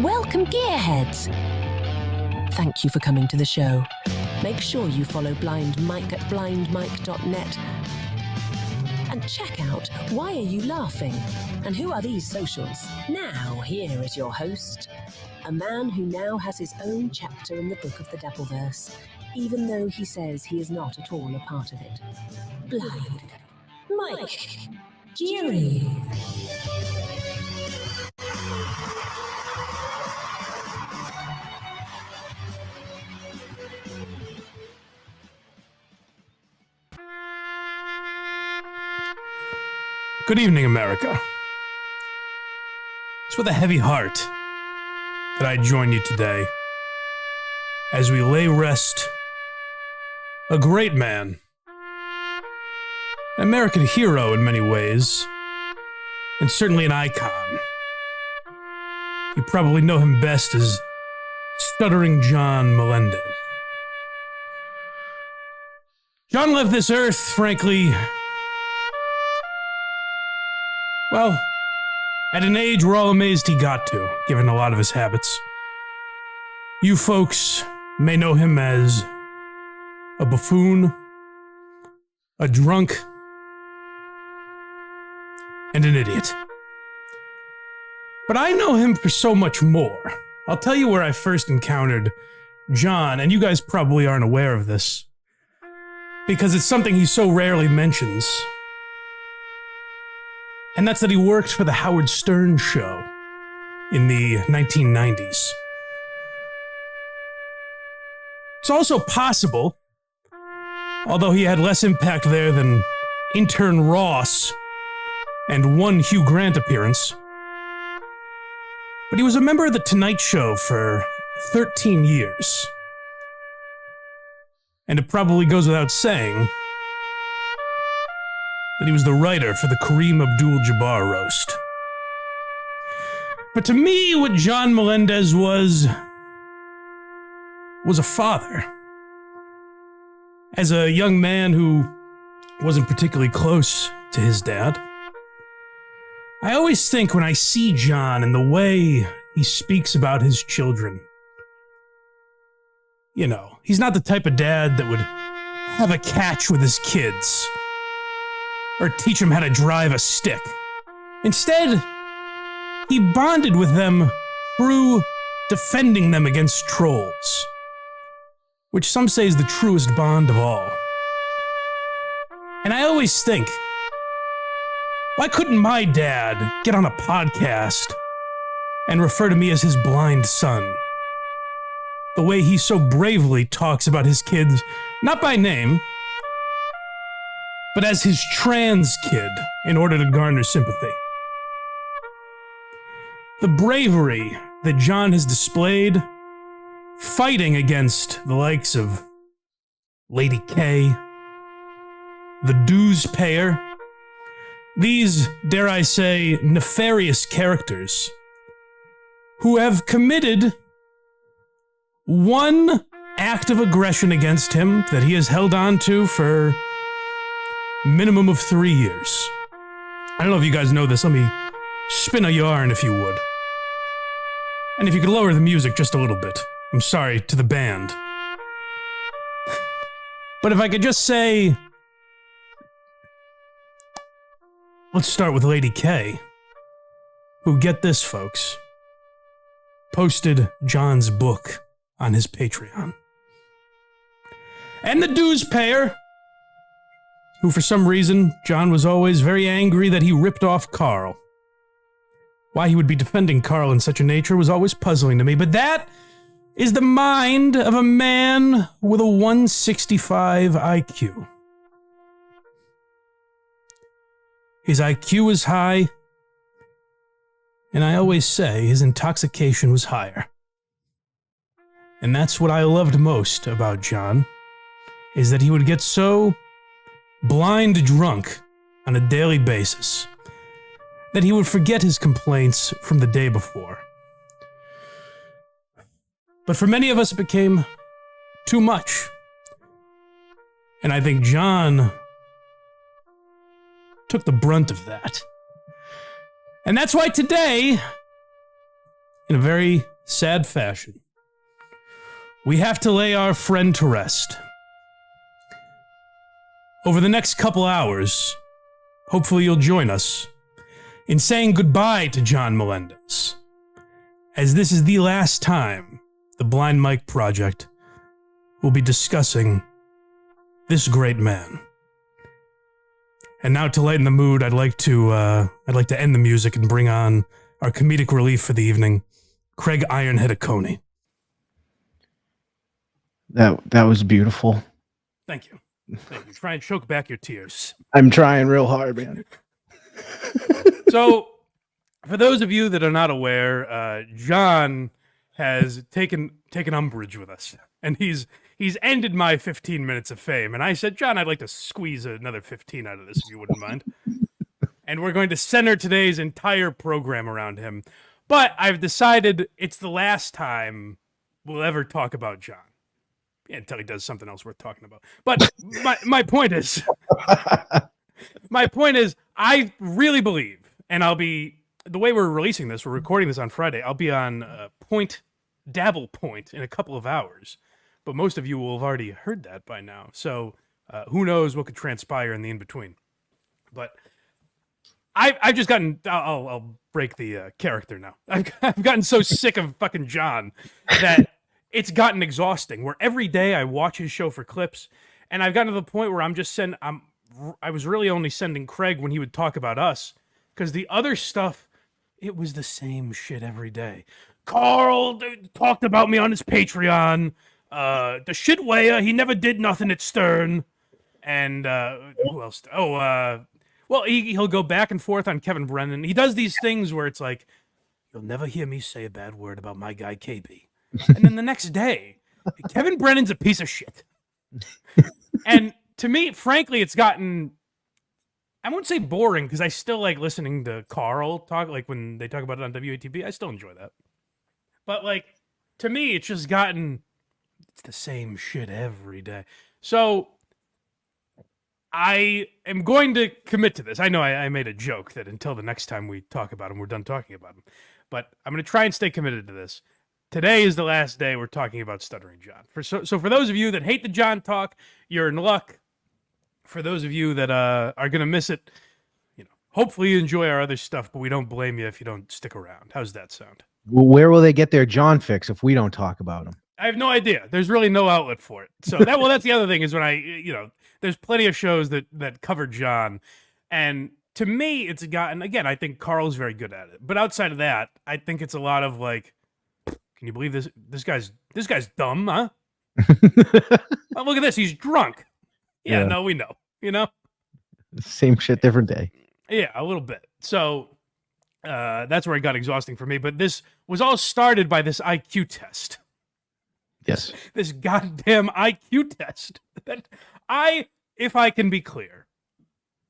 Welcome, gearheads! Thank you for coming to the show. Make sure you follow BlindMike at blindmike.net. And check out Why Are You Laughing? And Who Are These Socials? Now, here is your host, a man who now has his own chapter in the book of the Dabbleverse, even though he says he is not at all a part of it. BlindMike. Geary. Good evening, America. It's with a heavy heart that I join you today as we lay rest a great man, an American hero in many ways, and certainly an icon. You probably know him best as Stuttering John Melendez. John left this earth, frankly, well, at an age we're all amazed he got to, given a lot of his habits. You folks may know him as a buffoon, a drunk, and an idiot. But I know him for so much more. I'll tell you where I first encountered John, and you guys probably aren't aware of this, because it's something he so rarely mentions. And that's that he worked for the Howard Stern show in the 1990s. It's also possible, although he had less impact there than intern Ross and one Hugh Grant appearance, but he was a member of The Tonight Show for 13 years. And it probably goes without saying that he was the writer for the Kareem Abdul-Jabbar roast. But to me, what John Melendez was a father. As a young man who wasn't particularly close to his dad, I always think when I see John and the way he speaks about his children, you know, he's not the type of dad that would have a catch with his kids or teach them how to drive a stick. Instead, he bonded with them through defending them against trolls, which some say is the truest bond of all. And I always think, why couldn't my dad get on a podcast and refer to me as his blind son? The way he so bravely talks about his kids, not by name, but as his trans kid, in order to garner sympathy. The bravery that John has displayed, fighting against the likes of Lady K, the dues payer, these, dare I say, nefarious characters, who have committed one act of aggression against him that he has held on to for minimum of 3 years. I don't know if you guys know this. Let me spin a yarn, if you would. And if you could lower the music just a little bit. I'm sorry to the band. But if I could just say, let's start with Lady K, who, get this, folks, posted John's book on his Patreon. And the dues payer, who for some reason, John was always very angry that he ripped off Carl. Why he would be defending Carl in such a nature was always puzzling to me, but that is the mind of a man with a 165 IQ. His IQ is high, and I always say his intoxication was higher. And that's what I loved most about John, is that he would get so blind drunk on a daily basis that he would forget his complaints from the day before. But for many of us, it became too much. And I think John took the brunt of that. And that's why today, in a very sad fashion, we have to lay our friend to rest. Over the next couple hours, hopefully you'll join us in saying goodbye to John Melendez, as this is the last time the Blind Mike Project will be discussing this great man. And now, to lighten the mood, I'd like to end the music and bring on our comedic relief for the evening, Craig Ironhead Coney. That was beautiful. Thank you. Try and choke back your tears. I'm trying real hard, man. So, for those of you that are not aware, John has taken umbrage with us, and he's ended my 15 minutes of fame. And I said, John, I'd like to squeeze another 15 out of this, if you wouldn't mind. And we're going to center today's entire program around him. But I've decided it's the last time we'll ever talk about John. Yeah, until he does something else worth talking about. But my point is, I really believe, and the way we're releasing this, we're recording this on Friday, I'll be on Dabble Point in a couple of hours. But most of you will have already heard that by now. So who knows what could transpire in the in-between. But I've just gotten, I'll break the character now. I've gotten so sick of fucking John that it's gotten exhausting, where every day I watch his show for clips, and I've gotten to the point where I was really only sending Craig when he would talk about us, because the other stuff, it was the same shit every day. Carl talked about me on his Patreon. The shitwaya, he never did nothing at Stern. And who else? Well, he'll go back and forth on Kevin Brennan. He does these things where it's like, you'll never hear me say a bad word about my guy KB. And then the next day, Kevin Brennan's a piece of shit. And to me, frankly, it's gotten, I won't say boring, because I still like listening to Carl talk, like when they talk about it on WATP. I still enjoy that. But like, to me, it's just gotten, it's the same shit every day. So I am going to commit to this. I know I made a joke that until the next time we talk about him, we're done talking about him. But I'm going to try and stay committed to this. Today is the last day we're talking about Stuttering John. So for those of you that hate the John talk, you're in luck. For those of you that are going to miss it, hopefully you enjoy our other stuff, but we don't blame you if you don't stick around. How's that sound? Well, where will they get their John fix if we don't talk about him? I have no idea. There's really no outlet for it. So that's the other thing is when there's plenty of shows that cover John, and to me, it's gotten, again, I think Carl's very good at it. But outside of that, I think it's a lot of like, can you believe this? This guy's dumb, huh? Oh, look at this. He's drunk. Yeah, no, we know. Same shit, different day. Yeah, a little bit. So that's where it got exhausting for me. But this was all started by this IQ test. Yes. This goddamn IQ test. That if I can be clear,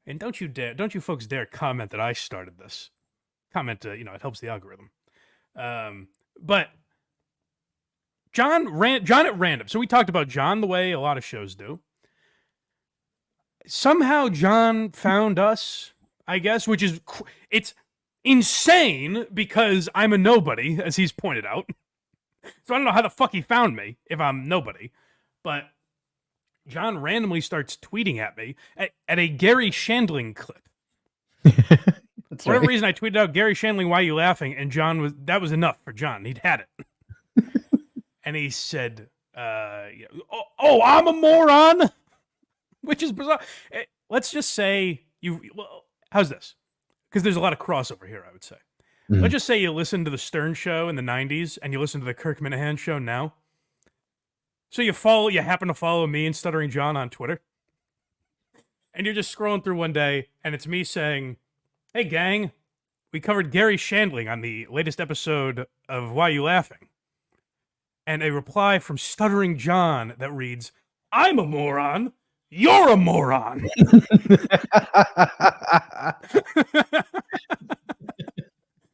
and don't you folks dare comment that I started this. Comment, it helps the algorithm. But John at random. So we talked about John the way a lot of shows do. Somehow John found us, I guess, which is, it's insane because I'm a nobody, as he's pointed out. So I don't know how the fuck he found me if I'm nobody. But John randomly starts tweeting at me at a Gary Shandling clip. For whatever reason, I tweeted out, Gary Shandling, why are you laughing? And that was enough for John. He'd had it. And he said, I'm a moron, which is bizarre. Let's just say how's this? Because there's a lot of crossover here, I would say. Mm-hmm. Let's just say you listen to the Stern show in the 90s and you listen to the Kirk Minahan show now. So you happen to follow me and Stuttering John on Twitter. And you're just scrolling through one day and it's me saying, hey gang, we covered Gary Shandling on the latest episode of Why You Laughing? And a reply from Stuttering John that reads, I'm a moron. You're a moron.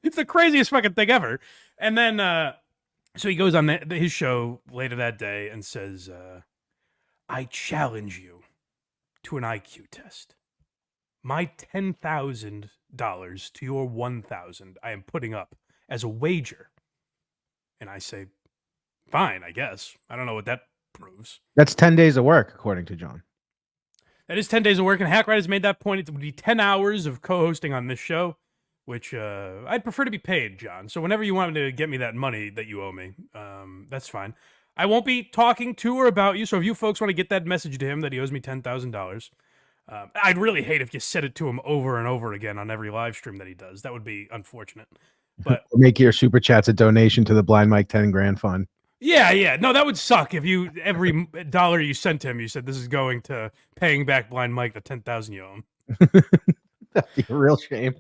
It's the craziest fucking thing ever. And then, so he goes on his show later that day and says, I challenge you to an IQ test. My $10,000 to your $1,000 I am putting up as a wager And I say, fine, I guess. I don't know what that proves. That's 10 days of work, according to John. That is 10 days of work, and Hackride has made that point. It would be 10 hours of co-hosting on this show, which I'd prefer to be paid, John. So whenever you want to get me that money that you owe me, that's fine. I won't be talking to or about you, so if you folks want to get that message to him that he owes me $10,000, I'd really hate if you said it to him over and over again on every live stream that he does. That would be unfortunate. But make your super chats a donation to the Blind Mike 10 grand fund. Yeah. No, that would suck if you every dollar you sent him, you said this is going to paying back Blind Mike the $10,000 you owe him. That'd be a real shame.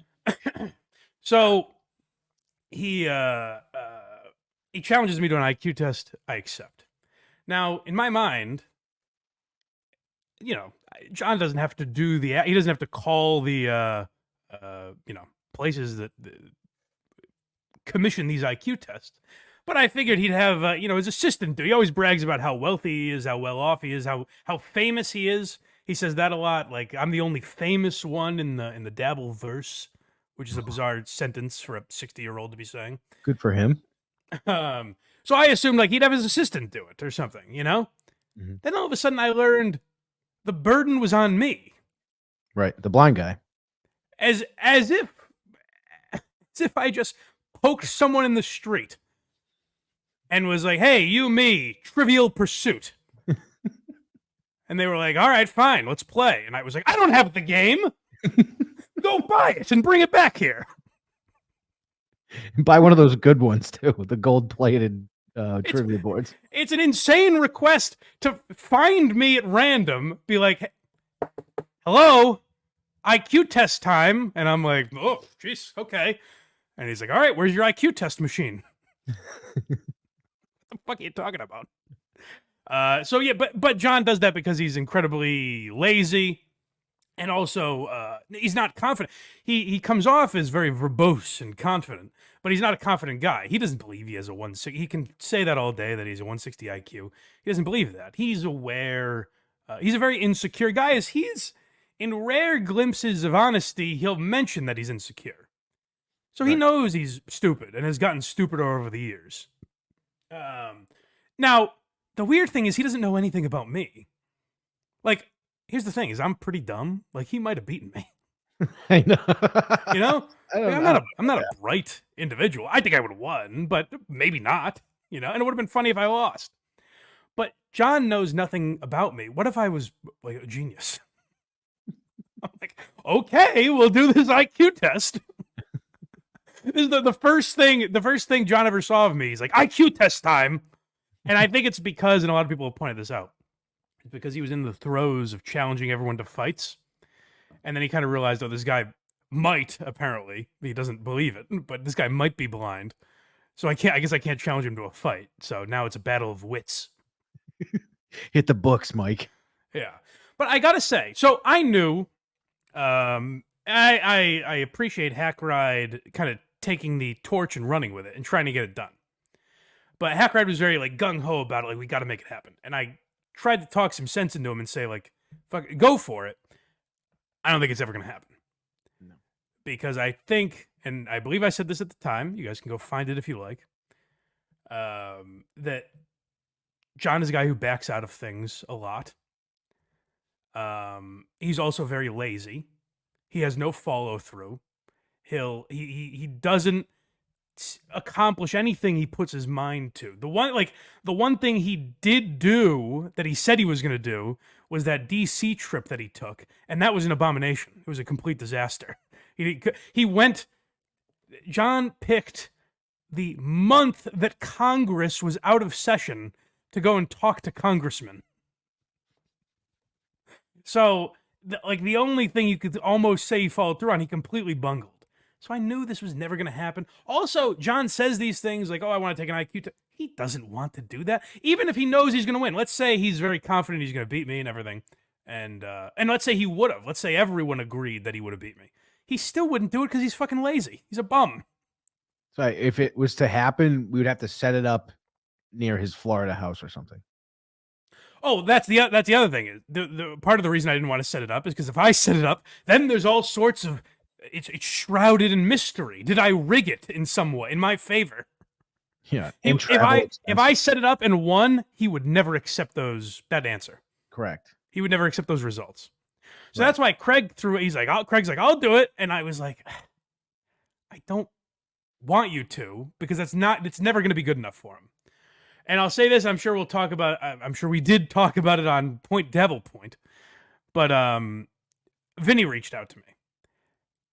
So he challenges me to an IQ test. I accept. Now, in my mind, you know, John doesn't have to do he doesn't have to call the places that commission these IQ tests. But I figured he'd have, his assistant do. He always brags about how wealthy he is, how well off he is, how famous he is. He says that a lot. Like, I'm the only famous one in the Dabbler verse, which is a bizarre sentence for a 60-year-old to be saying. Good for him. So I assumed like he'd have his assistant do it or something, you know? Mm-hmm. Then all of a sudden I learned the burden was on me. Right, the blind guy. As if I just poked someone in the street and was like, hey, you, me, Trivial Pursuit. And they were like, all right, fine, let's play. And I was like, I don't have the game. Go buy it and bring it back here. Buy one of those good ones, too, the gold-plated trivia boards. It's an insane request to find me at random, be like, hello, IQ test time. And I'm like, oh, jeez, okay. And he's like, all right, where's your IQ test machine? What the fuck are you talking about? So yeah, but John does that because he's incredibly lazy, and also he's not confident. He comes off as very verbose and confident, but he's not a confident guy. He doesn't believe he has a 160. He can say that all day that he's a 160 IQ. He doesn't believe that. He's aware. He's a very insecure guy. As he's in rare glimpses of honesty, he'll mention that he's insecure. So he knows he's stupid and has gotten stupider over the years. Now, the weird thing is he doesn't know anything about me. Like, here's the thing: is I'm pretty dumb. Like, he might have beaten me. I know. You know, I'm not a bright individual. I think I would have won, but maybe not. You know, and it would have been funny if I lost. But John knows nothing about me. What if I was like a genius? I'm like, okay, we'll do this IQ test. This is the first thing John ever saw of me. He's like, IQ test time. And I think it's because, and a lot of people have pointed this out, it's because he was in the throes of challenging everyone to fights. And then he kind of realized, oh, this guy might, apparently, he doesn't believe it, but this guy might be blind. So I guess I can't challenge him to a fight. So now it's a battle of wits. Hit the books, Mike. Yeah. But I gotta say, so I knew, I appreciate Hackride kind of taking the torch and running with it and trying to get it done. But Hackride was very like gung-ho about it, like, we got to make it happen. And I tried to talk some sense into him and say, like, fuck it, go for it. I don't think it's ever going to happen. No. Because I think, and I believe I said this at the time, you guys can go find it if you like, that John is a guy who backs out of things a lot. He's also very lazy. He has no follow-through. He doesn't accomplish anything he puts his mind to. The one thing he did do that he said he was going to do was that DC trip that he took, and that was an abomination. It was a complete disaster. John picked the month that Congress was out of session to go and talk to congressmen. So, the only thing you could almost say he followed through on, he completely bungled. So I knew this was never going to happen. Also, John says these things like, oh, I want to take an IQ test. He doesn't want to do that. Even if he knows he's going to win. Let's say he's very confident he's going to beat me and everything. And let's say he would have. Let's say everyone agreed that he would have beat me. He still wouldn't do it because he's fucking lazy. He's a bum. So if it was to happen, we would have to set it up near his Florida house or something. Oh, that's the other thing. The part of the reason I didn't want to set it up is because if I set it up, then there's all sorts of... It's shrouded in mystery. Did I rig it in some way, in my favor? Yeah. If I set it up and won, he would never accept that answer. Correct. He would never accept those results. So Right. that's why Craig Craig's like, I'll do it. And I was like, I don't want you to, because it's never going to be good enough for him. And I'll say this, I'm sure we did talk about it on Devil Point, but Vinny reached out to me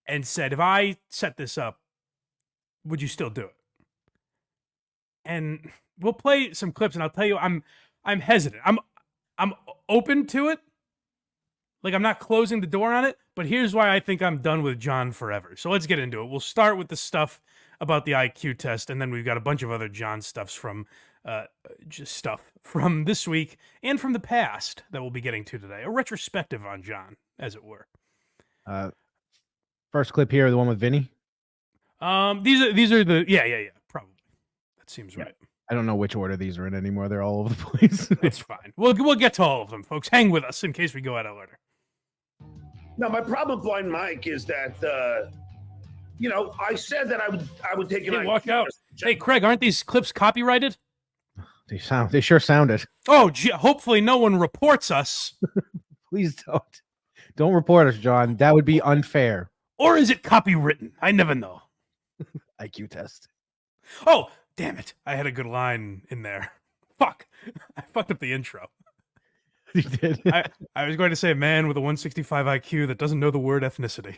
and said, if I set this up, would you still do it? And we'll play some clips, and I'll tell you, I'm hesitant. I'm open to it. Like, I'm not closing the door on it, but here's why I think I'm done with John forever. So let's get into it. We'll start with the stuff about the IQ test, and then we've got a bunch of other John stuff from this week and from the past that we'll be getting to today. A retrospective on John, as it were. First clip here, the one with Vinny. These are the yeah, probably. That seems right. I don't know which order these are in anymore. They're all over the place. It's fine. We'll get to all of them, folks. Hang with us in case we go out of order. No, my problem with BlindMike is that I said that I would take it. Hey, walk out. Hey, Craig, aren't these clips copyrighted? They sure sound it. Oh, gee, hopefully no one reports us. Please don't report us, John. That would be unfair. Or is it copywritten? I never know. IQ test. Oh, damn it. I had a good line in there. Fuck. I fucked up the intro. You did. I was going to say a man with a 165 IQ that doesn't know the word ethnicity.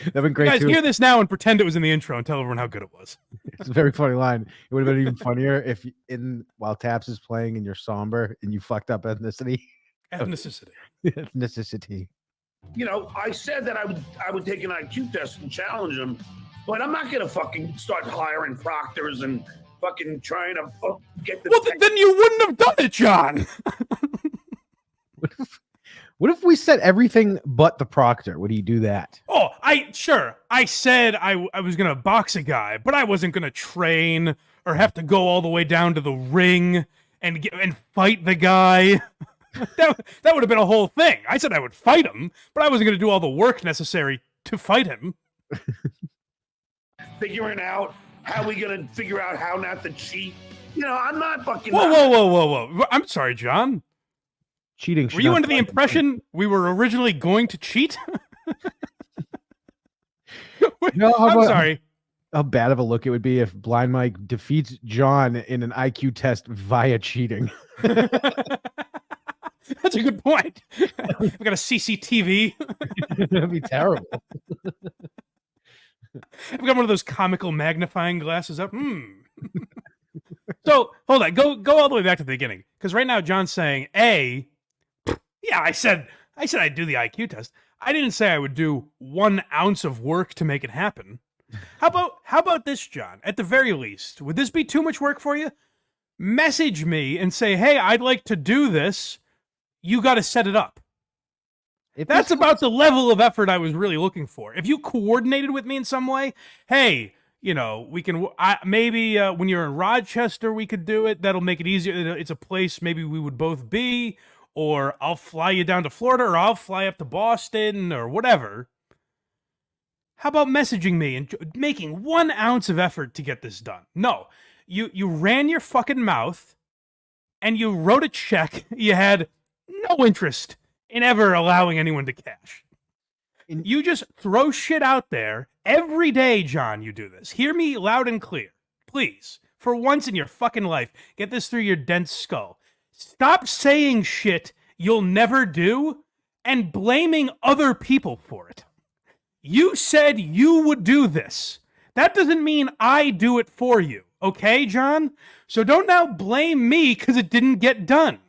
That'd been great. You guys, hear this now and pretend it was in the intro and tell everyone how good it was. It's a very funny line. It would have been even funnier if while Taps is playing and you're somber and you fucked up ethnicity. Ethnicity. I said that I would take an IQ test and challenge him, but I'm not gonna fucking start hiring proctors and fucking trying to get the. Well, then you wouldn't have done it, John. What if we said everything but the proctor? Would he do that? Oh, I said I was gonna box a guy, but I wasn't gonna train or have to go all the way down to the ring and fight the guy. That would have been a whole thing. I said I would fight him, but I wasn't going to do all the work necessary to fight him. Figuring out how we going to figure out how not to cheat. I'm not fucking. Whoa. I'm sorry, John. Cheating. Were you under the impression we were originally going to cheat? No, I'm sorry. How bad of a look it would be if BlindMike defeats John in an IQ test via cheating. That's a good point. I've got a CCTV. That'd be terrible. I've got one of those comical magnifying glasses up. So, hold on. Go all the way back to the beginning. Because right now, John's saying, I said I'd do the IQ test. I didn't say I would do 1 ounce of work to make it happen. How about this, John? At the very least, would this be too much work for you? Message me and say, hey, I'd like to do this. You got to set it up. That's about the level of effort I was really looking for. If you coordinated with me in some way, hey, we can maybe when you're in Rochester, we could do it. That'll make it easier. It's a place maybe we would both be, or I'll fly you down to Florida, or I'll fly up to Boston, or whatever. How about messaging me and making 1 ounce of effort to get this done? No, you ran your fucking mouth and you wrote a check. You had no interest in ever allowing anyone to cash. You just throw shit out there every day, John. You do this. Hear me loud and clear. Please, for once in your fucking life, get this through your dense skull. Stop saying shit you'll never do and blaming other people for it. You said you would do this. That doesn't mean I do it for you. Okay, John? So don't now blame me because it didn't get done.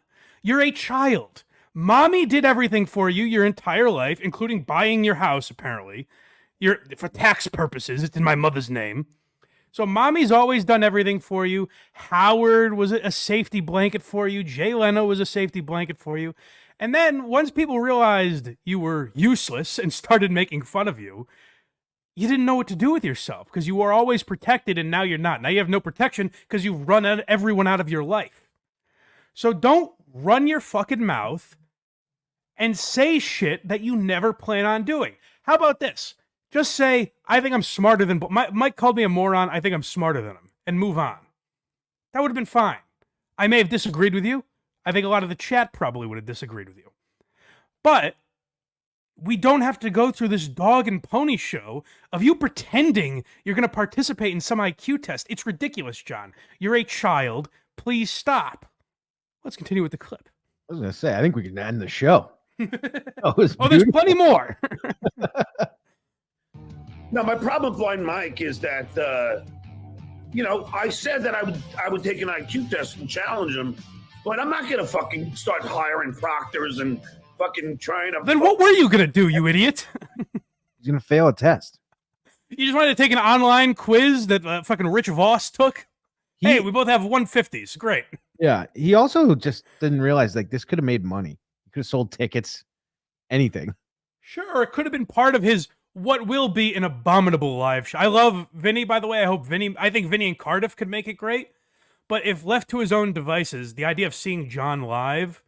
You're a child. Mommy did everything for you your entire life, including buying your house, apparently. For tax purposes, it's in my mother's name. So mommy's always done everything for you. Howard was a safety blanket for you. Jay Leno was a safety blanket for you. And then once people realized you were useless and started making fun of you, you didn't know what to do with yourself because you were always protected and now you're not. Now you have no protection because you've run everyone out of your life. So don't run your fucking mouth and say shit that you never plan on doing. How about this? Just say, I think I'm smarter than... Mike called me a moron. I think I'm smarter than him. And move on. That would have been fine. I may have disagreed with you. I think a lot of the chat probably would have disagreed with you. But we don't have to go through this dog and pony show of you pretending you're going to participate in some IQ test. It's ridiculous, John. You're a child. Please stop. Let's continue with the clip. I was going to say, I think we can end the show. There's plenty more. No, my problem with BlindMike is that, I said that I would take an IQ test and challenge him, but I'm not going to fucking start hiring proctors and fucking trying to... Then what were you going to do, you idiot? He's going to fail a test. You just wanted to take an online quiz that fucking Rich Voss took? Hey, we both have 150s. Great. Yeah, he also just didn't realize, like, this could have made money. He could have sold tickets, anything. Sure, it could have been part of his what will be an abominable live show. I love Vinny, by the way. I think Vinny and Cardiff could make it great. But if left to his own devices, the idea of seeing John live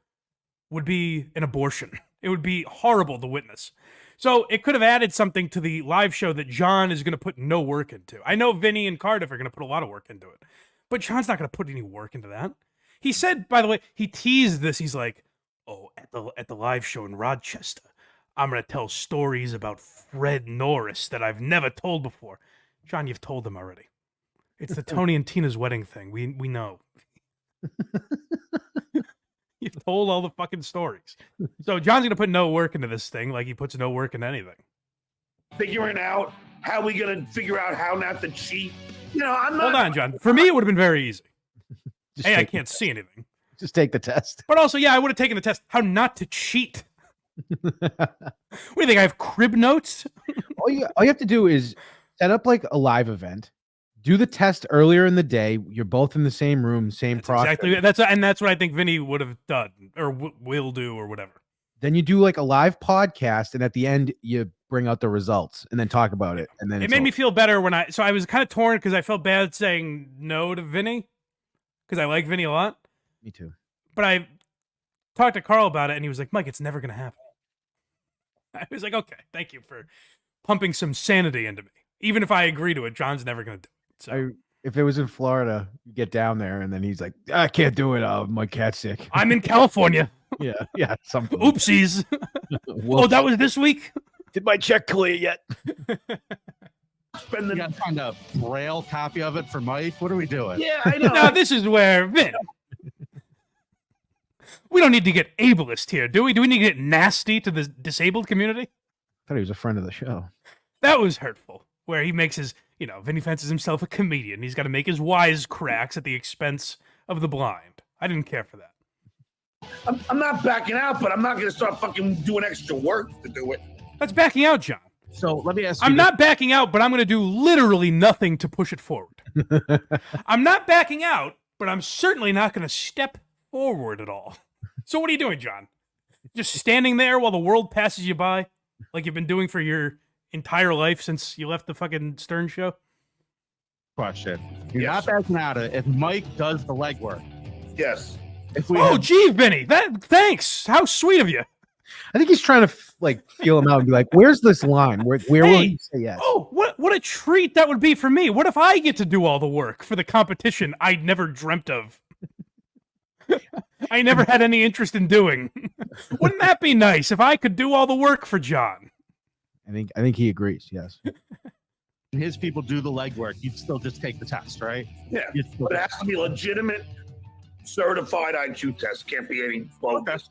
would be an abortion. It would be horrible to witness. So it could have added something to the live show that John is going to put no work into. I know Vinny and Cardiff are going to put a lot of work into it. But John's not going to put any work into that. He said, by the way, he teased this. He's like, at the live show in Rochester, I'm going to tell stories about Fred Norris that I've never told before. John, you've told them already. It's the Tony and Tina's wedding thing. We know. You've told all the fucking stories. So John's going to put no work into this thing like he puts no work into anything. Figuring out how we going to figure out how not to cheat. I'm not... Hold on, John. For me, it would have been very easy. I can't see anything. Just take the test. But also, I would have taken the test. How not to cheat. What do you think? I have crib notes? all you have to do is set up like a live event. Do the test earlier in the day. You're both in the same room, same process. Exactly. That's what I think Vinny would have done or will do or whatever. Then you do like a live podcast, and at the end you bring out the results and then talk about it. And then it made me feel better when I was kind of torn because I felt bad saying no to Vinny because I like Vinny a lot. Me too. But I talked to Carl about it, and he was like, "Mike, it's never going to happen." I was like, "Okay, thank you for pumping some sanity into me. Even if I agree to it, John's never going to do it." So if it was in Florida, you get down there, and then he's like, "I can't do it. My cat's sick." I'm in California. Yeah, something. Oopsies. Oh, that was this week? Did my check clear yet? You got to find a braille copy of it for Mike. What are we doing? Yeah, I know. Now, this is where, Vin, we don't need to get ableist here, do we? Do we need to get nasty to the disabled community? I thought he was a friend of the show. That was hurtful, where he makes his, Vinny fancies himself a comedian. He's got to make his wisecracks at the expense of the blind. I didn't care for that. I'm not backing out, but I'm not going to start fucking doing extra work to do it. That's backing out, John. So let me ask you. I'm not backing out, but I'm going to do literally nothing to push it forward. I'm not backing out, but I'm certainly not going to step forward at all. So what are you doing, John? Just standing there while the world passes you by, like you've been doing for your entire life since you left the fucking Stern show? Question. You're not backing out of it if Mike does the legwork. Yes. Gee, Vinny, thanks. How sweet of you. I think he's trying to feel him out and be like, "Where's this line? Where will you say yes?" Oh, what a treat that would be for me. What if I get to do all the work for the competition I never dreamt of? I never had any interest in doing. Wouldn't that be nice if I could do all the work for John? I think he agrees. Yes. His people do the legwork. You'd still just take the test, right? Yeah, but it has to be legitimate, certified IQ test. Can't be any bogus.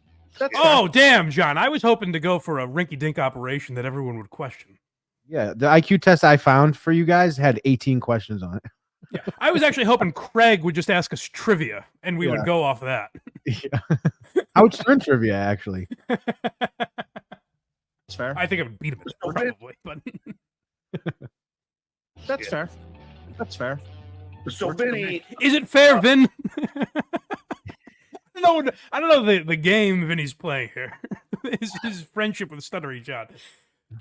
Oh, damn, John. I was hoping to go for a rinky-dink operation that everyone would question. Yeah, the IQ test I found for you guys had 18 questions on it. Yeah, I was actually hoping Craig would just ask us trivia, and we would go off of that. Yeah. I would start trivia, actually. That's fair. I think I would beat him, probably. But That's fair. That's fair. So, Vinny... Is it fair, Vin? I don't know the game Vinny's playing here. his friendship with Stuttering John.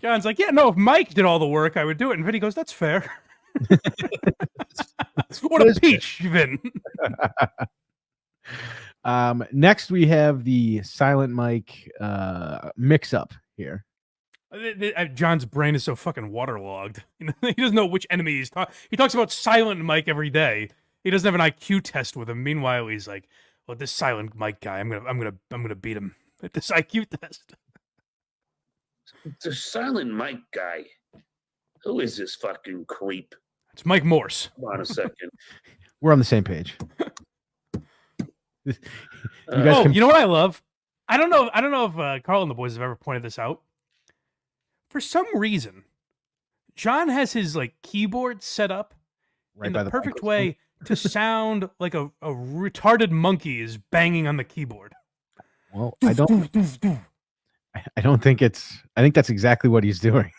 John's like, yeah, no, if Mike did all the work, I would do it. And Vinny goes, that's fair. What a peach, Vin. Next, we have the Silent Mike mix-up here. John's brain is so fucking waterlogged. You know, he doesn't know which enemy he's talking. He talks about Silent Mike every day. He doesn't have an IQ test with him. Meanwhile, he's like, "Well, this Silent Mike guy, I'm gonna beat him at this IQ test." The Silent Mike guy. Who is this fucking creep? It's Mike Morse. Hold on a second. We're on the same page. You You know what I love? I don't know if Carl and the boys have ever pointed this out. For some reason, John has his like keyboard set up right in by the perfect way to sound like a retarded monkey is banging on the keyboard. Well, I don't think it's. I think that's exactly what he's doing.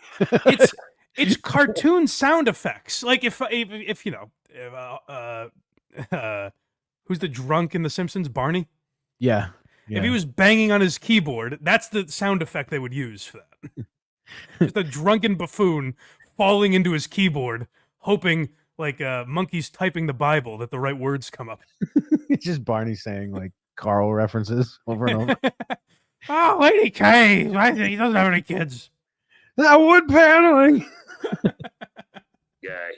It's cartoon sound effects. Like if you know, who's the drunk in The Simpsons? Barney. Yeah. If he was banging on his keyboard, that's the sound effect they would use for that. Just a drunken buffoon falling into his keyboard, hoping like monkeys typing the Bible that the right words come up. It's just Barney saying like Carl references over and over. Oh, Lady K, he doesn't have any kids. That wood paneling. Guy.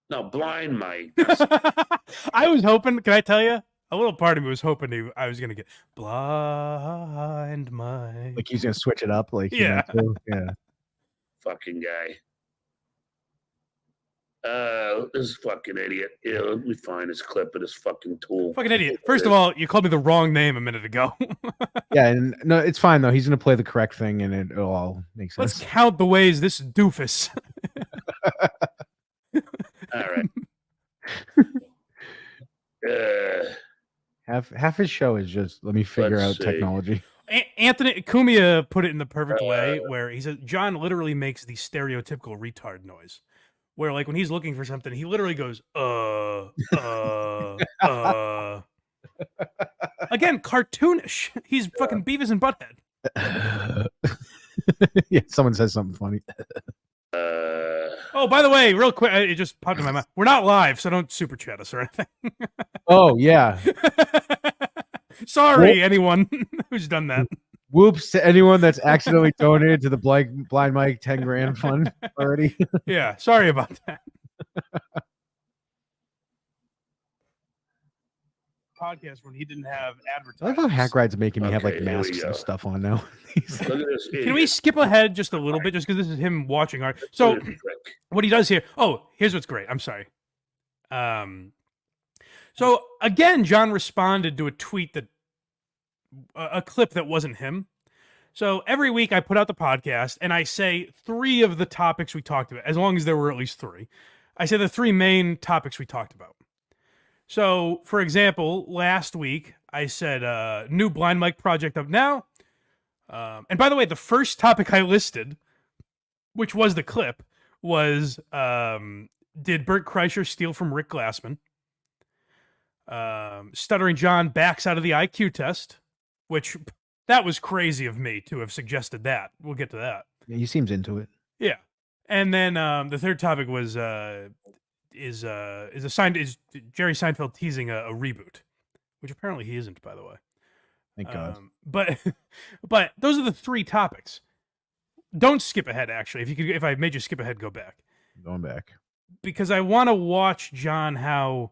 No, BlindMike. I was hoping, can I tell you? A little part of me was hoping I was going to get BlindMike. Like he's going to switch it up. Like, yeah. Yeah. Fucking guy. This fucking idiot. Yeah, let me find this clip of this fucking tool. Fucking idiot. First of all, you called me the wrong name a minute ago. Yeah, and no, it's fine though. He's going to play the correct thing and it'll all make sense. Let's count the ways this doofus. All right. Half his show is just let me figure out see. Technology. Anthony Cumia put it in the perfect way where he says John literally makes the stereotypical retard noise. Where like when he's looking for something, he literally goes, Again, cartoonish. He's fucking Beavis and Butthead. Yeah, someone says something funny. Oh, by the way, real quick, it just popped in my mind. We're not live, so don't super chat us or anything. Oh, yeah. Sorry, anyone who's done that. Whoops to anyone that's accidentally donated to the Blind Mike 10 grand fund already. Yeah, sorry about that. Podcast when he didn't have advertising. I love how Hack Ride's making me have like Okay, here we masks and go. stuff on now. Look at this idiot. Can we skip ahead just a little bit, just because this is him watching art? So what he does here. Oh, here's what's great. I'm sorry. So again, John responded to a tweet that a clip that wasn't him. So every week I put out the podcast and I say 3 of the topics we talked about, as long as there were at least 3. I say the 3 main topics we talked about. So, for example, last week I said new BlindMike project up now. And by the way, the first topic I listed, which was the clip, was did Bert Kreischer steal from Rick Glassman? Stuttering John backs out of the IQ test, which that was crazy of me to have suggested that. We'll get to that. Yeah, he seems into it. Yeah. And then the third topic was is Jerry Seinfeld teasing a reboot, which apparently he isn't, by the way. Thank God. But those are the 3 topics. Don't skip ahead. Actually, if I made you skip ahead, go back. Going back Because I want to watch John how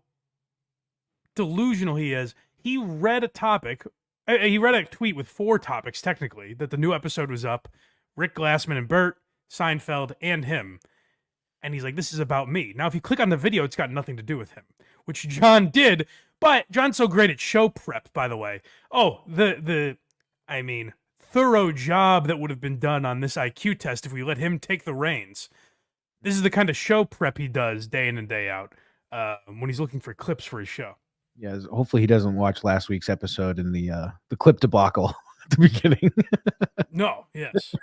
delusional he is. He read a topic. He read a tweet with 4 topics technically that the new episode was up. Rick Glassman and Bert, Seinfeld, and him. And he's like, this is about me. Now, if you click on the video, it's got nothing to do with him, which John did. But John's so great at show prep, by the way. Oh, I mean, thorough job that would have been done on this IQ test if we let him take the reins. This is the kind of show prep he does day in and day out when he's looking for clips for his show. Yeah, hopefully he doesn't watch last week's episode in the clip debacle at the beginning. No, yes.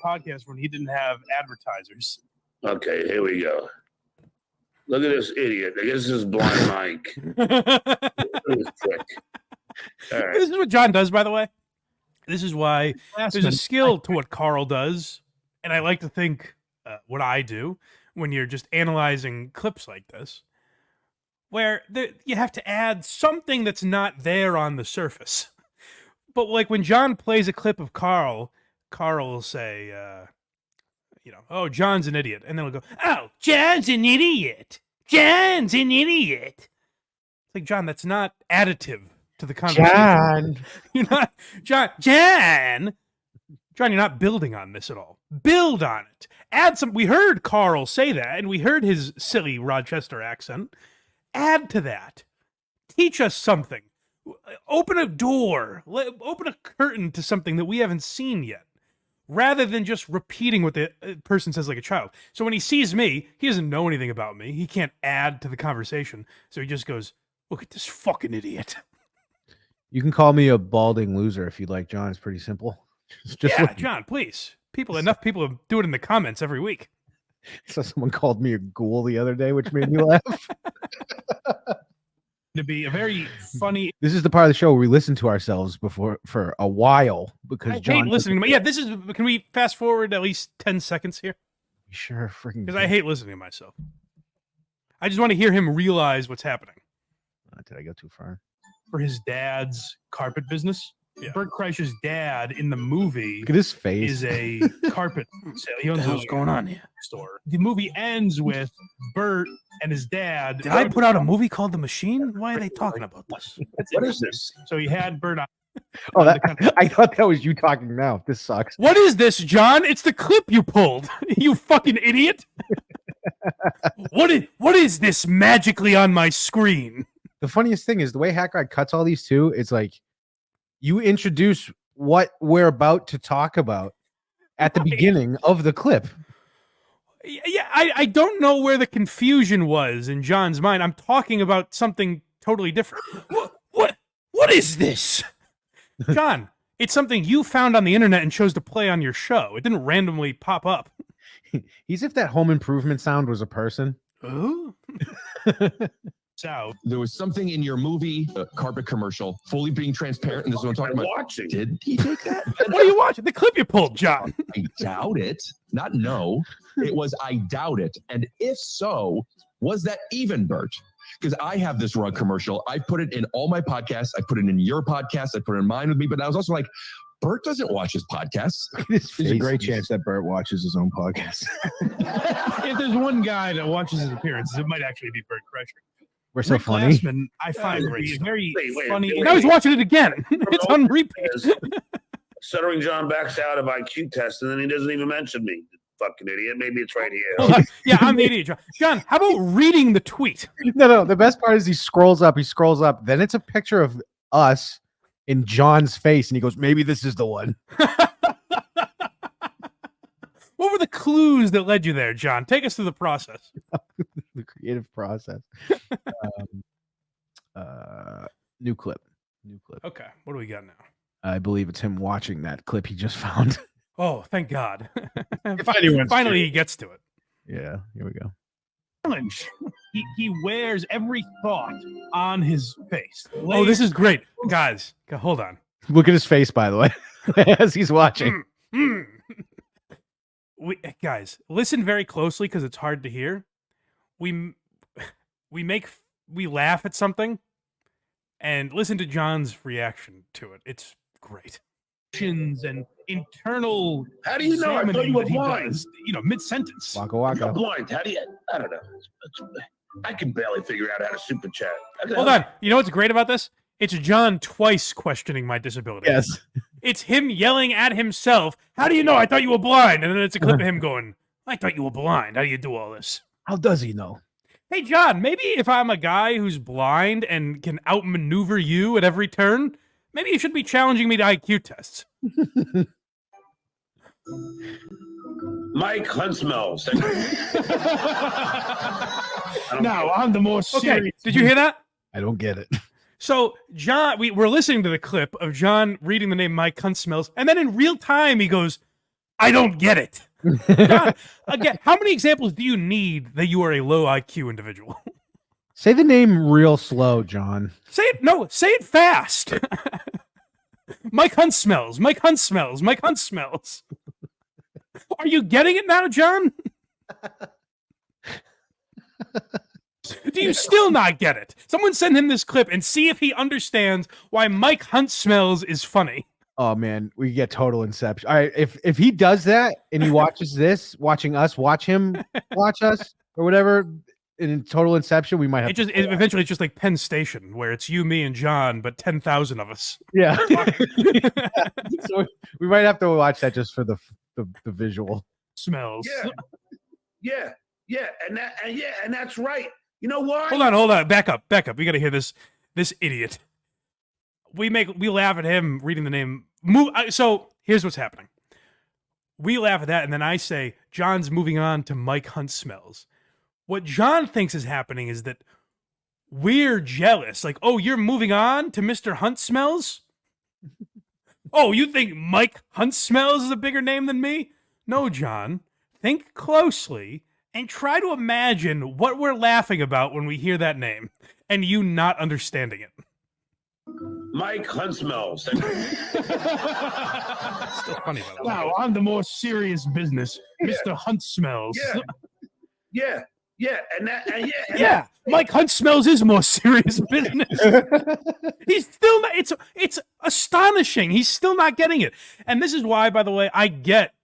Podcast when he didn't have advertisers. Okay, here we go. Look at this idiot. I guess this is BlindMike. This prick. All right. This is what John does, by the way. This is why there's a skill to what Carl does, and I like to think what I do when you're just analyzing clips like this, where you have to add something that's not there on the surface. But like when John plays a clip of Carl will say, oh, John's an idiot. And then he'll go, oh, John's an idiot. John's an idiot. It's like, John, that's not additive to the conversation. John. You're not, John, you're not building on this at all. Build on it. Add some. We heard Carl say that, and we heard his silly Rochester accent. Add to that. Teach us something. Open a door. Open a curtain to something that we haven't seen yet, rather than just repeating what the person says like a child. So when he sees me, he doesn't know anything about me. He can't add to the conversation. So he just goes, look at this fucking idiot. You can call me a balding loser if you'd like, John. It's pretty simple. John, please. Enough people do it in the comments every week. So someone called me a ghoul the other day, which made me laugh. To be a very funny. This is the part of the show where we listen to ourselves for a while because I John hate listening to me. Yeah, this is. Can we fast forward at least 10 seconds here? Sure, freaking. Because I hate listening to myself. I just want to hear him realize what's happening. Did I go too far? For his dad's carpet business. Yeah. Bert Kreischer's dad in the movie Look at his face. is a carpet sale. He owns What's a going on here? store. The movie ends with Bert and his dad. Did I put out a movie called The Machine? Why are they talking about this? What is this? So he had Bert on. Oh, I thought that was you talking now. This sucks. What is this, John? It's the clip you pulled. You fucking idiot. What is this magically on my screen? The funniest thing is the way Hack Guy cuts all these too. It's like you introduce what we're about to talk about at the beginning of the clip. Yeah, I don't know where the confusion was in John's mind. I'm talking about something totally different. What is this? John, it's something you found on the internet and chose to play on your show. It didn't randomly pop up. He's if that Home Improvement sound was a person. Oh. South. There was something in your movie, carpet commercial, fully being transparent, and this is what I'm talking about. Watching. Did he take that? What are you watching? The clip you pulled, John. I doubt it. Not no. It was I doubt it. And if so, was that even Bert? Because I have this rug commercial. I put it in all my podcasts. I put it in your podcast. I put it in mine with me. But I was also like, Bert doesn't watch his podcasts. There's a great chance that Bert watches his own podcast. If there's one guy that watches his appearances, it might actually be Bert Kreischer. We're so Rick funny. Glassman, I find to be very funny. And I was watching it again. It's on repeat. Stuttering John backs out of IQ test, and then he doesn't even mention me. Fucking idiot. Maybe it's right here. Hold on. Yeah, I'm the idiot, John. John, how about reading the tweet? No. The best part is he scrolls up. Then it's a picture of us in John's face, and he goes, "Maybe this is the one." What were the clues that led you there, John? Take us through the process. The creative process. New clip. Okay, what do we got now? I believe it's him watching that clip he just found. Oh, thank God. anyone's Finally, he gets to it. Yeah, here we go. Challenge. He wears every thought on his face. Oh, this is great. Guys, hold on. Look at his face, by the way, as he's watching. Guys, listen very closely because it's hard to hear. We laugh at something and listen to John's reaction to it. It's great. And internal. How do you know? I thought you were blind. Mid-sentence. Waka You're waka. blind. How do you? I don't know. I can barely figure out how to super chat. Hold on. You know what's great about this? It's John twice questioning my disability. Yes. It's him yelling at himself. How do you know? I thought you were blind. And then it's a clip of him going, I thought you were blind. How do you do all this? How does he know? Hey, John, maybe if I'm a guy who's blind and can outmaneuver you at every turn, maybe you should be challenging me to IQ tests. Mike Huntsmells. Now, on the more serious. Okay, did you hear that? I don't get it. So, John, we're listening to the clip of John reading the name Mike Huntsmells, and then in real time, he goes, I don't get it. John, again, how many examples do you need that you are a low IQ individual? Say the name real slow, John. Say it fast. Mike Huntsmells, Mike Huntsmells, Mike Huntsmells. Are you getting it now, John? Do you still not get it? Someone send him this clip and see if he understands why Mike Hunt Smells is funny. Oh man, we get total inception. All right, if he does that and he watches this, watching us watch him watch us or whatever in total inception, we might have Eventually it's just like Penn Station where it's you, me, and John, but 10,000 of us. Yeah. So we might have to watch that just for the visual Smells. Yeah, and that's right. You know why? Hold on. Back up. We got to hear this idiot. We laugh at him reading the name. So here's what's happening. We laugh at that, and then I say, John's moving on to Mike Hunt Smells. What John thinks is happening is that we're jealous. Like, oh, you're moving on to Mr. Hunt Smells? Oh, you think Mike Hunt Smells is a bigger name than me? No, John. Think closely and try to imagine what we're laughing about when we hear that name and you not understanding it. Mike Huntsmells. Still funny, by the way. Now, on the more serious business, Mr. Hunt Smells. Yeah. Mike Hunt Smells is more serious business. He's still not, it's astonishing. He's still not getting it. And this is why, by the way, I get,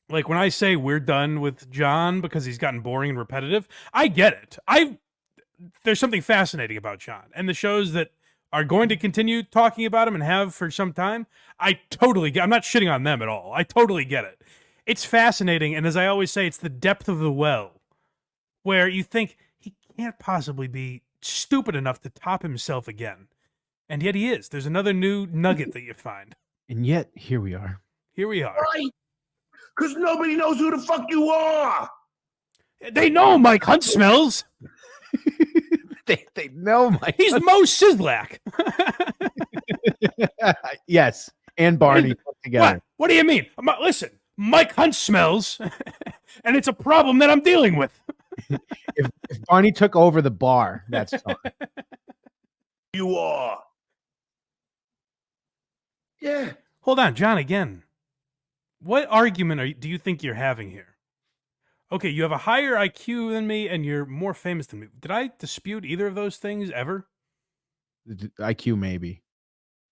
like, when I say we're done with John because he's gotten boring and repetitive, I get it. There's something fascinating about John, and the shows that are going to continue talking about him and have for some time, I'm not shitting on them at all. I totally get it. It's fascinating, and as I always say, it's the depth of the well, where you think he can't possibly be stupid enough to top himself again. And yet he is. There's another new nugget that you find. And yet, here we are. Right. Because nobody knows who the fuck you are. They know Mike Hunt Smells. They know Mike. He's Mo Sizlak. Yes, and Barney put together. What do you mean? Listen, Mike Hunt Smells, and it's a problem that I'm dealing with. If Barney took over the bar, that's fine. You are. Yeah. Hold on, John, again. What argument do you think you're having here? Okay, you have a higher IQ than me, and you're more famous than me. Did I dispute either of those things ever? The IQ, maybe.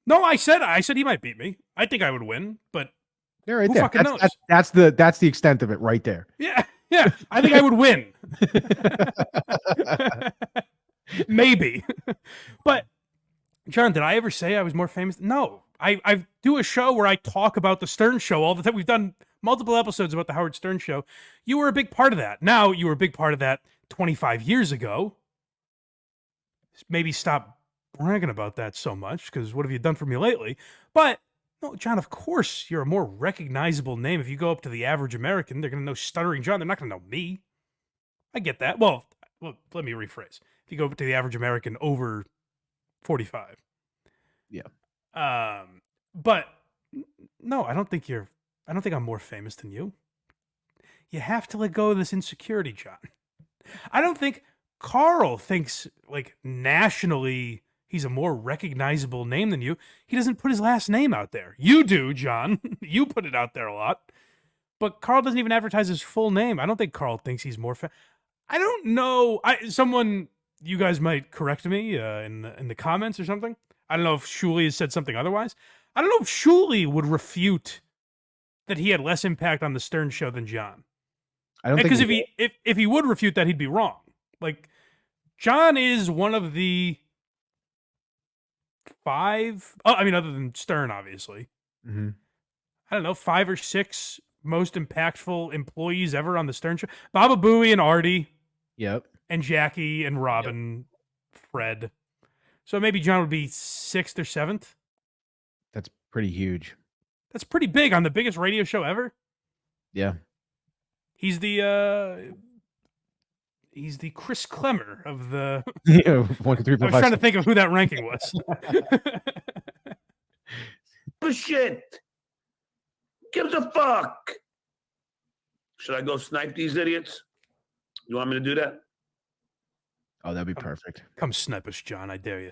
No, I said he might beat me. I think I would win, but You're right who there. fucking knows? That's the extent of it right there. Yeah, I think I would win. Maybe. But, John, did I ever say I was more famous? No. I do a show where I talk about the Stern Show all the time. We've done multiple episodes about the Howard Stern Show. You were a big part of that. Now, you were a big part of that 25 years ago. Maybe stop bragging about that so much, because what have you done for me lately? But, no, John, of course you're a more recognizable name. If you go up to the average American, they're going to know Stuttering John. They're not going to know me. I get that. Well, let me rephrase. If you go up to the average American over 45. Yeah. But no, I don't think I'm more famous than you. You have to let go of this insecurity, John. I don't think Carl thinks, like, nationally he's a more recognizable name than you. He doesn't put his last name out there. You do, John. You put it out there a lot. But Carl doesn't even advertise his full name. I don't think Carl thinks he's more I don't know. You guys might correct me in the comments or something. I don't know if Shuley has said something otherwise. I don't know if Shuley would refute that he had less impact on the Stern Show than John. I don't think because if he would refute that, he'd be wrong. Like, John is one of the 5. Oh, I mean, other than Stern, obviously. Mm-hmm. I don't know, 5 or 6 most impactful employees ever on the Stern Show. Baba Booey and Artie. Yep. And Jackie and Robin, Fred. So maybe John would be 6th or 7th. That's pretty huge. That's pretty big on the biggest radio show ever. Yeah. He's the Chris Klemmer of the. 1, 2, 3, 4, I was trying to think of who that ranking was. Shit. Gives a fuck. Should I go snipe these idiots? You want me to do that? Oh, that'd be perfect. Come snipe us, John. I dare you.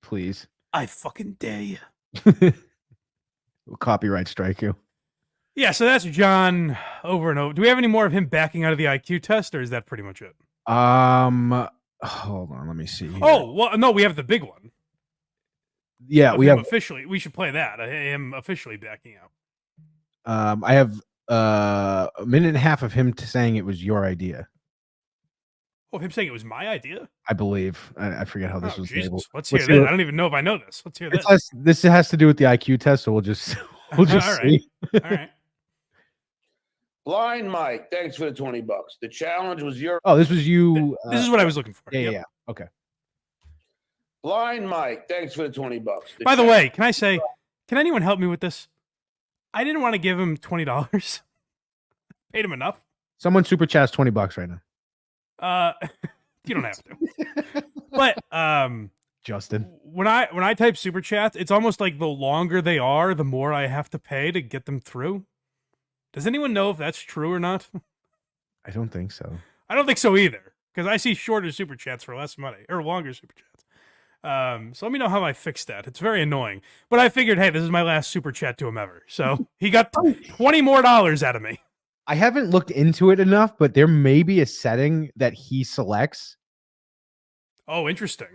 Please. I fucking dare you. We'll copyright strike you. Yeah, so that's John over and over. Do we have any more of him backing out of the IQ test, or is that pretty much it? Hold on, let me see. Here. Oh, well, no, we have the big one. yeah, Of we him have. officially. We should play that. I am officially backing out. I have a minute and a half of him saying it was your idea. Oh, him saying it was my idea? I believe. I forget how this Oh, was Jesus. labeled. Let's Let's hear see this. what- I don't even know if I know this. Let's hear this. This has to do with the IQ test, so we'll just All right. see. All right. Blind Mike, thanks for the $20. The challenge was your Oh, this was you. This is what I was looking for. Yeah, Yep. yeah. Okay. Blind Mike, thanks for the $20. By the way, can I say, can anyone help me with this? I didn't want to give him $20. Paid him enough. Someone super chats $20 right now. You don't have to. But Justin. when I type super chats, it's almost like the longer they are, the more I have to pay to get them through. Does anyone know if that's true or not? I don't think so. I don't think so either, because I see shorter super chats for less money, or longer super chats. So let me know how I fix that. It's very annoying. But I figured, hey, this is my last super chat to him ever. So he got $20 more out of me. I haven't looked into it enough, but there may be a setting that he selects. Oh, interesting.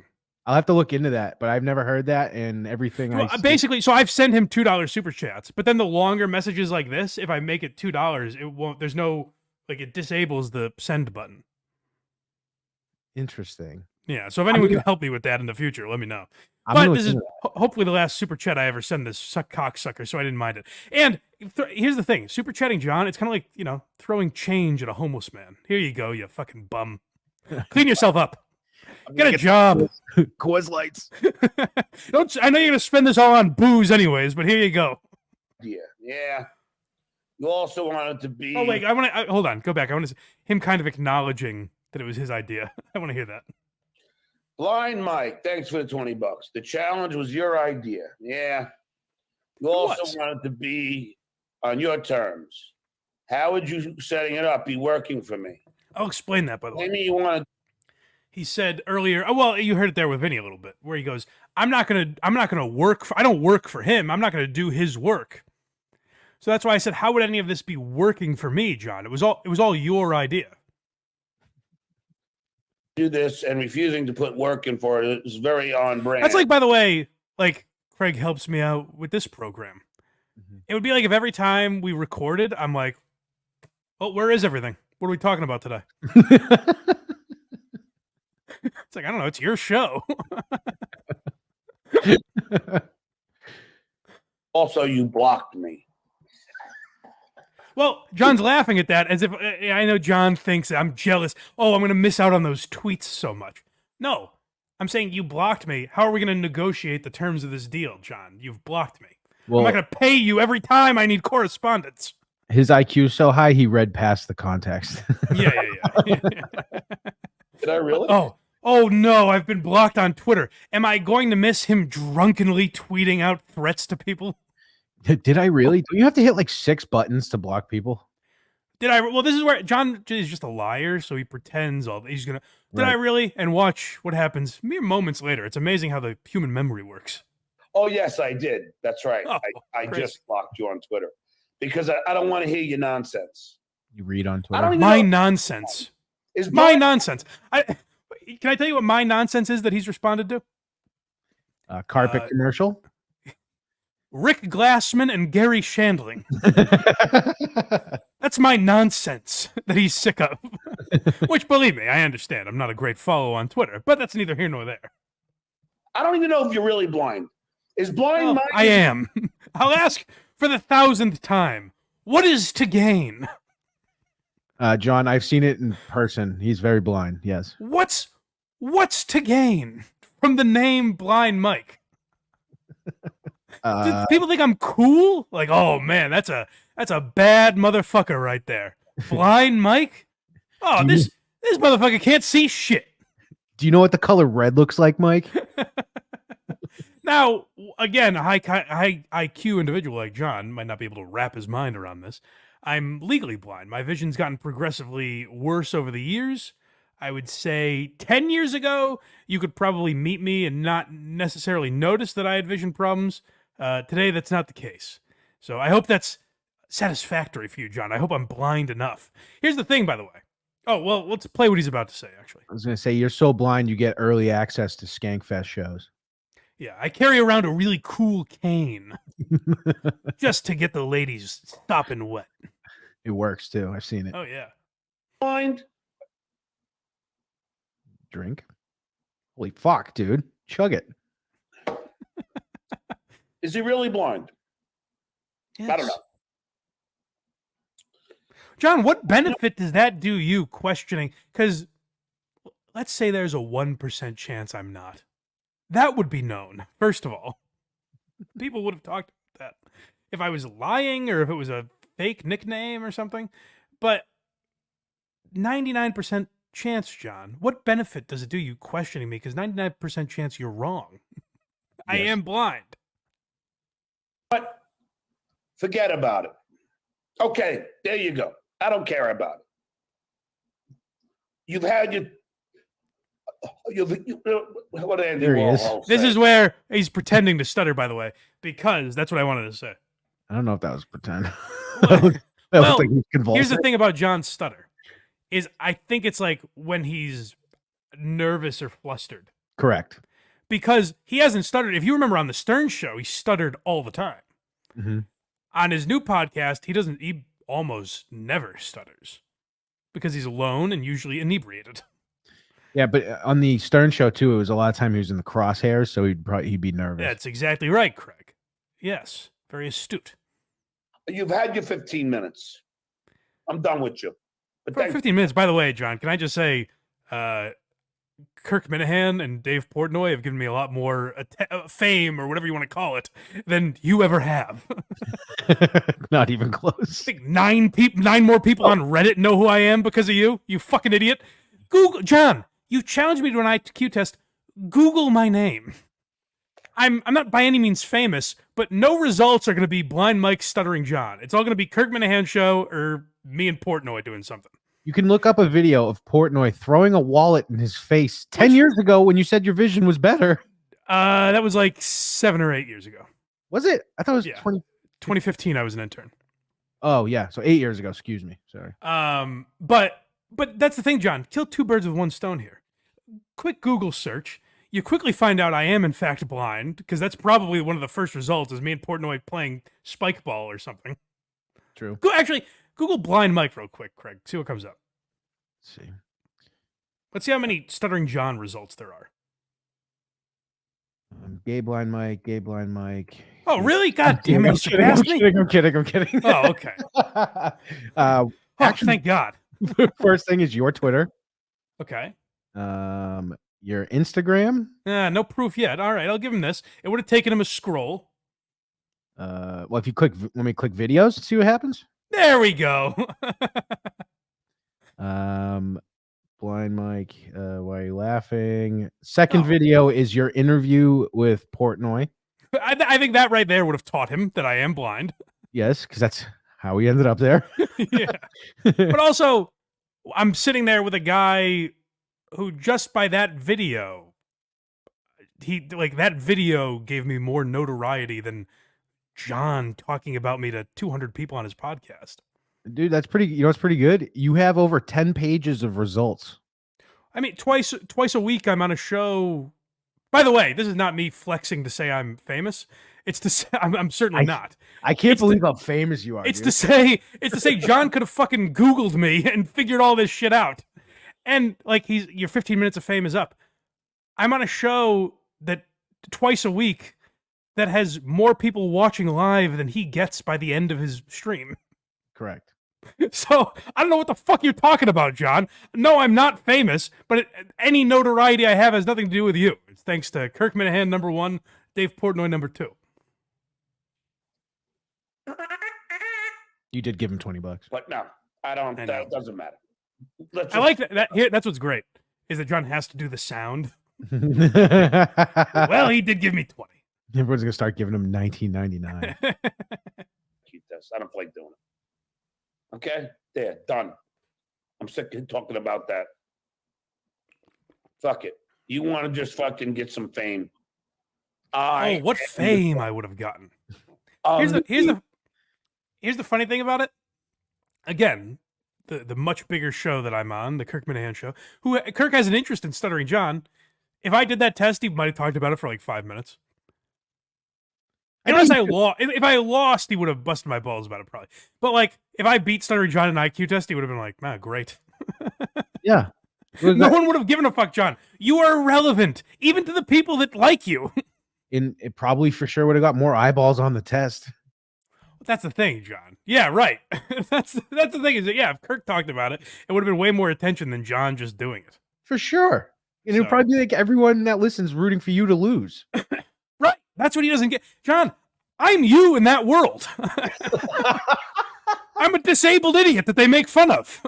I'll have to look into that, but I've never heard that, and everything. Well, basically, so I've sent him $2 super chats, but then the longer messages like this, if I make it $2, it won't. There's no like it disables the send button. Interesting. Yeah. So if anyone can help me with that in the future, let me know. I'm But gonna this look is into hopefully the last super chat I ever send this cocksucker, so I didn't mind it. And here's the thing: super chatting John, it's kind of like throwing change at a homeless man. Here you go, you fucking bum. Clean yourself up. Get a job. Coors Lights. I know you're gonna spend this all on booze anyways, but here you go. Yeah. You also wanted to be. Oh wait, I want to hold on. Go back. I want to him kind of acknowledging that it was his idea. I want to hear that. Blind Mike, thanks for the $20. The challenge was your idea. Yeah. You also wanted to be on your terms. How would you setting it up be working for me? I'll explain that, by the way. Maybe you wanted. He said earlier, oh, well, you heard it there with Vinny a little bit, where he goes, I'm not gonna work I don't work for him. I'm not gonna do his work. So that's why I said, how would any of this be working for me, John? It was all your idea. Do this and refusing to put work in for it is very on brand. That's like, by the way, like Craig helps me out with this program. Mm-hmm. It would be like if every time we recorded, I'm like, oh, where is everything? What are we talking about today? It's like, I don't know, it's your show. Also, you blocked me. Well, John's laughing at that as if I know John thinks I'm jealous. Oh, I'm going to miss out on those tweets so much. No, I'm saying you blocked me. How are we going to negotiate the terms of this deal, John? You've blocked me. Well, I'm not going to pay you every time I need correspondence. his IQ is so high, he read past the context. Yeah. Did I really? Oh no, I've been blocked on Twitter. Am I going to miss him drunkenly tweeting out threats to people? Did I really? Do you have to hit like 6 buttons to block people? Did I? Well, this is where John is just a liar, so he pretends he's gonna. Did I really? And watch what happens mere moments later. It's amazing how the human memory works. Oh, yes, I did. That's right. Oh, I crazy. just blocked you on Twitter because I don't want to hear your nonsense. You read on Twitter. I don't even My know. nonsense. Is My Brian- nonsense. Can I tell you what my nonsense is that he's responded to? Carpet commercial. Rick Glassman and Gary Shandling. That's my nonsense that he's sick of. Which, believe me, I understand. I'm not a great follow on Twitter, but that's neither here nor there. I don't even know if you're really blind. Is blind Well, Mike? I am. I'll ask for the 1,000th time. What is to gain? John, I've seen it in person. He's very blind. Yes. What's to gain from the name Blind Mike? Do people think I'm cool? Like, oh man, that's a bad motherfucker right there. Blind Mike? Oh, this motherfucker can't see shit. Do you know what the color red looks like, Mike? Now, again, a high IQ individual like John might not be able to wrap his mind around this. I'm legally blind. My vision's gotten progressively worse over the years. I would say 10 years ago, you could probably meet me and not necessarily notice that I had vision problems. Today, that's not the case. So I hope that's satisfactory for you, John. I hope I'm blind enough. Here's the thing, by the way. Oh, well, let's play what he's about to say, actually. I was going to say, you're so blind you get early access to Skankfest shows. Yeah, I carry around a really cool cane just to get the ladies stopping wet. It works too. I've seen it. Oh, yeah. Blind? Drink. Holy fuck, dude. Chug it. Is he really blind? Yes. I don't know. John, what benefit does that do you questioning? Because let's say there's a 1% chance I'm not. That would be known, first of all. People would have talked about that. If I was lying or if it was a fake nickname or something. But 99% chance, John, what benefit does it do you questioning me? Because 99% chance you're wrong. I am blind. But forget about it. Okay, there you go. I don't care about it. You've had what Andy There he is. Warhol This said. is where he's pretending to stutter, by the way, because that's what I wanted to say. I don't know if that was pretend. Well, That looked like he was convulsing. Here's the thing about John's stutter, is I think it's like when he's nervous or flustered. Correct. Because he hasn't stuttered. If you remember on the Stern Show, he stuttered all the time. Mm-hmm. On his new podcast, he almost never stutters because he's alone and usually inebriated. Yeah, but on the Stern Show too, it was a lot of time he was in the crosshairs, so he'd be nervous. That's exactly right, Craig. Yes, very astute. You've had your 15 minutes. I'm done with you. But For 15 minutes, by the way, John, can I just say, Kirk Minahan and Dave Portnoy have given me a lot more fame, or whatever you want to call it, than you ever have. Not even close. I think 9 more people on Reddit know who I am because of you. You fucking idiot. Google, John. You challenged me to an IQ test. Google my name. I'm not by any means famous, but no results are going to be Blind Mike Stuttering John. It's all going to be Kirk Minahan show or me and Portnoy doing something. You can look up a video of Portnoy throwing a wallet in his face 10 years ago when you said your vision was better. That was like 7 or 8 years ago. Was it? I thought it was Yeah. 2015. I was an intern. Oh, yeah. So 8 years ago. Excuse me. Sorry. But that's the thing, John. Kill 2 birds with 1 stone here. Quick Google search. You quickly find out I am in fact blind, because that's probably one of the first results is me and Portnoy playing spike ball or something. True. Actually, Google Blind Mike real quick, Craig. See what comes up. Let's see. Let's see how many Stuttering John results there are. Gay blind Mike. Oh, really? God damn it. You surpassed me? I'm kidding. Oh, okay. Actually, thank God. First thing is your Twitter. Okay. Your Instagram. No proof yet. All right, I'll give him this. It would have taken him a scroll. Well, if you click, let me click videos, see what happens. There we go. Blind Mike, why are you laughing? Second video is your interview with Portnoy. I think that right there would have taught him that I am blind. Yes, because that's how we ended up there. Yeah. But also, I'm sitting there with a guy who just by that video, that video gave me more notoriety than John talking about me to 200 people on his podcast. Dude, that's pretty, it's pretty good. You have over 10 pages of results. I mean, twice a week I'm on a show. By the way, this is not me flexing to say I'm famous. It's to say I'm certainly not. I can't believe how famous you are. It's dude. to say John could have fucking Googled me and figured all this shit out. And like your 15 minutes of fame is up. I'm on a show that twice a week that has more people watching live than he gets by the end of his stream. Correct. So I don't know what the fuck you're talking about, John. No, I'm not famous, but any notoriety I have has nothing to do with you. It's thanks to Kirk Minahan, number 1, Dave Portnoy, number 2. You did give him $20. But no, I don't. That doesn't matter. I like that. Here, that's what's great is that John has to do the sound. Well, he did give me 20. Everyone's gonna start giving him $19.99. Keep this. I don't like doing it. Okay, there, done. I'm sick of talking about that. Fuck it. You want to just fucking get some fame? What fame I would have gotten. Here's the funny thing about it. Again, the much bigger show that I'm on, the Kirk Minahan show, who Kirk has an interest in Stuttering John. If I did that test, he might have talked about it for like 5 minutes. Unless if I lost, he would have busted my balls about it probably. But like, if I beat Stuttering John in an IQ test, he would have been like, "Man, great." Yeah. No one would have given a fuck, John. You are irrelevant, even to the people that like you. It probably for sure would have got more eyeballs on the test. That's the thing, John. Yeah, right. That's the thing is that, yeah, if Kirk talked about it, it would have been way more attention than John just doing it. For sure. And it would probably be like everyone that listens rooting for you to lose. Right. That's what he doesn't get. John, I'm you in that world. I'm a disabled idiot that they make fun of.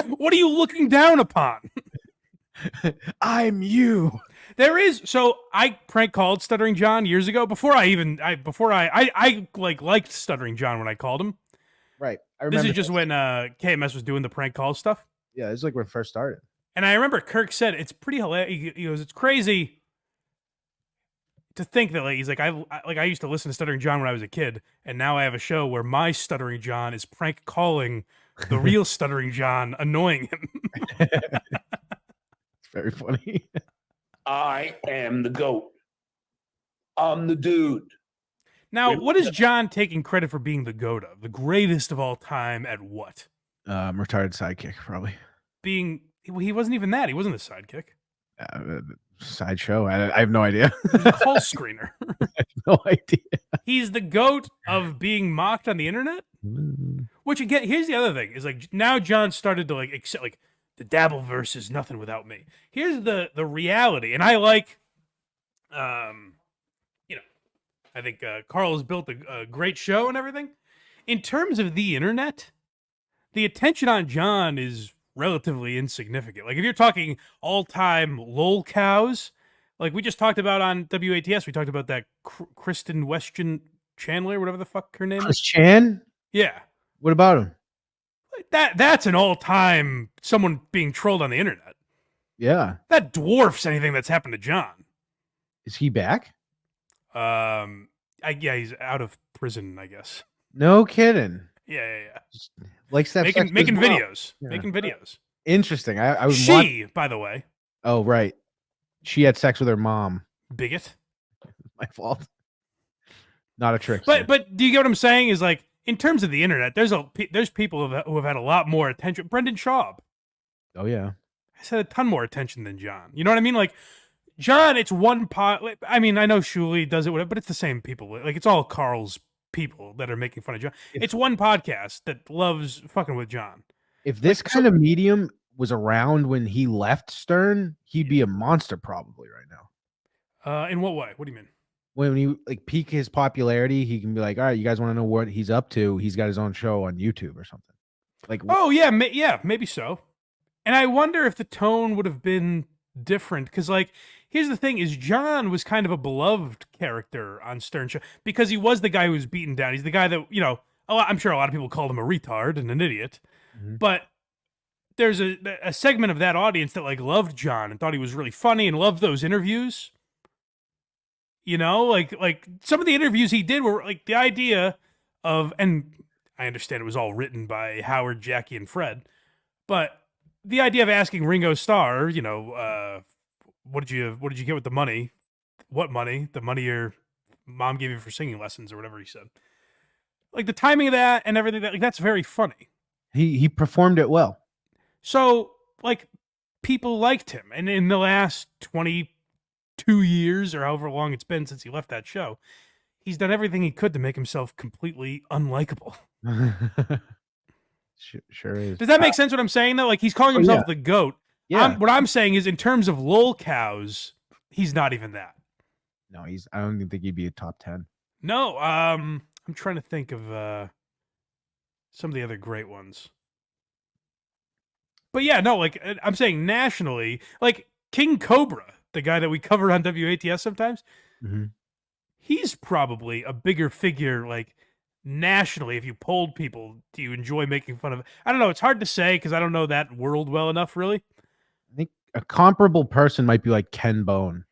What are you looking down upon? I'm you. There is, so I prank called Stuttering John years ago before I liked Stuttering John when I called him. Right. I remember this is just when KMS was doing the prank call stuff. Yeah, this is like when it first started. And I remember Kirk said it's pretty hilarious. He goes, "It's crazy to think that he's like I used to listen to Stuttering John when I was a kid, and now I have a show where my Stuttering John is prank calling the real Stuttering John, annoying him." It's very funny. I am the GOAT. I'm the dude. Now, what is John taking credit for being the GOAT of? The greatest of all time at what? Retired sidekick, probably. He wasn't even that. He wasn't a sidekick. Sideshow. I have no idea. He's a call screener. I have no idea. He's the GOAT of being mocked on the internet. Which again, here's the other thing: is like now John started to accept the Dabbleverse is nothing without me. Here's the reality, and I like, I think Carl has built a great show and everything. In terms of the internet, the attention on John is relatively insignificant. Like if you're talking all-time lol cows, like we just talked about on WATS, we talked about that Kristen Weston Chandler, whatever the fuck her name Chris is. Chan? Yeah. What about him? That's an all-time someone being trolled on the internet. Yeah. That dwarfs anything that's happened to John. Is he back? Yeah, he's out of prison, I guess. No kidding. Yeah. Like making videos. Yeah. Making videos. Interesting. I was by the way. Oh, right. She had sex with her mom. Bigot. My fault. Not a trick. But do you get what I'm saying? Is like in terms of the internet, there's people who have had a lot more attention. Brendan Schaub. Oh yeah. Has had a ton more attention than John. You know what I mean? Like John, it's one pot. I mean, I know Shuley does it, whatever, but it's the same people. Like it's all Carl's people that are making fun of John. It's one podcast that loves fucking with John. If this kind of medium was around when he left Stern, he'd be a monster probably right now. In what way? What do you mean? When he peak his popularity, he can be like, all right, you guys want to know what he's up to? He's got his own show on YouTube or something. Like, oh yeah, maybe so. And I wonder if the tone would have been different because, like, here's the thing: is John was kind of a beloved character on Stern Show because he was the guy who was beaten down. He's the guy that I'm sure a lot of people called him a retard and an idiot, but there's a segment of that audience that loved John and thought he was really funny and loved those interviews. Like some of the interviews he did were like the idea of, and I understand it was all written by Howard, Jackie, and Fred, but the idea of asking Ringo Starr, what did you get with the money? What money? The money your mom gave you for singing lessons or whatever he said. Like the timing of that and everything, that's very funny. He performed it well. So people liked him, and in the last 22 years or however long it's been since he left that show, he's done everything he could to make himself completely unlikable. Sure is. Does that make sense what I'm saying though? Like he's calling himself the GOAT. Yeah. What I'm saying is in terms of lol cows, he's not even that. No, I don't even think he'd be a top 10. No, I'm trying to think of some of the other great ones. But yeah, no, I'm saying nationally, like King Cobra, the guy that we cover on WATS sometimes, he's probably a bigger figure, nationally. If you polled people, do you enjoy making fun of it? I don't know. It's hard to say because I don't know that world well enough, really. I think a comparable person might be like Ken Bone.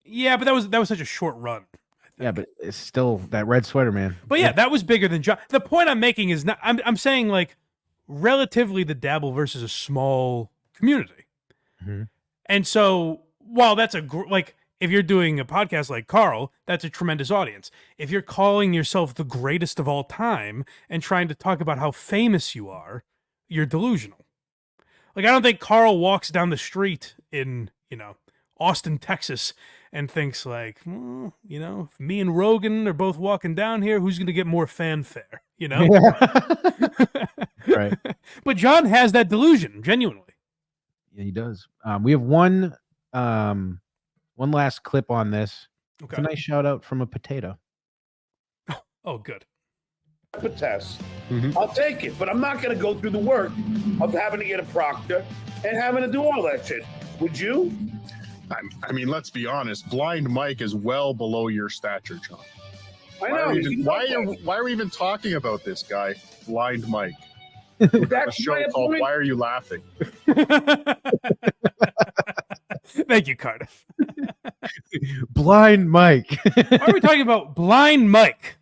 Yeah, but that was such a short run, I Yeah, but it's still that red sweater, man. But yeah, that was bigger than John. The point I'm making is not. I'm saying like relatively the Dabble versus a small community, Mhm. and so while that's like if you're doing a podcast like Carl, that's a tremendous audience. If you're calling yourself the greatest of all time and trying to talk about how famous you are, you're delusional. Like I don't think Carl walks down the street in Austin, Texas, and thinks like, if me and Rogan are both walking down here, who's going to get more fanfare? Right. But John has that delusion, genuinely. Yeah, he does. We have one last clip on this. Okay. It's a nice shout out from a potato. Oh, good. Test. I'll take it, but I'm not going to go through the work of having to get a proctor and having to do all that shit. Would you? I mean, let's be honest. Blind Mike is well below your stature, John. I know. Why are we even talking about this guy, Blind Mike? A That's show my called point. "Why Are You Laughing?" Thank you, Cardiff. Blind Mike. Why are we talking about Blind Mike?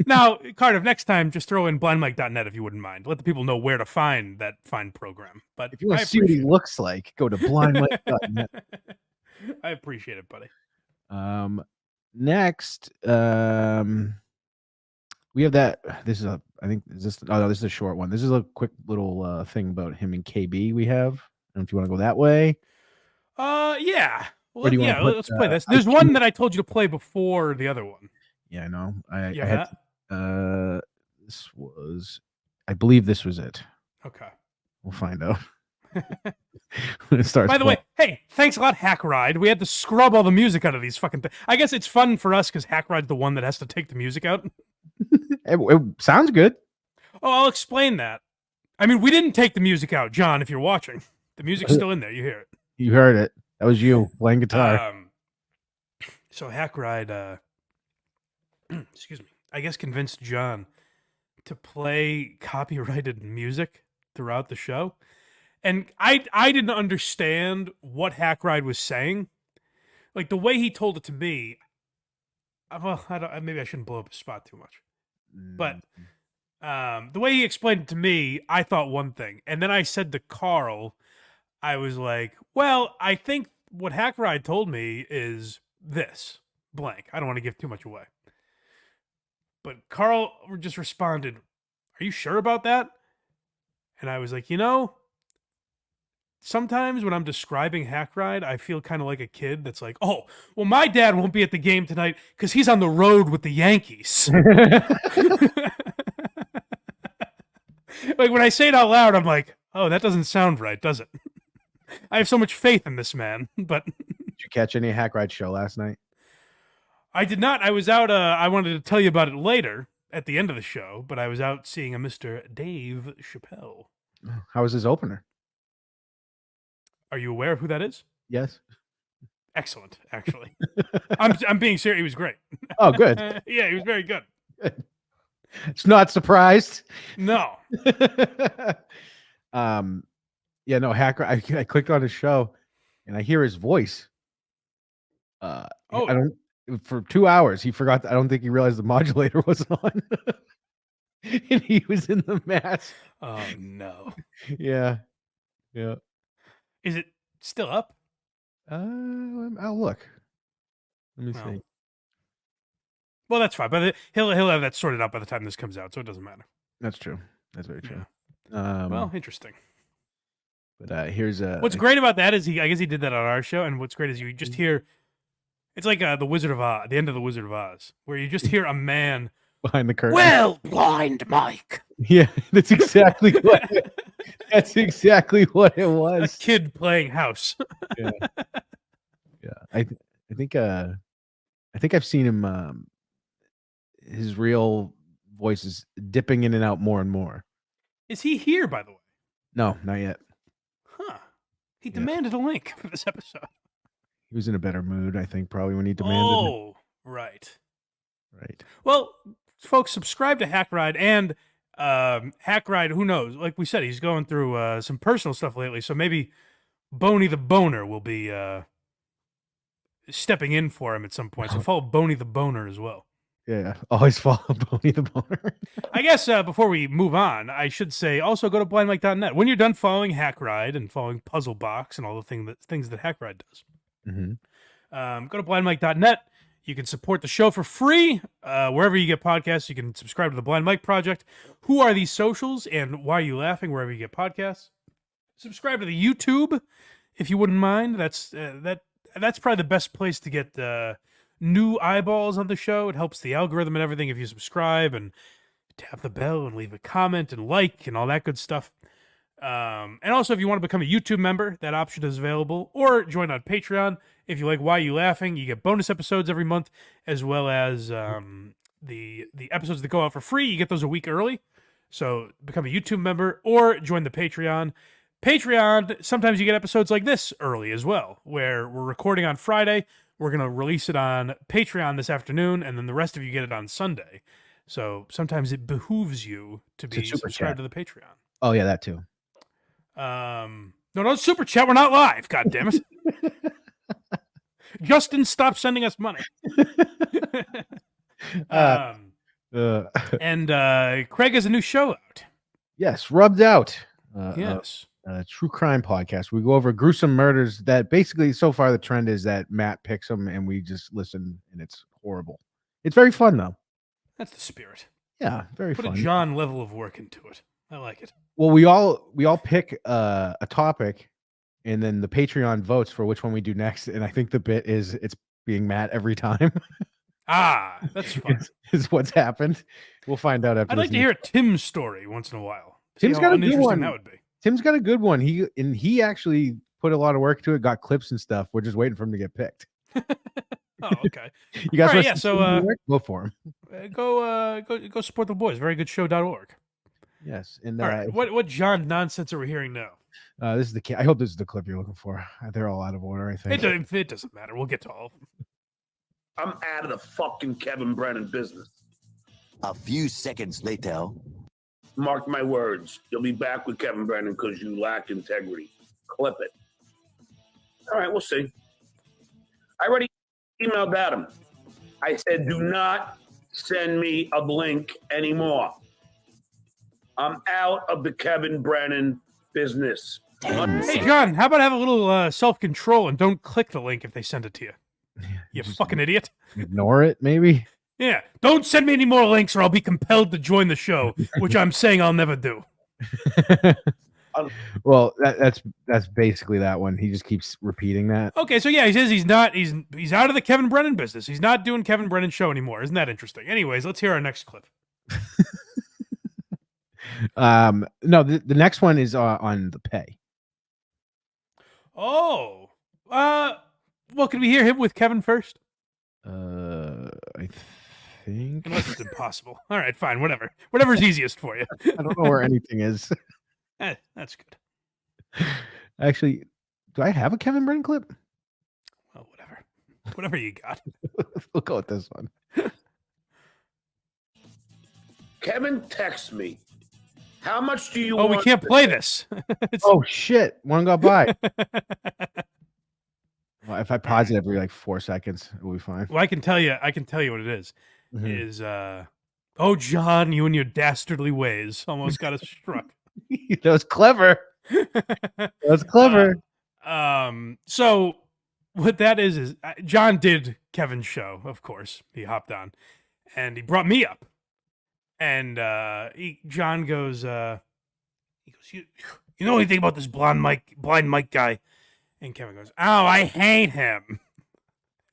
Now, Cardiff, next time, just throw in blindmike.net if you wouldn't mind. Let the people know where to find that fine program. But If you want to see what he looks like, go to blindmike.net. I appreciate it, buddy. Next, we have that. This is this is a short one. This is a quick little thing about him and KB we have. I don't know if you want to go that way. Yeah. Where do you wanna put, Let's play this. There's one that I told you to play before the other one. Yeah, I know. I Yeah. had I believe this was it. Okay. We'll find out. When it starts. By the way, hey, thanks a lot, Hack Ride. We had to scrub all the music out of these fucking things. I guess it's fun for us because Hack Ride's the one that has to take the music out. it sounds good. Oh, I'll explain that. I mean, we didn't take the music out, John, if you're watching. The music's still in there. You hear it. You heard it. That was you playing guitar. So Hack Ride, excuse me, I guess convinced John to play copyrighted music throughout the show. And I didn't understand what Hack Ride was saying. Like the way he told it to me, well, maybe I shouldn't blow up his spot too much. But the way he explained it to me, I thought one thing. And then I said to Carl, I was like, well, I think what Hack Ride told me is this, blank. I don't want to give too much away. But Carl just responded, are you sure about that? And I was like, sometimes when I'm describing Hack Ride, I feel kind of like a kid that's like, oh, well, my dad won't be at the game tonight because he's on the road with the Yankees. Like when I say it out loud, I'm like, oh, that doesn't sound right, does it? I have so much faith in this man, but Did you catch any Hack Ride show last night? I did not. I was out. I wanted to tell you about it later at the end of the show, but I was out seeing a Mr. Dave Chappelle. How was his opener? Are you aware of who that is? Yes. Excellent, actually. I'm being serious. He was great. Oh, good. Yeah, he was very good. It's not surprised. No. Yeah, no, Hacker. I clicked on his show, and I hear his voice. I don't. For 2 hours, he forgot. I don't think he realized the modulator wasn't on, and he was in the mask. Oh no. Yeah. Is it still up? I'll look. Let me No. see. Well, that's fine. But he'll have that sorted out by the time this comes out, so it doesn't matter. That's true. That's very true. Well, interesting. But here's what's great about that is I guess he did that on our show, and what's great is you just hear. It's like the Wizard of Oz, the end of the Wizard of Oz, where you just hear a man behind the curtain. Well, Blind Mike. Yeah, that's exactly what. That's exactly what it was. A kid playing house. Yeah. I think I've seen him. His real voice is dipping in and out more and more. Is he here, by the way? No, not yet. Huh. He demanded a link for this episode. He was in a better mood, I think, probably when he demanded it. Oh, right. Right. Well, folks, subscribe to Hack Ride and Hack Ride, who knows? Like we said, he's going through some personal stuff lately, so maybe Boney the Boner will be stepping in for him at some point. So follow Boney the Boner as well. Yeah, always follow Boney the Boner. I guess before we move on, I should say also go to blindmike.net. When you're done following Hack Ride and following Puzzle Box and all the things that Hack Ride does, go to blindmike.net. You can support the show for free wherever you get podcasts. You can subscribe to the Blind Mike Project. Who are these socials and why are you laughing? Wherever you get podcasts. Subscribe to the YouTube if you wouldn't mind. That's probably the best place to get new eyeballs on the show. It helps the algorithm and everything if you subscribe and tap the bell and leave a comment and like and all that good stuff. And also, if you want to become a YouTube member, that option is available. Or join on Patreon. If you like Why You Laughing, you get bonus episodes every month, as well as the episodes that go out for free. You get those a week early. So become a YouTube member or join the Patreon. Patreon, sometimes you get episodes like this early as well, where we're recording on Friday. We're going to release it on Patreon this afternoon, and then the rest of you get it on Sunday. So sometimes it behooves you to be subscribed to the Patreon. Oh, yeah, that too. No, super chat. We're not live. God damn it. Justin, stop sending us money. And Craig has a new show out. Yes, Rubbed Out. Yes. True crime podcast. We go over gruesome murders that basically so far the trend is that Matt picks them and we just listen and it's horrible. It's very fun though. That's the spirit. Yeah, very fun. Put a John level of work into it. I like it. Well, we all pick a topic and then the Patreon votes for which one we do next. And I think the bit is it's being Matt every time. That's fun. is what's happened. We'll find out after. I'd like to hear Tim's story once in a while. Tim's got a good one. That would be. Tim's got a good one. He actually put a lot of work to it, got clips and stuff. We're just waiting for him to get picked. Oh, okay. You guys right, so go for him. Go support the boys. Verygoodshow.org. Yes. And all right. What John nonsense are we hearing now? This is I hope this is the clip you're looking for. They're all out of order, I think. It doesn't matter. We'll get to all of them. I'm out of the fucking Kevin Brennan business. A few seconds later. Mark my words. You'll be back with Kevin Brennan because you lack integrity. Clip it. All right, we'll see. I already emailed Adam. I said, do not send me a link anymore. I'm out of the Kevin Brennan business. Hey, John, how about have a little self-control and don't click the link if they send it to you? You fucking idiot. Ignore it, maybe? Yeah. Don't send me any more links or I'll be compelled to join the show, which I'm saying I'll never do. Well, that's basically that one. He just keeps repeating that. Okay, so yeah, he says he's out of the Kevin Brennan business. He's not doing Kevin Brennan show anymore. Isn't that interesting? Anyways, let's hear our next clip. No, the next one is on the pay. Oh. Well, can we hear him with Kevin first? I think. Unless it's impossible. All right, fine, whatever. Whatever's easiest for you. I don't know where anything is. That's good. Actually, do I have a Kevin Brennan clip? Well, whatever. Whatever you got. We'll go with this one. Kevin texts me. How much do you want? Oh, we can't play this. Oh, shit. One got by. Well, if I pause it every 4 seconds, it will be fine. Well, I can tell you what it is. Mm-hmm. Oh, John, you and your dastardly ways almost got us struck. That was clever. That was clever. So what that is John did Kevin's show, of course. He hopped on and he brought me up. And John goes, you know anything about this blind Mike guy? And Kevin goes, oh, I hate him.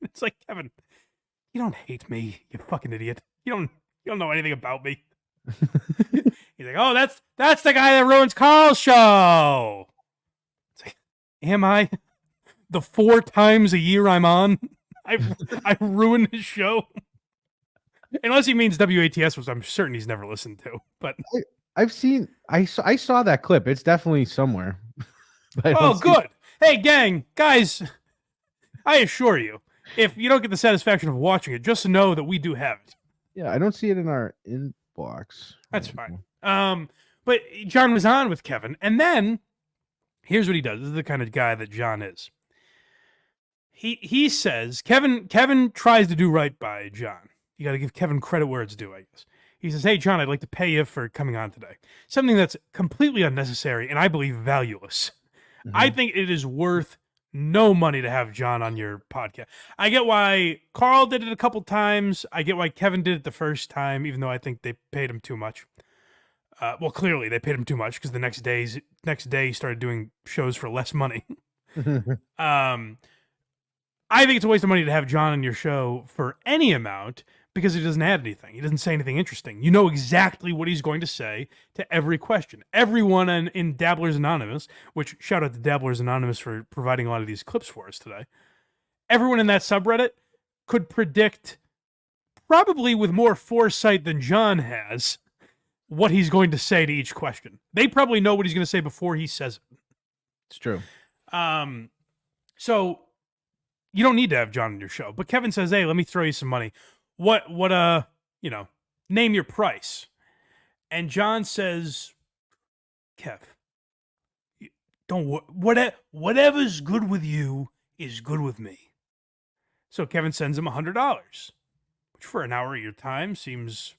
It's like, Kevin, you don't hate me, you fucking idiot. You don't know anything about me. He's like, oh, that's the guy that ruins Carl's show. It's like, am I? The 4 times a year I'm on, I ruin his show. Unless he means WATS, which I'm certain he's never listened to. But I saw that clip. It's definitely somewhere. Oh, good. Hey, guys, I assure you, if you don't get the satisfaction of watching it, just know that we do have it. Yeah, I don't see it in our inbox. That's fine. But John was on with Kevin, and then here's what he does. This is the kind of guy that John is. He says Kevin tries to do right by John. You got to give Kevin credit where it's due, I guess. He says, "Hey John, I'd like to pay you for coming on today." Something that's completely unnecessary and I believe valueless. I think it is worth no money to have John on your podcast. I get why Carl did it a couple times. I get why Kevin did it the first time, even though I think they paid him too much. Well, clearly they paid him too much because the next day he started doing shows for less money. I think it's a waste of money to have John on your show for any amount because he doesn't add anything. He doesn't say anything interesting. You know exactly what he's going to say to every question. Everyone in Dabblers Anonymous, which shout out to Dabblers Anonymous for providing a lot of these clips for us today. Everyone in that subreddit could predict, probably with more foresight than John has, what he's going to say to each question. They probably know what he's going to say before he says it. It's true. So you don't need to have John on your show. But Kevin says, "Hey, let me throw you some money. What, name your price." And John says, "Kev, whatever's good with you is good with me." So Kevin sends him $100, which for an hour of your time seems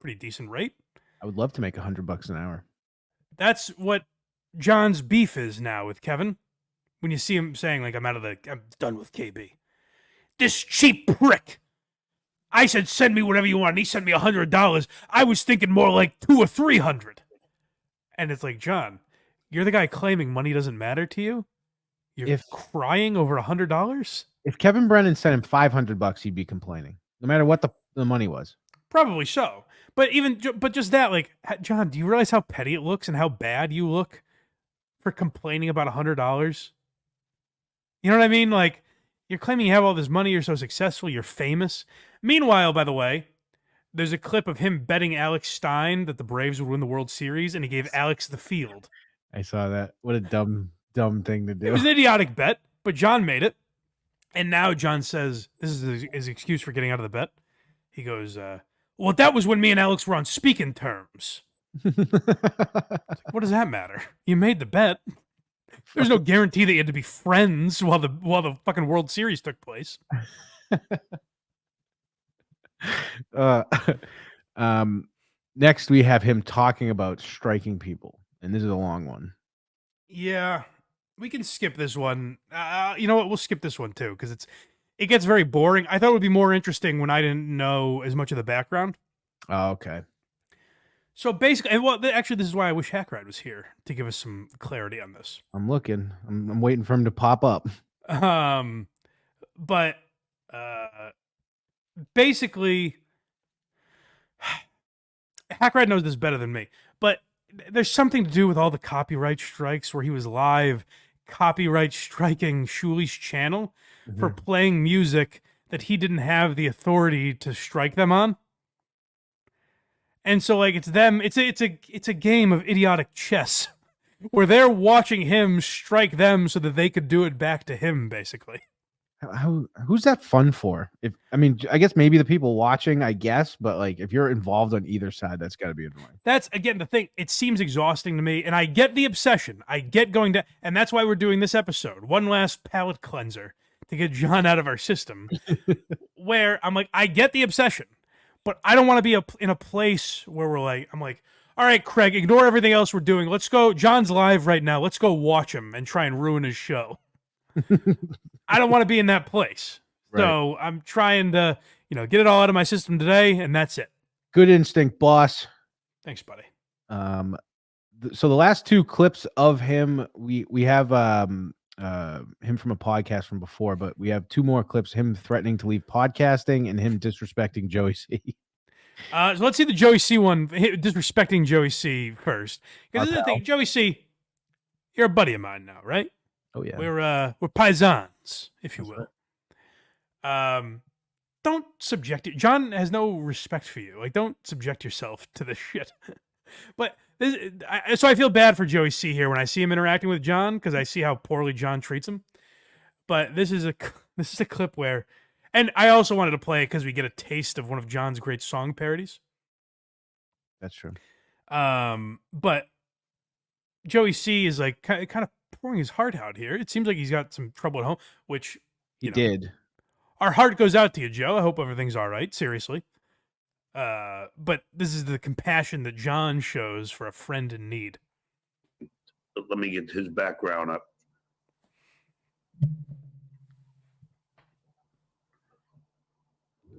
pretty decent rate. I would love to make $100 an hour. That's what John's beef is now with Kevin. When you see him saying, like, I'm done with KB. This cheap prick. I said, send me whatever you want. And he sent me $100. I was thinking more like $200 or $300. And it's like, John, you're the guy claiming money doesn't matter to you? You're crying over $100? If Kevin Brennan sent him $500, he'd be complaining, no matter what the money was. Probably so. But just that, like, John, do you realize how petty it looks and how bad you look for complaining about $100? You know what I mean? Like, you're claiming you have all this money, you're so successful, you're famous. Meanwhile, by the way, there's a clip of him betting Alex Stein that the Braves would win the World Series, and he gave Alex the field. I saw that. What a dumb thing to do. It was an idiotic bet, but John made it. And now John says, this is his excuse for getting out of the bet. He goes, well, that was when me and Alex were on speaking terms. What does that matter? You made the bet. There's no guarantee that you had to be friends while the fucking World Series took place. Next we have him talking about striking people, and this is a long one. Yeah, we can skip this one. You know what? We'll skip this one too because it gets very boring. I thought it would be more interesting when I didn't know as much of the background. Oh, okay. So basically, actually, this is why I wish Hackride was here to give us some clarity on this. I'm looking. I'm waiting for him to pop up. But basically, Hackride knows this better than me. But there's something to do with all the copyright strikes where he was live copyright striking Shuli's channel for playing music that he didn't have the authority to strike them on. And so, like, it's a game of idiotic chess where they're watching him strike them so that they could do it back to him, basically. Who's that fun for? I guess maybe the people watching, I guess, but like if you're involved on either side, that's got to be annoying. That's, again, the thing. It seems exhausting to me, and I get the obsession. I get going to, and that's why we're doing this episode. One last palate cleanser to get John out of our system, where I'm like, I get the obsession. But I don't want to be in a place where I'm like, all right, Craig, ignore everything else we're doing. Let's go. John's live right now. Let's go watch him and try and ruin his show. I don't want to be in that place. Right. So I'm trying to, get it all out of my system today, and that's it. Good instinct, boss. Thanks, buddy. So the last two clips of him, we have him from a podcast from before, but we have two more clips, him threatening to leave podcasting and him disrespecting Joey C. So let's see the Joey C one, disrespecting Joey C first. Because this is the thing, Joey C, you're a buddy of mine now, right? Oh yeah. We're paisans, if you will. Right. Don't subject it. John has no respect for you. Like, don't subject yourself to this shit. But so I feel bad for Joey C here when I see him interacting with John because I see how poorly John treats him. But this is a clip where, and I also wanted to play it because we get a taste of one of John's great song parodies. That's true. But Joey C is like kind of pouring his heart out here. It seems like he's got some trouble at home, which He did. Our heart goes out to you, Joe. I hope everything's all right. Seriously. But this is the compassion that John shows for a friend in need. Let me get his background up.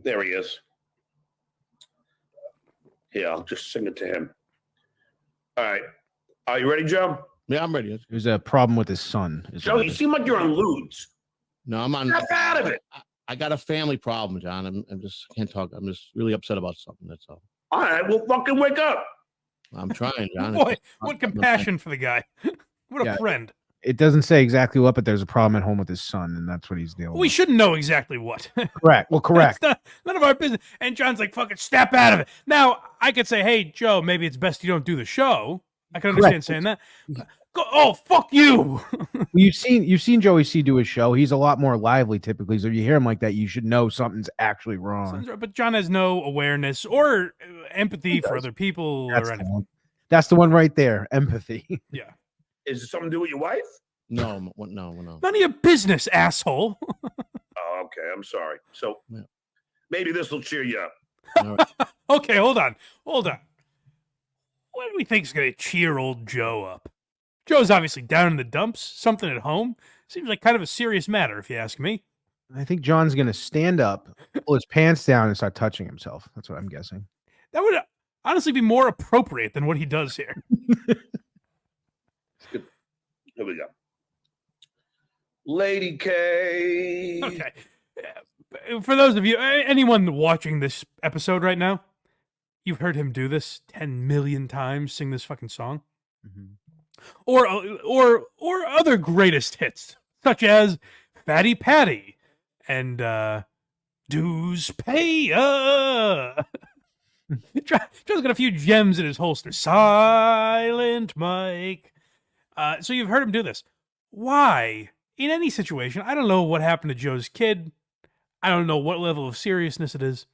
There he is. Yeah, I'll just sing it to him. All right. Are you ready, Joe? Yeah, I'm ready. There's a problem with his son. Joe, you seem like you're on lewds. No, I'm on. Snap out of it. I got a family problem, John. I'm just can't talk. I'm just really upset about something. That's all. All right, well, fucking wake up. I'm trying, John. Boy, what compassion for the guy. What a friend. It doesn't say exactly what, but there's a problem at home with his son, and that's what he's dealing We with. shouldn't know exactly what. Correct. Well, correct. It's none of our business. And John's like, fucking snap out of it. Now, I could say, hey, Joe, maybe it's best you don't do the show. I can understand saying that. Go, oh, fuck you. You've seen Joey C do his show. He's a lot more lively typically. So if you hear him like that, you should know something's actually wrong. But John has no awareness or empathy for other people That's or the anything. one. That's the one right there. Empathy. Yeah. Is it something to do with your wife? No. None of your business, asshole. Oh, okay. I'm sorry. So maybe this will cheer you up. All right. Okay, hold on. What do we think is going to cheer old Joe up? Joe's obviously down in the dumps, something at home. Seems like kind of a serious matter, if you ask me. I think John's going to stand up, pull his pants down, and start touching himself. That's what I'm guessing. That would honestly be more appropriate than what he does here. Here we go. Lady K. Okay. For those of you, anyone watching this episode right now, you've heard him do this 10 million times, sing this fucking song. Mm-hmm. Or other greatest hits, such as Fatty Patty and Dues Pay. Joe's got a few gems in his holster. Silent Mike. So you've heard him do this. Why? In any situation, I don't know what happened to Joe's kid. I don't know what level of seriousness it is.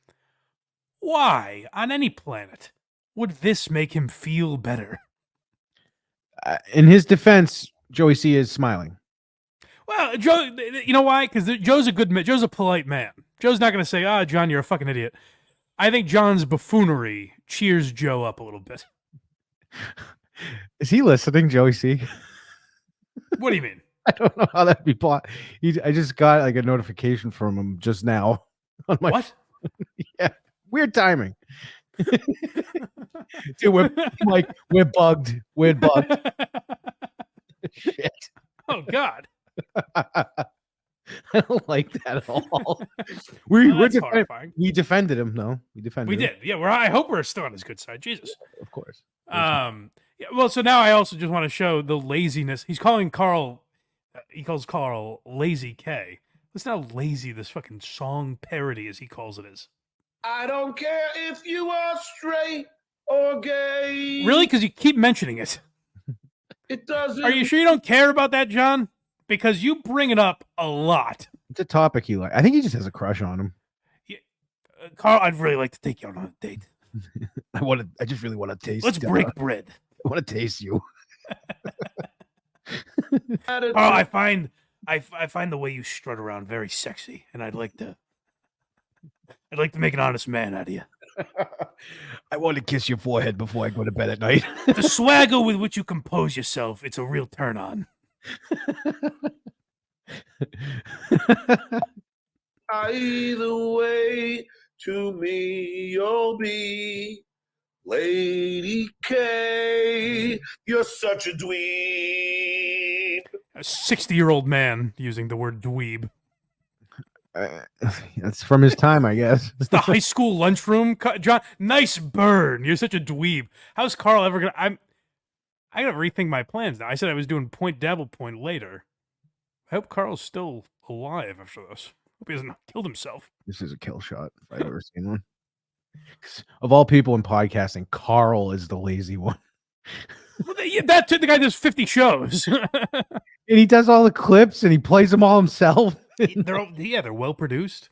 Why, on any planet, would this make him feel better? In his defense, Joey C is smiling. Well, Joe, you know why? Because Joe's a polite man. Joe's not going to say, John, you're a fucking idiot. I think John's buffoonery cheers Joe up a little bit. Is he listening, Joey C? What do you mean? I don't know how that'd be plot. I just got like a notification from him just now. On my What? Yeah, weird timing. Dude, we're bugged. We're bugged. Shit. Oh God. I don't like that at all. That's horrifying. We defended him. No, we defended. We him. did. Yeah. I hope we're still on his good side. Jesus. Of course. Yeah, well, so now I also just want to show the laziness. He calls Carl Lazy K. Listen how lazy this fucking song parody, as he calls it, is. I don't care if you are straight or gay. Really? Because you keep mentioning it. It doesn't. Are you sure you don't care about that, John? Because you bring it up a lot. It's a topic he like. I think he just has a crush on him. Yeah. Carl, I'd really like to take you on a date. I just really want to taste. Let's break bread. I want to taste you. Carl, I find the way you strut around very sexy, and I'd like to make an honest man out of you. I want to kiss your forehead before I go to bed at night. The swagger with which you compose yourself, it's a real turn on. Either way, to me, you'll be Lady K. You're such a dweeb. A 60-year-old man using the word dweeb. That's from his time, I guess. It's the high school lunchroom. John, nice burn. You're such a dweeb. How's Carl ever gonna? I gotta rethink my plans now. I said I was doing Point Dabble Point later. I hope Carl's still alive after this. Hope he hasn't killed himself. This is a kill shot if I've ever seen one. Of all people in podcasting, Carl is the lazy one. Well, the guy does 50 shows. And he does all the clips and he plays them all himself. They're well produced.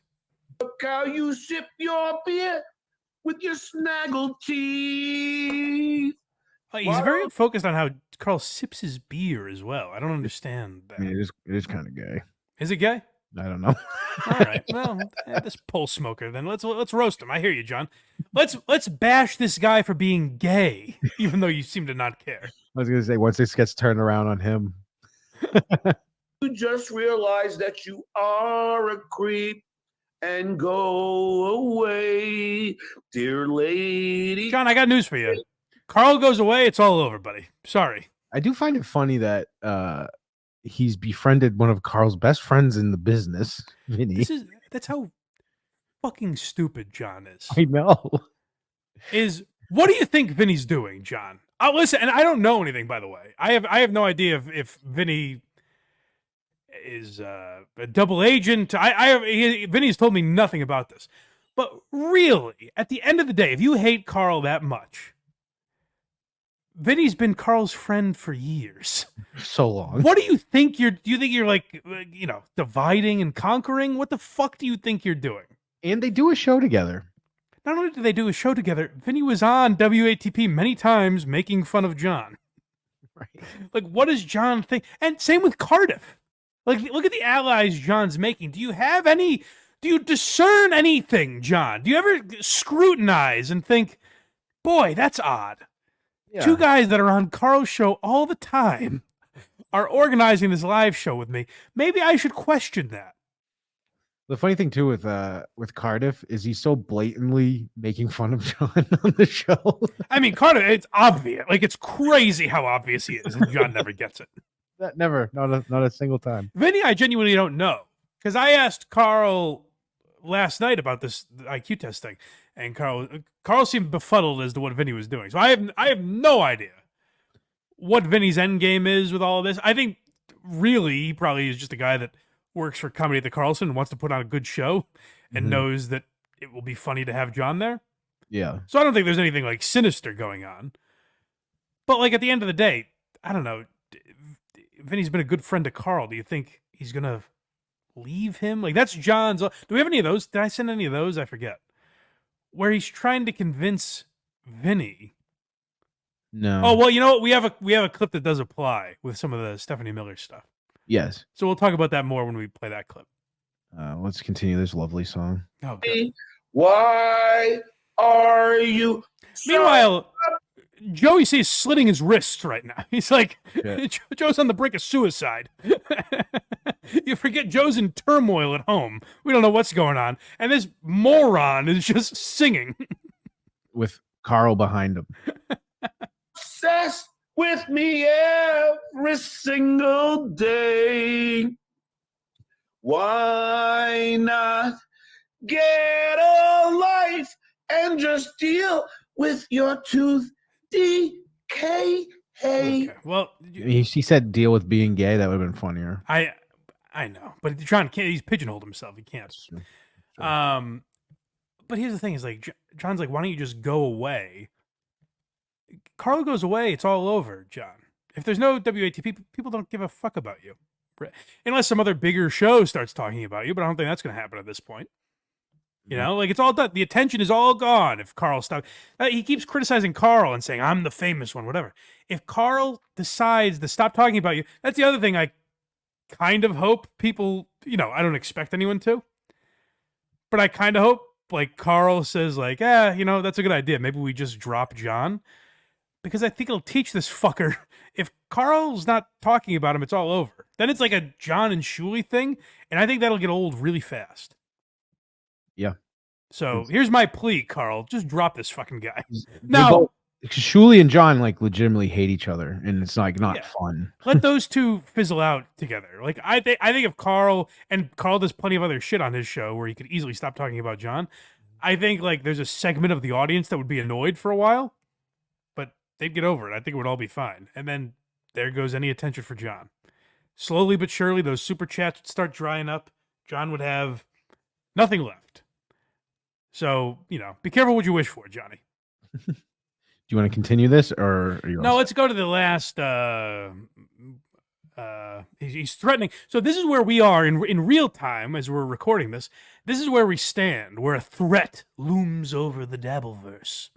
Look how you sip your beer with your snaggled teeth. He's very focused on how Carl sips his beer as well. I don't understand that. I mean, it is kind of gay. Is it gay? I don't know. All right. Well, this pole smoker. Then let's roast him. I hear you, John. Let's bash this guy for being gay, even though you seem to not care. I was gonna say once this gets turned around on him. You just realize that you are a creep and go away, dear lady. John, I got news for you. Carl goes away, it's all over, buddy. Sorry. I do find it funny that he's befriended one of Carl's best friends in the business, Vinny. That's how fucking stupid John is. I know. What do you think Vinny's doing, John? Listen, and I don't know anything, by the way. I have no idea if Vinny is a double agent. Vinny's told me nothing about this. But really, at the end of the day, if you hate Carl that much, Vinny's been Carl's friend for years. So long. What do you think do you think you're like, dividing and conquering? What the fuck do you think you're doing? And they do a show together. Not only do they do a show together, Vinny was on WATP many times making fun of John. Right. Like, what does John think? And same with Cardiff. Like, look at the allies John's making. Do you discern anything, John? Do you ever scrutinize and think, boy, that's odd? Yeah. Two guys that are on Carl's show all the time are organizing this live show with me. Maybe I should question that. The funny thing too with Cardiff is he's so blatantly making fun of John on the show. I mean, Cardiff, it's obvious. Like, it's crazy how obvious he is, and John never gets it. Never, not a single time. Vinny, I genuinely don't know, because I asked Carl last night about this IQ test thing, and Carl seemed befuddled as to what Vinny was doing. So I have no idea what Vinny's end game is with all of this. I think really he probably is just a guy that works for Comedy at the Carlson and wants to put on a good show and knows that it will be funny to have John there. Yeah. So I don't think there's anything like sinister going on. But like at the end of the day, I don't know. Vinny's been a good friend to Carl. Do you think he's going to leave him? Like that's John's. Do we have any of those? Did I send any of those? I forget. Where he's trying to convince Vinny. No. Oh, well, you know what? We have a clip that does apply with some of the Stephanie Miller stuff. Yes. So we'll talk about that more when we play that clip. Let's continue this lovely song. Oh, good. Why are you? Meanwhile, Joey sees slitting his wrists right now. He's like, Joe's on the brink of suicide. You forget Joe's in turmoil at home. We don't know what's going on. And this moron is just singing. With Carl behind him. Obsessed with me every single day. Why not get a life and just deal with your tooth decay? Hey. Okay. Well, he said deal with being gay. That would have been funnier. I know, but John can't. He's pigeonholed himself. He can't. Sure. But here's the thing: is like John's like, why don't you just go away? Carl goes away, it's all over, John. If there's no WATP, people don't give a fuck about you. Unless some other bigger show starts talking about you, but I don't think that's going to happen at this point. You know, like it's all done. The attention is all gone if Carl stops. He keeps criticizing Carl and saying, I'm the famous one, whatever. If Carl decides to stop talking about you, that's the other thing I kind of hope people, I don't expect anyone to. But I kind of hope, like, Carl says, like, that's a good idea. Maybe we just drop John. Because I think it'll teach this fucker, if Carl's not talking about him, it's all over. Then it's like a John and Shuley thing, and I think that'll get old really fast. Yeah. So here's my plea, Carl. Just drop this fucking guy. Now, Shuley and John, like, legitimately hate each other, and it's, like, not fun. Let those two fizzle out together. Like, I think if Carl does plenty of other shit on his show where he could easily stop talking about John, I think, like, there's a segment of the audience that would be annoyed for a while. They'd get over it. I think it would all be fine. And then there goes any attention for John. Slowly but surely, those super chats would start drying up. John would have nothing left. So, be careful what you wish for, Johnny. Do you want to continue this, or are you? No, let's go to the last. He's threatening. So this is where we are in real time as we're recording this. This is where we stand, where a threat looms over the Dabbleverse.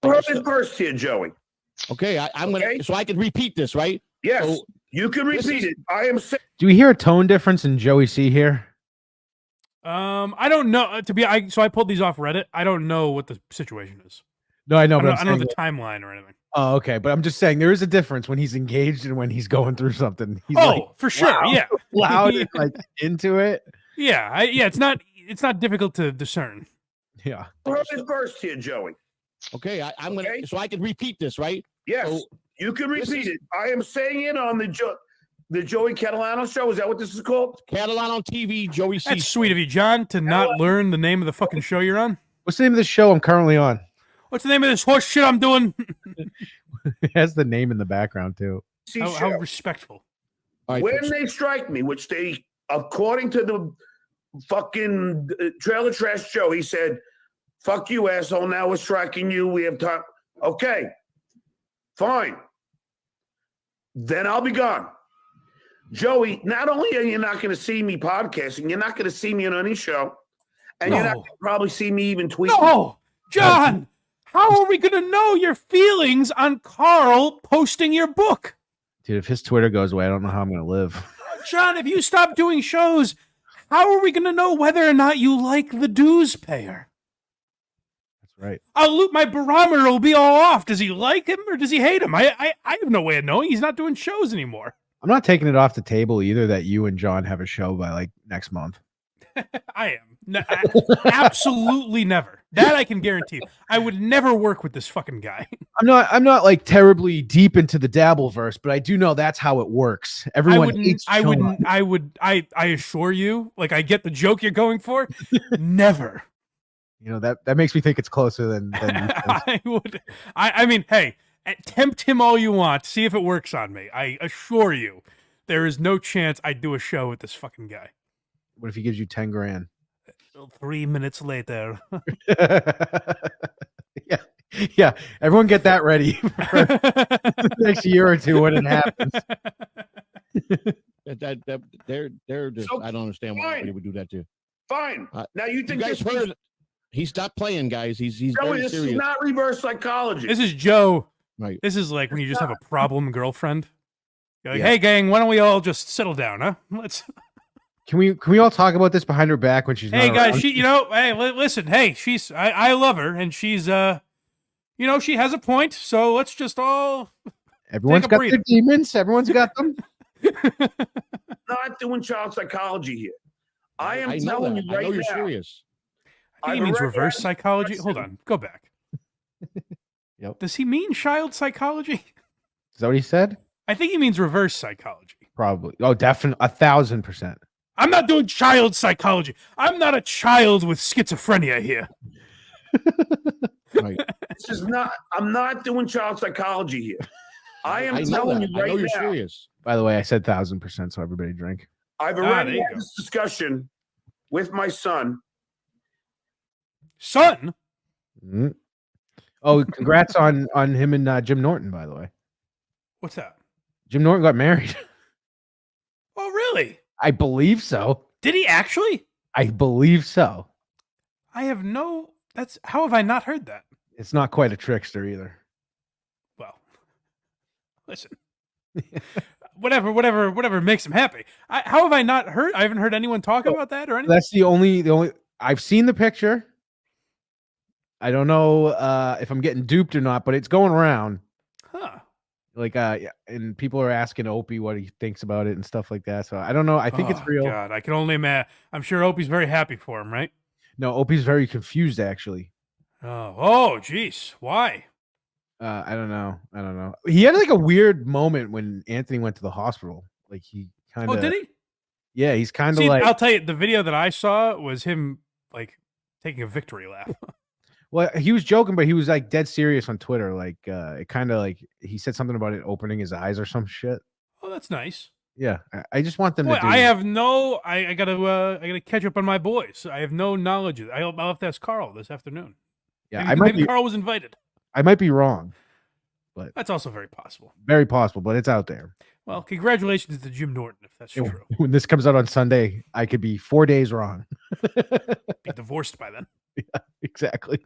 Throw it first here, Joey. Okay, I'm gonna. So I can repeat this, right? Yes. So You can repeat it. I am saying. Do we hear a tone difference in Joey C here? I don't know. So I pulled these off Reddit. I don't know what the situation is. No, I know, but I don't know the timeline or anything. Oh, okay. But I'm just saying there is a difference when he's engaged and when he's going through something. He's for sure. loud, Yeah. Loud and like into it. Yeah. It's not difficult to discern. Yeah. First here, Joey. Okay. I'm going to, so I can repeat this, right? Yes. So, you can repeat it. I am saying it on the Joey Catalano show. Is that what this is called? Catalano TV, Joey C. That's sweet of you, John, to not learn the name of the fucking show you're on. What's the name of the show I'm currently on? What's the name of this horse shit I'm doing? It has the name in the background too. How respectful. Right, when they strike me, which they, according to the fucking Trailer Trash Joe, he said, "Fuck you, asshole. Now we're striking you. We have time." Okay, fine. Then I'll be gone. Joey, not only are you not going to see me podcasting, you're not going to see me on any show, and you're not going to probably see me even tweeting. No, John, how are we going to know your feelings on Carl posting your book? Dude, if his Twitter goes away, I don't know how I'm going to live. John, if you stop doing shows, how are we going to know whether or not you like the dues payer? Right. My barometer will be all off. Does he like him or does he hate him? I have no way of knowing. He's not doing shows anymore. I'm not taking it off the table either that you and John have a show by like next month. I am. Absolutely never. That I can guarantee. I would never work with this fucking guy. I'm not like terribly deep into the Dabbleverse, but I do know that's how it works. Everyone hates John. I assure you, like I get the joke you're going for. Never. You know, that makes me think it's closer than I would. I mean, hey, tempt him all you want. See if it works on me. I assure you, there is no chance I'd do a show with this fucking guy. What if he gives you 10 grand? 3 minutes later. Yeah. Everyone get that ready for the next year or two when it happens. They're just. So, I don't understand why anybody would do that to you. Fine. Now you think you guys heard? He stopped playing, guys. He's Joey, very this serious. is not reverse psychology. This is Joe. Right. This is like when you just have a problem girlfriend. You're like, Yeah. hey gang, why don't we all just settle down, huh? Let's. Can we all talk about this behind her back when she's Hey not guys, around? hey, listen, hey, I love her, and she's she has a point. So let's just all. Everyone's got their demons. Everyone's got them. Not doing child psychology here. I am I know telling that. you right I know you're now. serious. I think he means reverse psychology. Hold on, go back. Yep. Does he mean child psychology? Is that what he said? I think he means reverse psychology. Probably. Oh, definitely. 1,000%. I'm not doing child psychology. I'm not a child with schizophrenia here. Right. This is not. I'm not doing child psychology here. I am I know telling that. you right I know you're now. serious. By the way, I said 1,000%, so everybody drink. I've there already you had go. this discussion with my son. Son? Mm-hmm. Oh, congrats on him and Jim Norton, by the way. What's that? Jim Norton got married. Oh, really? I believe so. Did he actually? I believe so. I have no. How have I not heard that? It's not quite a trickster either. Well, listen. whatever makes him happy. How have I not heard? I haven't heard anyone talk about that or anything. That's the only. I've seen the picture. I don't know if I'm getting duped or not, but it's going around. Huh. Like, yeah, and people are asking Opie what he thinks about it and stuff like that. So I don't know. I think it's real. God, I can only imagine. I'm sure Opie's very happy for him, right? No, Opie's very confused, actually. Oh, geez. Why? I don't know. He had like a weird moment when Anthony went to the hospital. Like he kind of. Oh, did he? Yeah, he's kind of See, like. I'll tell you, the video that I saw was him like taking a victory lap. Well, he was joking, but he was like dead serious on Twitter. Like, it kind of like he said something about it opening his eyes or some shit. Oh, that's nice. Yeah, I just want them Boy, to. Do I have no. I gotta catch up on my boys. I have no knowledge of it. I'll have to ask Carl this afternoon. Yeah, maybe Carl was invited. I might be wrong, but That's also very possible. very possible. But it's out there. Well, congratulations to Jim Norton, if that's true. When this comes out on Sunday, I could be 4 days wrong. Be divorced by then. Yeah, exactly.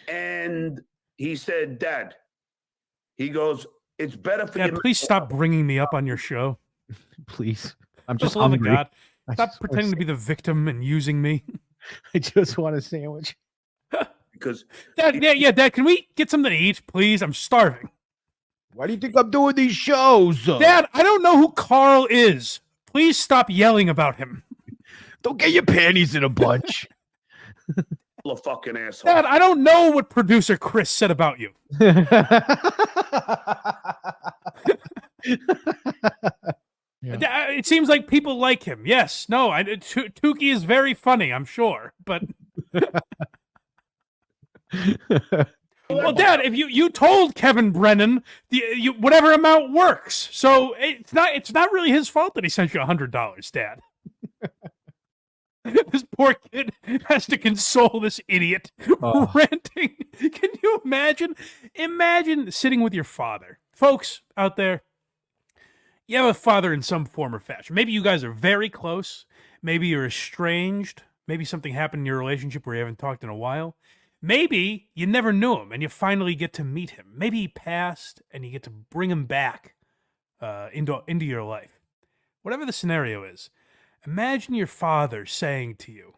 And he said, Dad, he goes, It's better for Dad, you. please stop bringing me up on your show. Please. I'm Just just love of hungry. God. I Stop just pretending to be the victim and using me. I just want a sandwich. Because Dad, Dad, can we get something to eat, please? I'm starving. Why do you think I'm doing these shows? Dad, I don't know who Carl is. Please stop yelling about him. Don't get your panties in a bunch. a fucking asshole. Dad, I don't know what producer Chris said about you. Yeah. It seems like people like him. Yes. No, Tukey is very funny, I'm sure. But well, Dad, if you told Kevin Brennan whatever amount works, so it's not really his fault that he sent you $100, Dad. This poor kid has to console this idiot ranting. Can you imagine? Imagine sitting with your father, folks out there. You have a father in some form or fashion. Maybe you guys are very close. Maybe you're estranged. Maybe something happened in your relationship where you haven't talked in a while. Maybe you never knew him and you finally get to meet him. Maybe he passed and you get to bring him back into your life. Whatever the scenario is, imagine your father saying to you,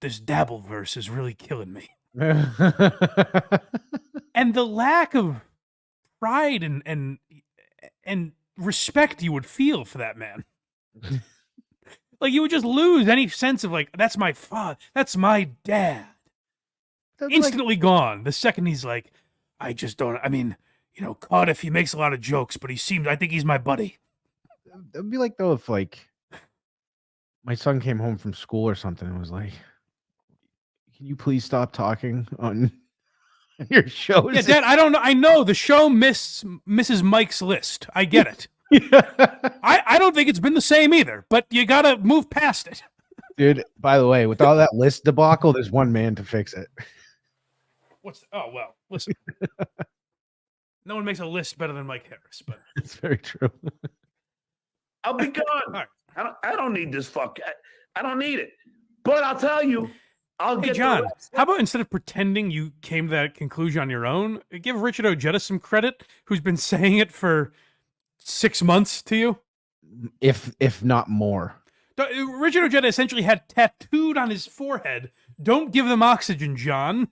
"This Dabbleverse is really killing me." And the lack of pride and respect you would feel for that man. Like you would just lose any sense of like, that's my father, that's my dad. Instantly gone. The second he's like, I just don't, I mean, Cardiff, he makes a lot of jokes, but I think he's my buddy. It'd be like though if like my son came home from school or something and was like, "Can you please stop talking on your shows?" Yeah, Dad, I don't know. I know the show misses Mike's list. I get it. I don't think it's been the same either, but you gotta move past it. Dude, by the way, with all that list debacle, there's one man to fix it. Oh, well, listen. No one makes a list better than Mike Harris, but it's very true. I'll be gone. Right. I don't need this I don't need it. But I'll tell you, Hey, John, how about instead of pretending you came to that conclusion on your own, give Richard Ojeda some credit, who's been saying it for 6 months to you? If not more. Richard Ojeda essentially had tattooed on his forehead, "Don't give them oxygen, John."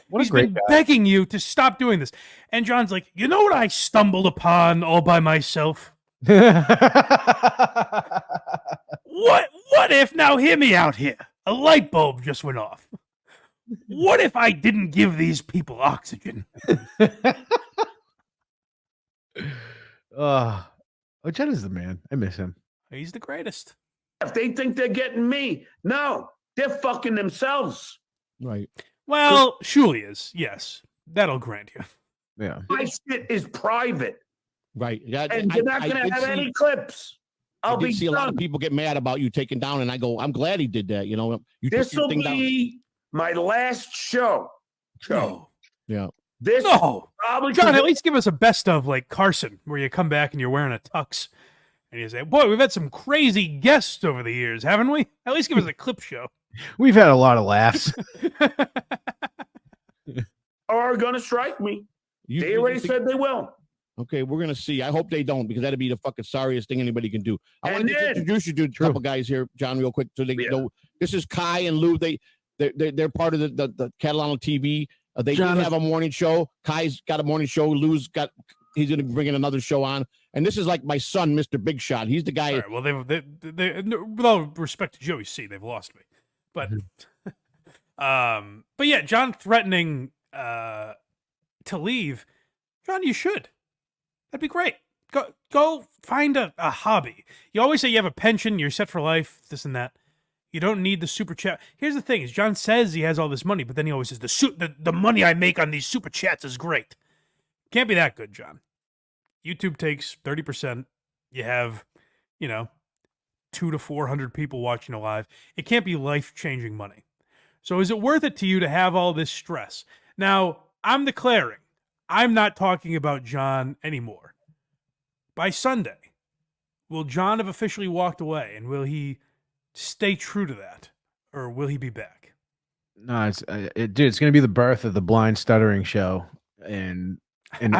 He's been begging you to stop doing this. And John's like, "You know what I stumbled upon all by myself? What if, now hear me out here, a light bulb just went off. What if I didn't give these people oxygen?" Ojeda's the man. I miss him. He's the greatest. If they think they're getting me, no, they're fucking themselves. Right. Well, surely is. Yes. That'll grant you. Yeah. My shit is private. Right. And you're not going to have any clips. I did see a lot of people get mad about you taking down, and I go, I'm glad he did that. This will be my last show. No. Yeah. This probably John, at least give us a best of like Carson, where you come back and you're wearing a tux, and you say, "Boy, we've had some crazy guests over the years, haven't we?" At least give us a clip show. We've had a lot of laughs. Are going to strike me. They already said they will. Okay, we're gonna see. I hope they don't, because that'd be the fucking sorriest thing anybody can do. I want to introduce you to a couple guys here, John, real quick, so they know. This is Kai and Lou. They're part of the Catalano TV. They did have a morning show. Kai's got a morning show. He's going to bring in another show on. And this is like my son, Mr. Big Shot. He's the guy. Right, well, they with all respect to Joey C, they've lost me. But, but yeah, John threatening to leave. John, you should. That'd be great. Go find a hobby. You always say you have a pension, you're set for life, this and that. You don't need the super chat. Here's the thing: is John says he has all this money, but then he always says the money I make on these super chats is great. Can't be that good, John. YouTube takes 30%. You have, 200 to 400 people watching live. It can't be life-changing money. So is it worth it to you to have all this stress? Now, I'm declaring, I'm not talking about John anymore. By Sunday, will John have officially walked away, and will he stay true to that, or will he be back? No, it's going to be the birth of the Blind Stuttering show, and And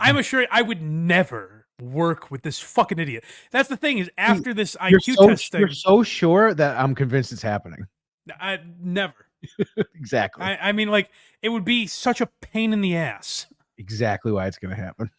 I'm assured I would never work with this fucking idiot. That's the thing is after this you're IQ testing, you're so sure that I'm convinced it's happening. I never. Exactly. I mean, like, it would be such a pain in the ass. Exactly why it's going to happen.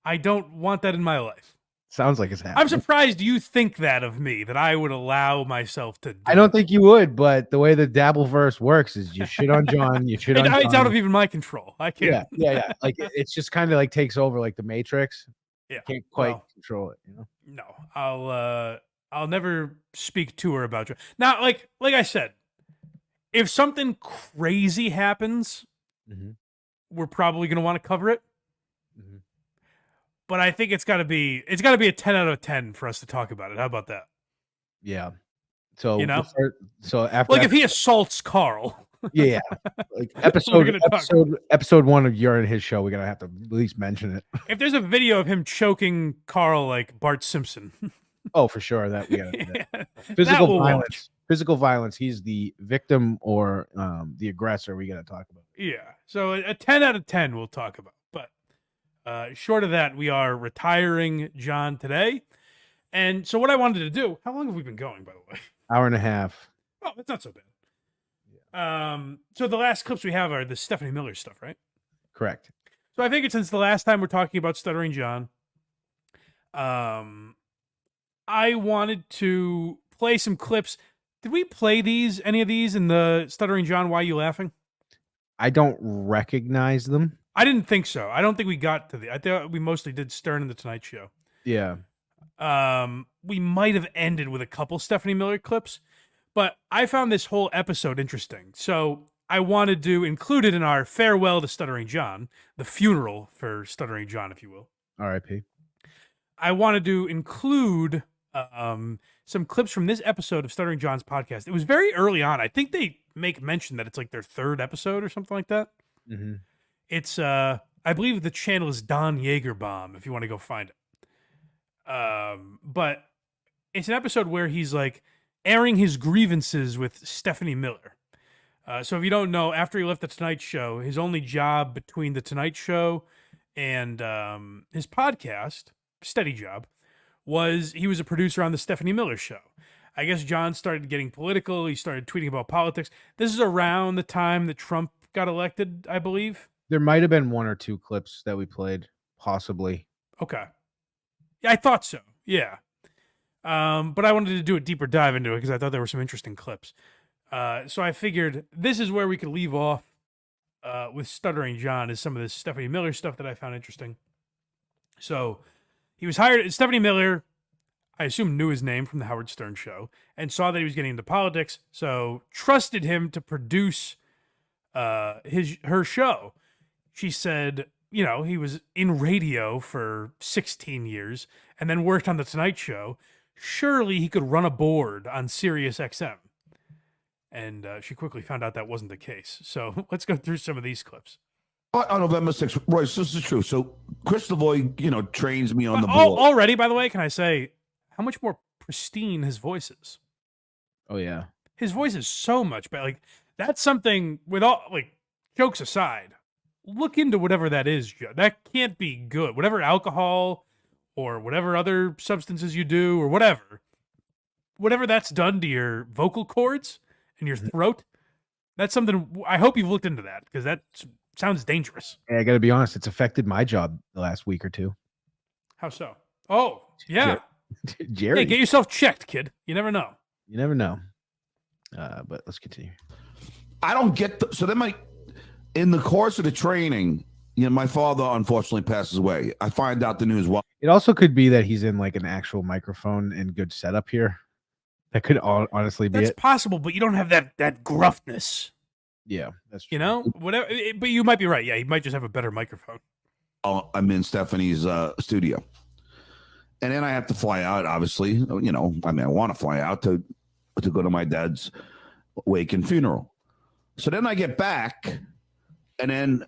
I don't want that in my life. Sounds like it's happening. I'm surprised you think that of me, that I would allow myself to do I don't think you would, but the way the Dabbleverse works is you shit on John, you shit on John. It's out of even my control. I can't. Yeah. Like, it's just kind of like takes over like the Matrix. Yeah. Can't quite control it, you know? No, I'll never speak to her about you. Now, like I said, if something crazy happens, we're probably going to want to cover it. But I think it's got to be a 10 out of 10 for us to talk about it. How about that? Yeah. So, you know, after like if he assaults Carl, yeah, like episode 1 of You're in His Show, we're gonna have to at least mention it. If there's a video of him choking Carl like Bart Simpson, oh, for sure that we got yeah, physical violence. Watch. Physical violence. He's the victim or the aggressor. We got to talk about. Yeah. So a 10 out of 10 we'll talk about. But short of that, we are retiring John today. And so what I wanted to do, how long have we been going, by the way? Hour and a half. Oh, that's not so bad. So the last clips we have are the Stephanie Miller stuff, right? Correct. So I figured since the last time we're talking about Stuttering John, I wanted to play some clips. Did we play any of these in the Stuttering John Why You Laughing? I don't recognize them. I didn't think so. I don't think we got to I thought we mostly did Stern and the Tonight Show. Yeah. We might have ended with a couple Stephanie Miller clips, but I found this whole episode interesting. So I wanted to include it in our farewell to Stuttering John, the funeral for Stuttering John, if you will. R.I.P. I wanted to include some clips from this episode of Stuttering John's podcast. It was very early on. I think they make mention that it's like their 3rd episode or something like that. Mm-hmm. It's, I believe the channel is Don Jaegerbaum, if you want to go find it. But it's an episode where he's like airing his grievances with Stephanie Miller. So if you don't know, after he left the Tonight Show, his only job between the Tonight Show and his podcast, steady job, was he was a producer on the Stephanie Miller Show. I guess John started getting political. He started tweeting about politics. This is around the time that Trump got elected, I believe. There might have been 1 or 2 clips that we played, possibly. Okay. Yeah, I thought so. Yeah. But I wanted to do a deeper dive into it because I thought there were some interesting clips. So I figured this is where we could leave off with Stuttering John, is some of this Stephanie Miller stuff that I found interesting. So he was hired. Stephanie Miller, I assume, knew his name from the Howard Stern show and saw that he was getting into politics, so trusted him to produce her show. She said, you know, he was in radio for 16 years and then worked on the Tonight Show. Surely he could run a board on Sirius XM. And she quickly found out that wasn't the case. So let's go through some of these clips. On November 6th, Royce, this is true. So Chris Lavoie, trains me on the board. Already, by the way, can I say how much more pristine his voice is? Oh, yeah. His voice is so much better. Like, that's something, with all, like, jokes aside, look into whatever that is, Joe. That can't be good. Whatever alcohol or whatever other substances you do or whatever that's done to your vocal cords and your throat, that's something, I hope you've looked into that, because that sounds dangerous. Hey, I got to be honest, it's affected my job the last week or 2. How so? Oh, yeah. Jerry. Hey, get yourself checked, kid. You never know. You never know. But let's continue. I don't get so then in the course of the training, my father unfortunately passes away. I find out the news. It also could be that he's in like an actual microphone and good setup here. That could honestly be That's possible, but you don't have that gruffness. Yeah, that's true. Whatever. But you might be right. Yeah, he might just have a better microphone. I'm in Stephanie's studio, and then I have to fly out. Obviously, I want to fly out to go to my dad's wake and funeral. So then I get back, and then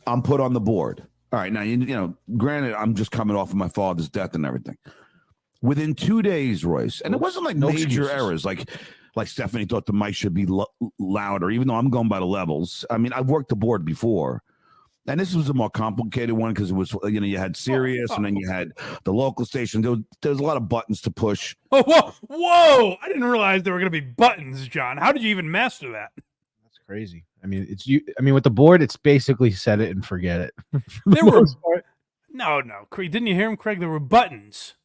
I'm put on the board. All right, now granted, I'm just coming off of my father's death and everything. Within 2 days, Royce, and it wasn't like major errors, like Stephanie thought the mic should be louder, even though I'm going by the levels. I mean, I've worked the board before, And this was a more complicated one because it was, you had Sirius and then you had the local station. There was a lot of buttons to push. Oh, whoa! I didn't realize there were going to be buttons, John. How did you even master that? That's crazy. I mean, with the board, it's basically set it and forget it. There were no, Craig. Didn't you hear him, Craig? There were buttons.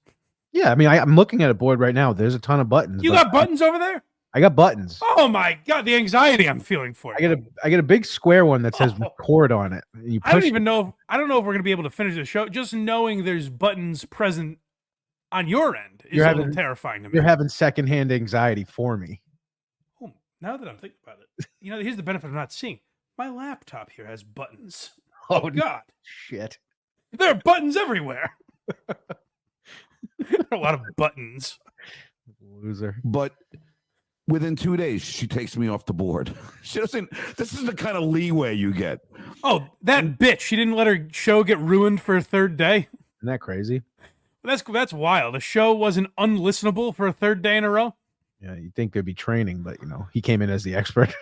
Yeah, I mean, I'm looking at a board right now. There's a ton of buttons. You got buttons over there? I got buttons. Oh my god, the anxiety I'm feeling for you. I get a big square one that says record on it. You push I don't know if we're going to be able to finish the show. Just knowing there's buttons present on your end is a little terrifying to me. You're having secondhand anxiety for me. Oh, now that I'm thinking about it, here's the benefit of not seeing. My laptop here has buttons. Oh god, shit! There are buttons everywhere. A lot of buttons. Loser. But within 2 days, she takes me off the board. She doesn't. This is the kind of leeway you get. Oh, that bitch! She didn't let her show get ruined for a third day. Isn't that crazy? That's wild. The show wasn't unlistenable for a third day in a row. Yeah, you'd think there'd be training, but he came in as the expert.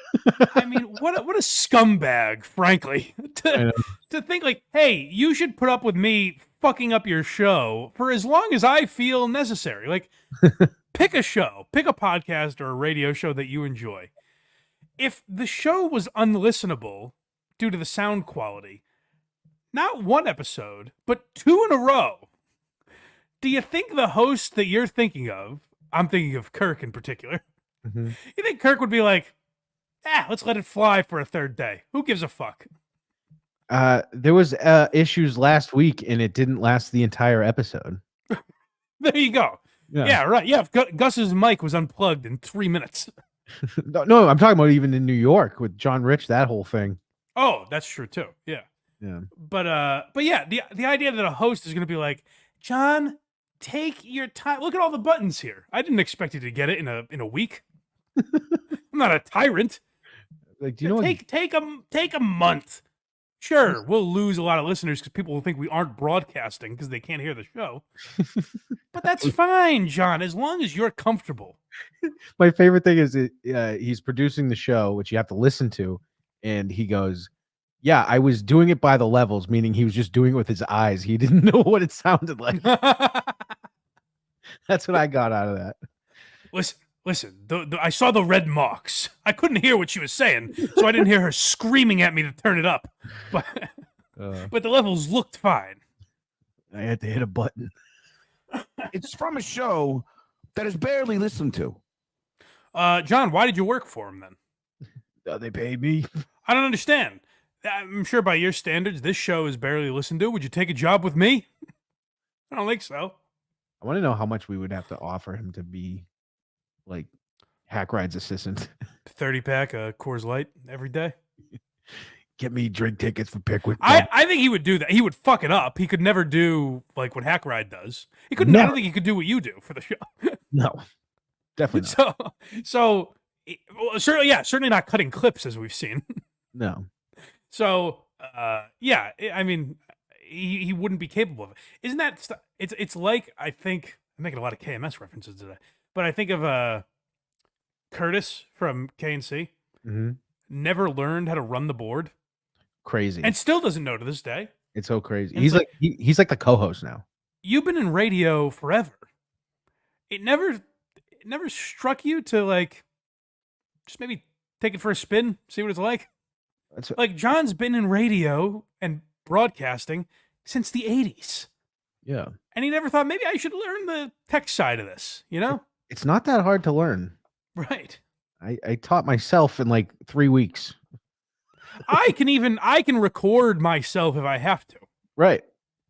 I mean, what a scumbag, frankly. To think like, hey, you should put up with me fucking up your show for as long as I feel necessary. Like, pick a show, pick a podcast or a radio show that you enjoy. If the show was unlistenable due to the sound quality, not one episode, but 2 in a row, do you think the host that you're thinking of, I'm thinking of Kirk in particular, you think Kirk would be like, let's let it fly for a third day. Who gives a fuck? There was issues last week, and it didn't last the entire episode. There you go. Yeah, right. Yeah, Gus's mic was unplugged in 3 minutes. No, I'm talking about even in New York with John Rich, that whole thing. Oh, that's true too. Yeah. But yeah, the idea that a host is going to be like, John, take your time. Look at all the buttons here. I didn't expect you to get it in a week. I'm not a tyrant. Like, do you know? Take a month. Sure, we'll lose a lot of listeners because people will think we aren't broadcasting because they can't hear the show. But that's fine, John, as long as you're comfortable. My favorite thing is he's producing the show, which you have to listen to, and he goes, yeah, I was doing it by the levels, meaning he was just doing it with his eyes. He didn't know what it sounded like. That's what I got out of that. Listen, I saw the red marks. I couldn't hear what she was saying, so I didn't hear her screaming at me to turn it up. But the levels looked fine. I had to hit a button. It's from a show that is barely listened to. John, why did you work for him then? They paid me. I don't understand. I'm sure by your standards, this show is barely listened to. Would you take a job with me? I don't think so. I want to know how much we would have to offer him to be like Hack Ride's assistant. 30-pack Coors Light every day. Get me drink tickets for Pickwick. I think he would do that. He would fuck it up. He could never do like what Hack Ride does. He couldn't. I don't think he could do what you do for the show. No, definitely not. So certainly not cutting clips as we've seen. No. So yeah, I mean, he wouldn't be capable of it. Isn't that? It's like, I think I'm making a lot of KMS references today, but I think of Curtis from KNC. Never learned how to run the board. Crazy. And still doesn't know to this day. It's so crazy. He's like he's like the co-host now. You've been in radio forever. It never struck you to like just maybe take it for a spin, see what it's like? Like, John's been in radio and broadcasting since the 80s. Yeah. And he never thought, maybe I should learn the tech side of this, you know? It's not that hard to learn. Right. I taught myself in like 3 weeks. I can record myself if I have to. Right.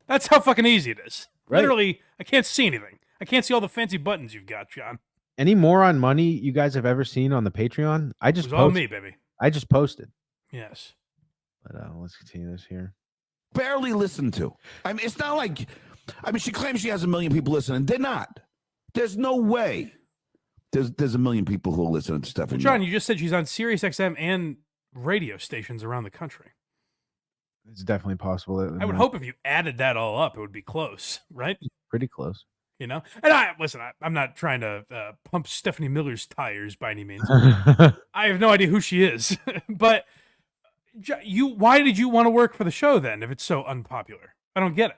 That's how fucking easy it is. Right. Literally, I can't see anything. I can't see all the fancy buttons you've got, John. Any moron money you guys have ever seen on the Patreon? It was all me, baby. I just posted. Yes. But let's continue this here. Barely listened to. I mean, it's not like, she claims she has 1 million people listening. They're not. There's no way. There's 1 million people who are listening to Stephanie. Well, John, you just said she's on Sirius XM and radio stations around the country. It's definitely possible. I would hope if you added that all up, it would be close, right? Pretty close. You know? And I'm not trying to pump Stephanie Miller's tires by any means. I have no idea who she is. But Why did you want to work for the show then if it's so unpopular? I don't get it.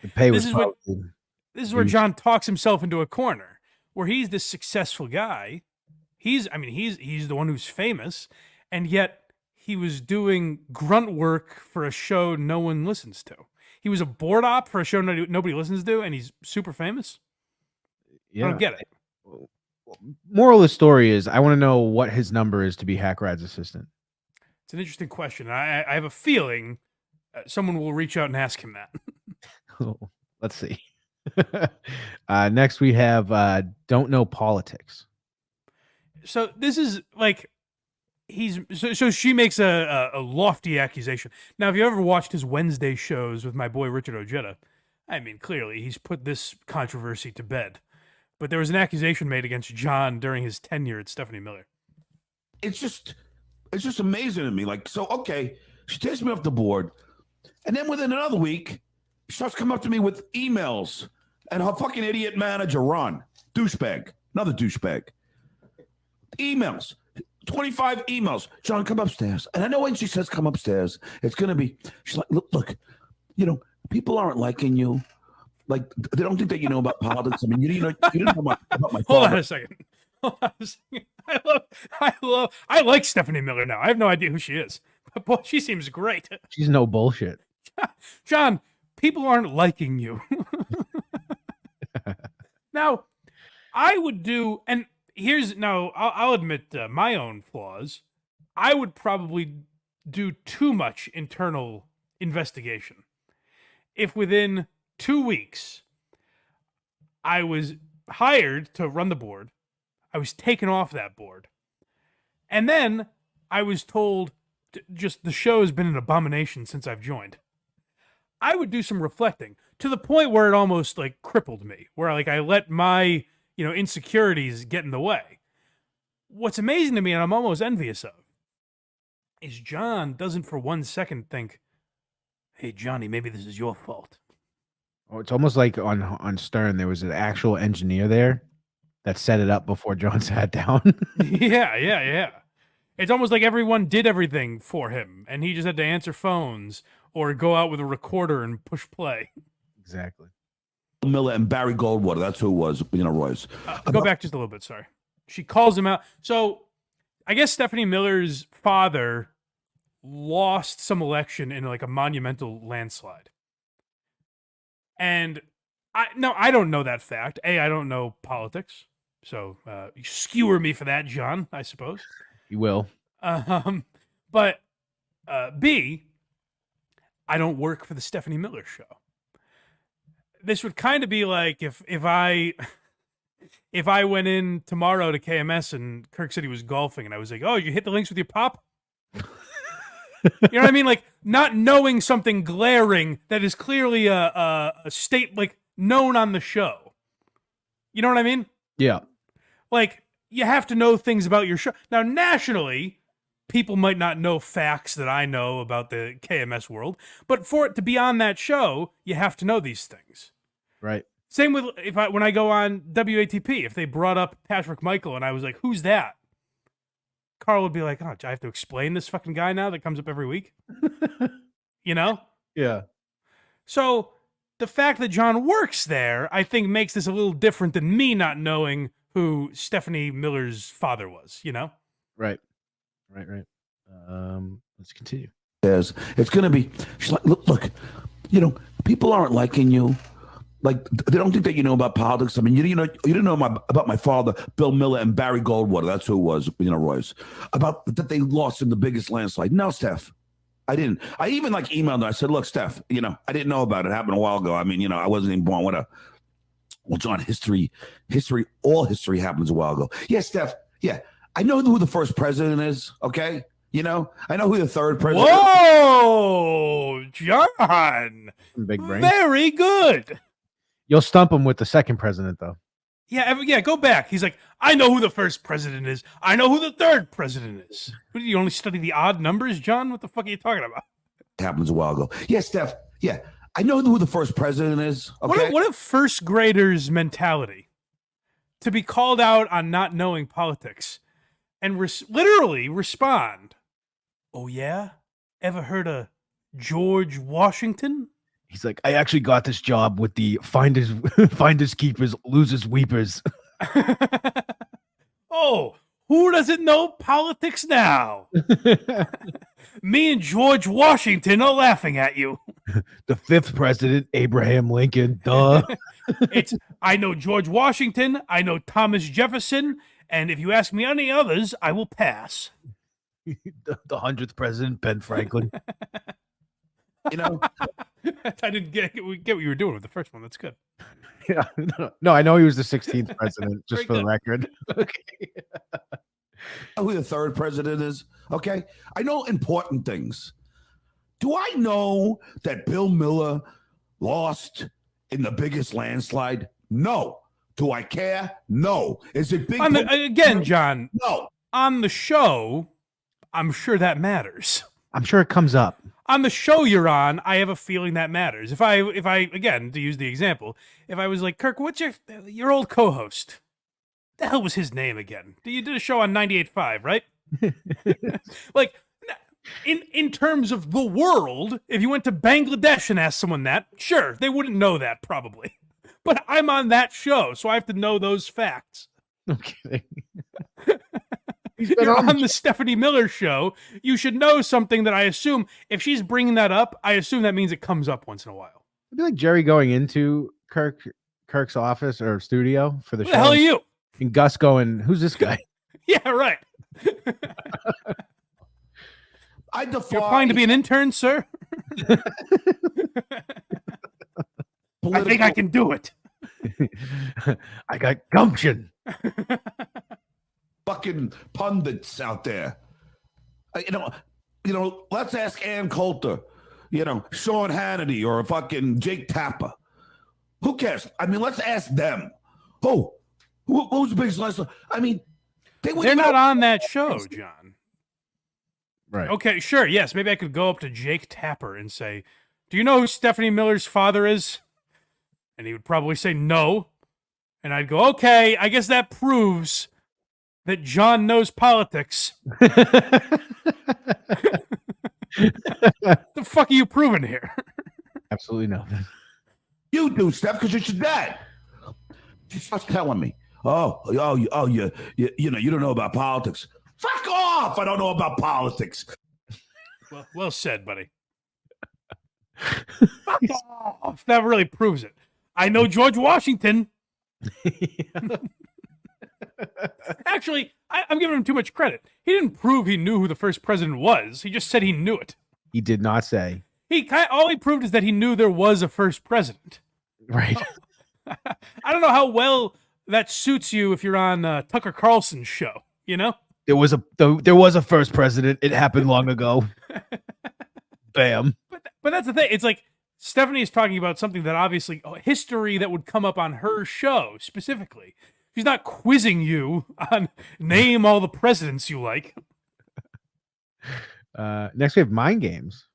The pay was this is where John talks himself into a corner where he's this successful guy. He's the one who's famous, and yet he was doing grunt work for a show no one listens to. He was a board op for a show nobody listens to, and he's super famous. Yeah. I don't get it. Moral of the story is I want to know what his number is to be Hack Rad's assistant. It's an interesting question. I have a feeling someone will reach out and ask him that. Let's see. Next we have Don't Know Politics. So this is like so she makes a lofty accusation. Now, if you ever watched his Wednesday shows with my boy Richard Ojeda, I mean, clearly he's put this controversy to bed. But there was an accusation made against John during his tenure at Stephanie Miller. It's just amazing to me. Like, so, okay, she takes me off the board, and then within another week, she starts coming up to me with emails, and her fucking idiot manager, Ron, douchebag, another douchebag, emails, 25 emails. John, come upstairs. And I know when she says come upstairs, it's going to be, she's like, look, people aren't liking you. Like, they don't think that you know about politics. I mean, you didn't know about my Hold on a second. I like Stephanie Miller now. I have no idea who she is. But boy, she seems great. She's no bullshit. John, people aren't liking you. Now, I would do, and I'll admit my own flaws. I would probably do too much internal investigation. If within 2 weeks, I was hired to run the board. I was taken off that board. And then I was told just the show has been an abomination since I've joined. I would do some reflecting to the point where it almost like crippled me, where like I let my, insecurities get in the way. What's amazing to me, and I'm almost envious of, is John doesn't for 1 second think, hey, Johnny, maybe this is your fault. Oh, it's almost like on Stern, there was an actual engineer there that set it up before John sat down. Yeah. It's almost like everyone did everything for him, and he just had to answer phones or go out with a recorder and push play. Exactly. Miller and Barry Goldwater, that's who it was, Royce. Go back just a little bit, sorry. She calls him out. So I guess Stephanie Miller's father lost some election in like a monumental landslide. And I don't know that fact. I don't know politics. So you skewer me for that, John, I suppose. You will. But B, I don't work for the Stephanie Miller show. This would kind of be like if I went in tomorrow to KMS and Kirk said he was golfing and I was like, oh, you hit the links with your pop? You know what I mean? Like not knowing something glaring that is clearly a state like known on the show. You know what I mean? Yeah. Like you have to know things about your show. Now nationally, people might not know facts that I know about the KMS world, but for it to be on that show, you have to know these things. Right. Same with when I go on WATP, if they brought up Patrick Michael and I was like, who's that? Carl would be like, oh, do I have to explain this fucking guy now that comes up every week? Yeah. So the fact that John works there, I think makes this a little different than me not knowing who Stephanie Miller's father was, Right. Let's continue. It's going to be, she's like, look, people aren't liking you. Like, they don't think that you know about politics. I mean, you didn't know about my father, Bill Miller, and Barry Goldwater. That's who it was, Royce. About that they lost in the biggest landslide. No, Steph, I didn't. I even emailed her. I said, look, Steph, I didn't know about it. It happened a while ago. I mean, I wasn't even born. Well, John, all history happens a while ago. Yeah, Steph, yeah. I know who the first president is, okay? I know who the third president is. Whoa, John. Big brain. Very good. You'll stump him with the second president, though. Yeah, go back. He's like, I know who the first president is. I know who the third president is. What, do you only study the odd numbers, John? What the fuck are you talking about? It happens a while ago. Yeah, Steph, yeah. I know who the first president is, okay? What a first grader's mentality to be called out on not knowing politics and literally respond Oh, yeah? Ever heard of George Washington? He's like, I actually got this job with the finders keepers, losers weepers. Oh, who doesn't know politics now? Me and George Washington are laughing at you. The 5th president, Abraham Lincoln. Duh. I know George Washington, I know Thomas Jefferson, and if you ask me any others, I will pass. The 100th president, Ben Franklin. You know, I didn't get what you were doing with the first one. That's good. Yeah, no, I know he was the 16th president, just for the record. Okay. Who the 3rd president is? Okay, I know important things. Do I know that Bill Miller lost in the biggest landslide? No. Do I care? No. Is it big? Again, John. No. On the show, I'm sure that matters. I'm sure it comes up. On the show you're on, I have a feeling that matters. If I again, to use the example, if I was like, Kirk, what's your old co-host? The hell was his name again? You did a show on 98.5, right? Like, in terms of the world, if you went to Bangladesh and asked someone that, sure, they wouldn't know that probably. But I'm on that show, so I have to know those facts. Okay. You're on the Stephanie Miller show. You should know something that I assume, if she's bringing that up, I assume that means it comes up once in a while. It'd be like Jerry going into Kirk's office or studio for the show. The hell are you? And Gus going, who's this guy? Yeah, right. You're applying to be an intern, sir? I think I can do it. I got gumption. Fucking pundits out there. You know, let's ask Ann Coulter, Sean Hannity or fucking Jake Tapper. Who cares? I mean, let's ask them. Who's the biggest wrestler? I mean, they're not on that show, John. Right. Okay, sure. Yes, maybe I could go up to Jake Tapper and say, do you know who Stephanie Miller's father is? And he would probably say no. And I'd go, okay, I guess that proves that John knows politics. The fuck are you proving here? Absolutely nothing. You do, Steph, because it's your dad. She starts telling me, you don't know about politics. Fuck off! I don't know about politics. Well said, buddy. Fuck off! That really proves it. I know George Washington. Actually, I'm giving him too much credit. He didn't prove he knew who the first president was. He just said he knew it. He did not say. All he proved is that he knew there was a first president. Right. I don't know how well that suits you if you're on Tucker Carlson's show. There was a first president. It happened long ago. Bam. But that's the thing. It's like Stephanie is talking about something that obviously history that would come up on her show specifically. She's not quizzing you on name all the presidents you like. Next we have mind games.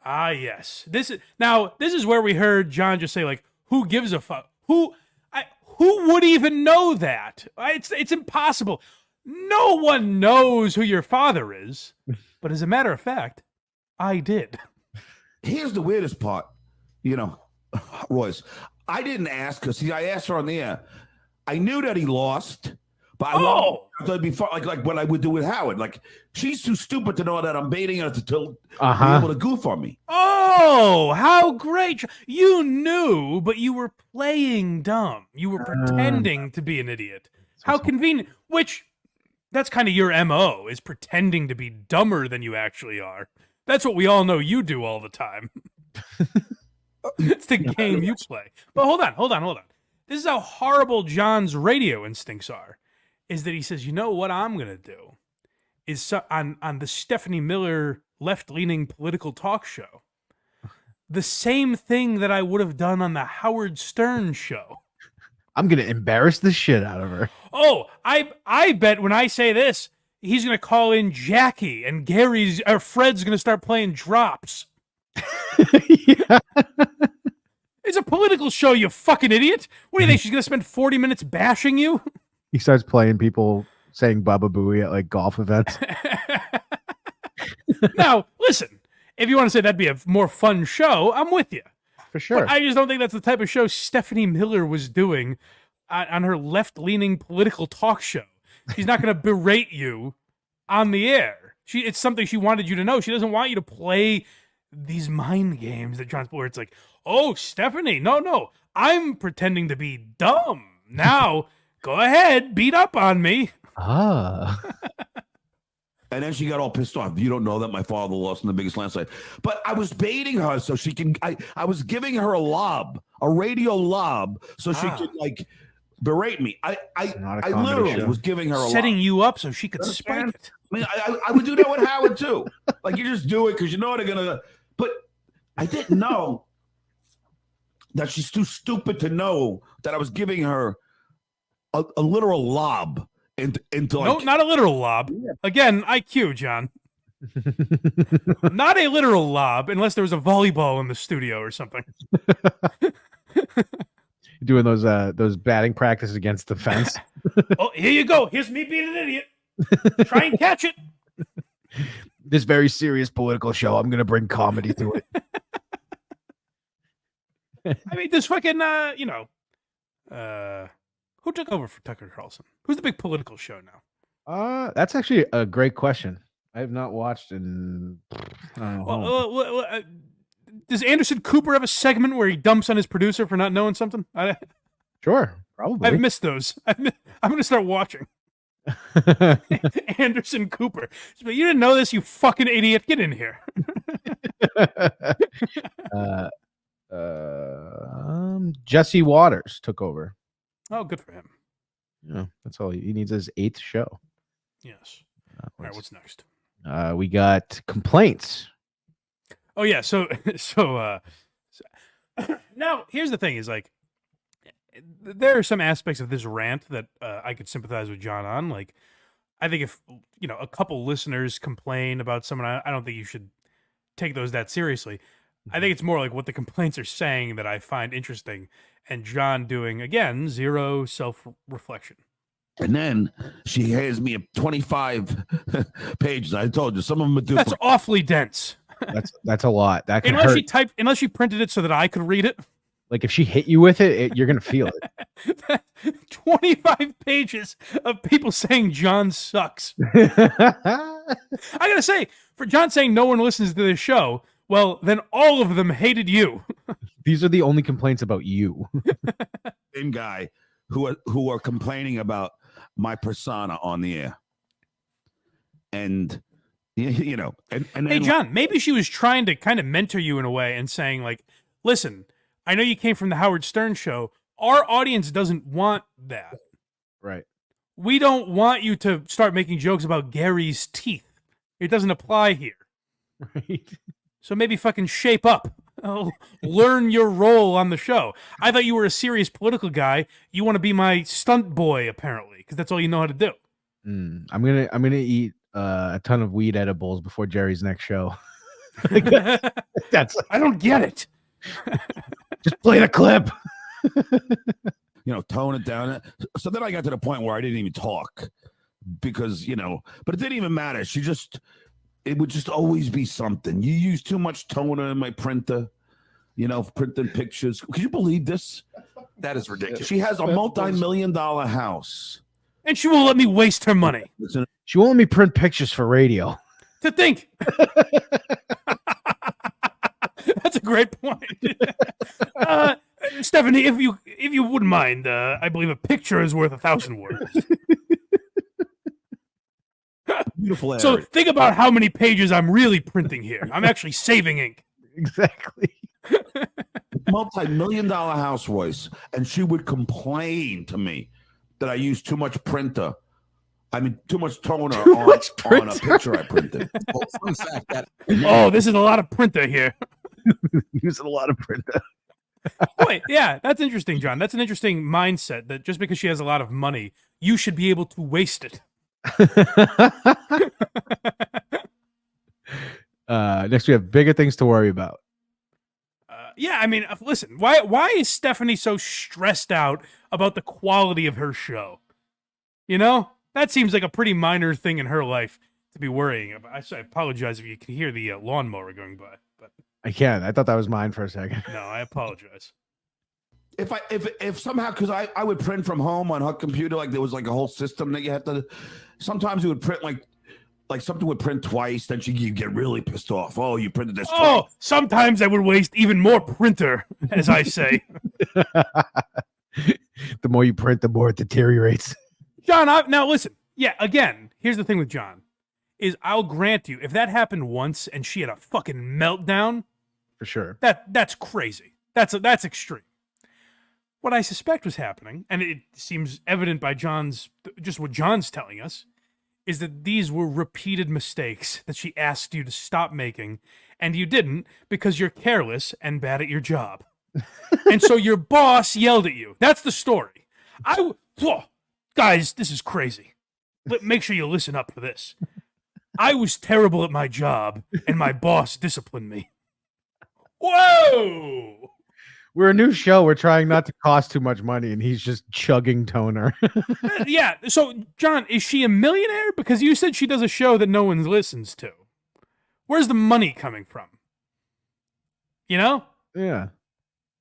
Ah, yes. This is where we heard John just say, like, who gives a fuck? Who would even know that? It's impossible. No one knows who your father is. But as a matter of fact, I did. Here's the weirdest part, Royce. I didn't ask because I asked her on the air. I knew that he lost, but I thought it'd be fun, like what I would do with Howard. Like, she's too stupid to know that I'm baiting her to be able to goof on me. Oh, how great. You knew, but you were playing dumb. You were pretending to be an idiot. How convenient. Which, that's kind of your MO, is pretending to be dumber than you actually are. That's what we all know you do all the time. It's the game you play. But hold on. This is how horrible John's radio instincts are. Is that he says, you know what I'm going to do? Is on the Stephanie Miller left-leaning political talk show, the same thing that I would have done on the Howard Stern show. I'm going to embarrass the shit out of her. Oh, I bet when I say this, he's going to call in Jackie and Fred's going to start playing drops. Yeah. It's a political show, you fucking idiot. What do you think? She's going to spend 40 minutes bashing you? He starts playing people saying Baba Booey at like golf events. Now, listen, if you want to say that'd be a more fun show, I'm with you. For sure. But I just don't think that's the type of show Stephanie Miller was doing on her left-leaning political talk show. She's not going to berate you on the air. It's something she wanted you to know. She doesn't want you to play these mind games that John's where it's like, oh, Stephanie, no, I'm pretending to be dumb. Now, go ahead, beat up on me. Ah. And then she got all pissed off. You don't know that my father lost in the biggest landslide. But I was baiting her so she can. I was giving her a radio lob, so she could like berate me. I literally was giving her setting you up so she could spike it. I mean, I would do that with Howard too. Like you just do it because you know they're gonna. But I didn't know that she's too stupid to know that I was giving her a literal lob. Into like, no, not a literal lob. Again, IQ, John. Not a literal lob, unless there was a volleyball in the studio or something. Doing those batting practices against the fence. Oh, here you go. Here's me being an idiot. Try and catch it. This very serious political show. I'm going to bring comedy to it. I mean, this fucking, who took over for Tucker Carlson? Who's the big political show now? That's actually a great question. I have not watched in. Does Anderson Cooper have a segment where he dumps on his producer for not knowing something? Sure, probably. I've missed those. I'm going to start watching. Anderson Cooper. But you didn't know this, you fucking idiot. Get in here. Jesse Waters took over. Oh, good for him. Yeah, that's all he needs. His 8th show. Yes. All right, what's next? We got complaints. Oh yeah, so now here's the thing: is like there are some aspects of this rant that I could sympathize with John on. Like, I think if a couple listeners complain about someone, I don't think you should take those that seriously. I think it's more like what the complaints are saying that I find interesting, and John doing again 0 self-reflection. And then she hands me a 25 pages. I told you some of them are That's awfully dense. That's a lot. That can unless hurt. Unless she printed it so that I could read it. Like if she hit you with it, you're gonna feel it. 25 pages of people saying John sucks. I gotta say, for John saying no one listens to this show, well, then all of them hated you. These are the only complaints about you. Same guy who are complaining about my persona on the air. And and hey John, maybe she was trying to kind of mentor you in a way and saying like, listen, I know you came from the Howard Stern show. Our audience doesn't want that. Right. We don't want you to start making jokes about Gary's teeth. It doesn't apply here. Right. So maybe fucking shape up. Learn your role on the show. I thought you were a serious political guy. You want to be my stunt boy, apparently, because that's all you know how to do. I'm gonna eat a ton of weed edibles before Jerry's next show. I don't get it. Just play the clip. Tone it down. So then I got to the point where I didn't even talk because but it didn't even matter. It would just always be something. You use too much toner in my printer, printing pictures. Can you believe this? That is ridiculous. She has a multi-million-dollar house. And she won't let me waste her money. She won't let me print pictures for radio. To think. That's a great point. Stephanie, if you wouldn't mind, I believe a picture is worth 1,000 words. Beautiful area. So think about how many pages I'm really printing here. I'm actually saving ink. Exactly. Multi-million-dollar house, Royce, and she would complain to me that I use too much printer. I mean, too much toner on a picture I printed. Well, fun fact that this is a lot of printer here. Using a lot of printer. Wait, yeah, that's interesting, John. That's an interesting mindset that just because she has a lot of money, you should be able to waste it. Next, we have bigger things to worry about. Yeah, I mean, listen, why is Stephanie so stressed out about the quality of her show? That seems like a pretty minor thing in her life. to be worrying about. I apologize if you can hear the lawnmower going by, but I can. I thought that was mine for a second. no, I apologize. If somehow, because I would print from home on her computer, like there was like a whole system that you had to. Sometimes it would print like something would print twice. Then you get really pissed off. Oh, you printed this. Oh, twice. Sometimes I would waste even more printer, as I say. The more you print, the more it deteriorates. John, now listen. Yeah, again, here's the thing with John, is I'll grant you, if that happened once and she had a fucking meltdown, for sure, that's crazy. That's extreme. What I suspect was happening, and it seems evident by what John's telling us, is that these were repeated mistakes that she asked you to stop making, and you didn't because you're careless and bad at your job. And so your boss yelled at you. That's the story. Guys, this is crazy. Make sure you listen up for this. I was terrible at my job, and my boss disciplined me. Whoa! We're a new show. We're trying not to cost too much money, and he's just chugging toner. Yeah. So, John, is she a millionaire? Because you said she does a show that no one listens to. Where's the money coming from? You know? Yeah.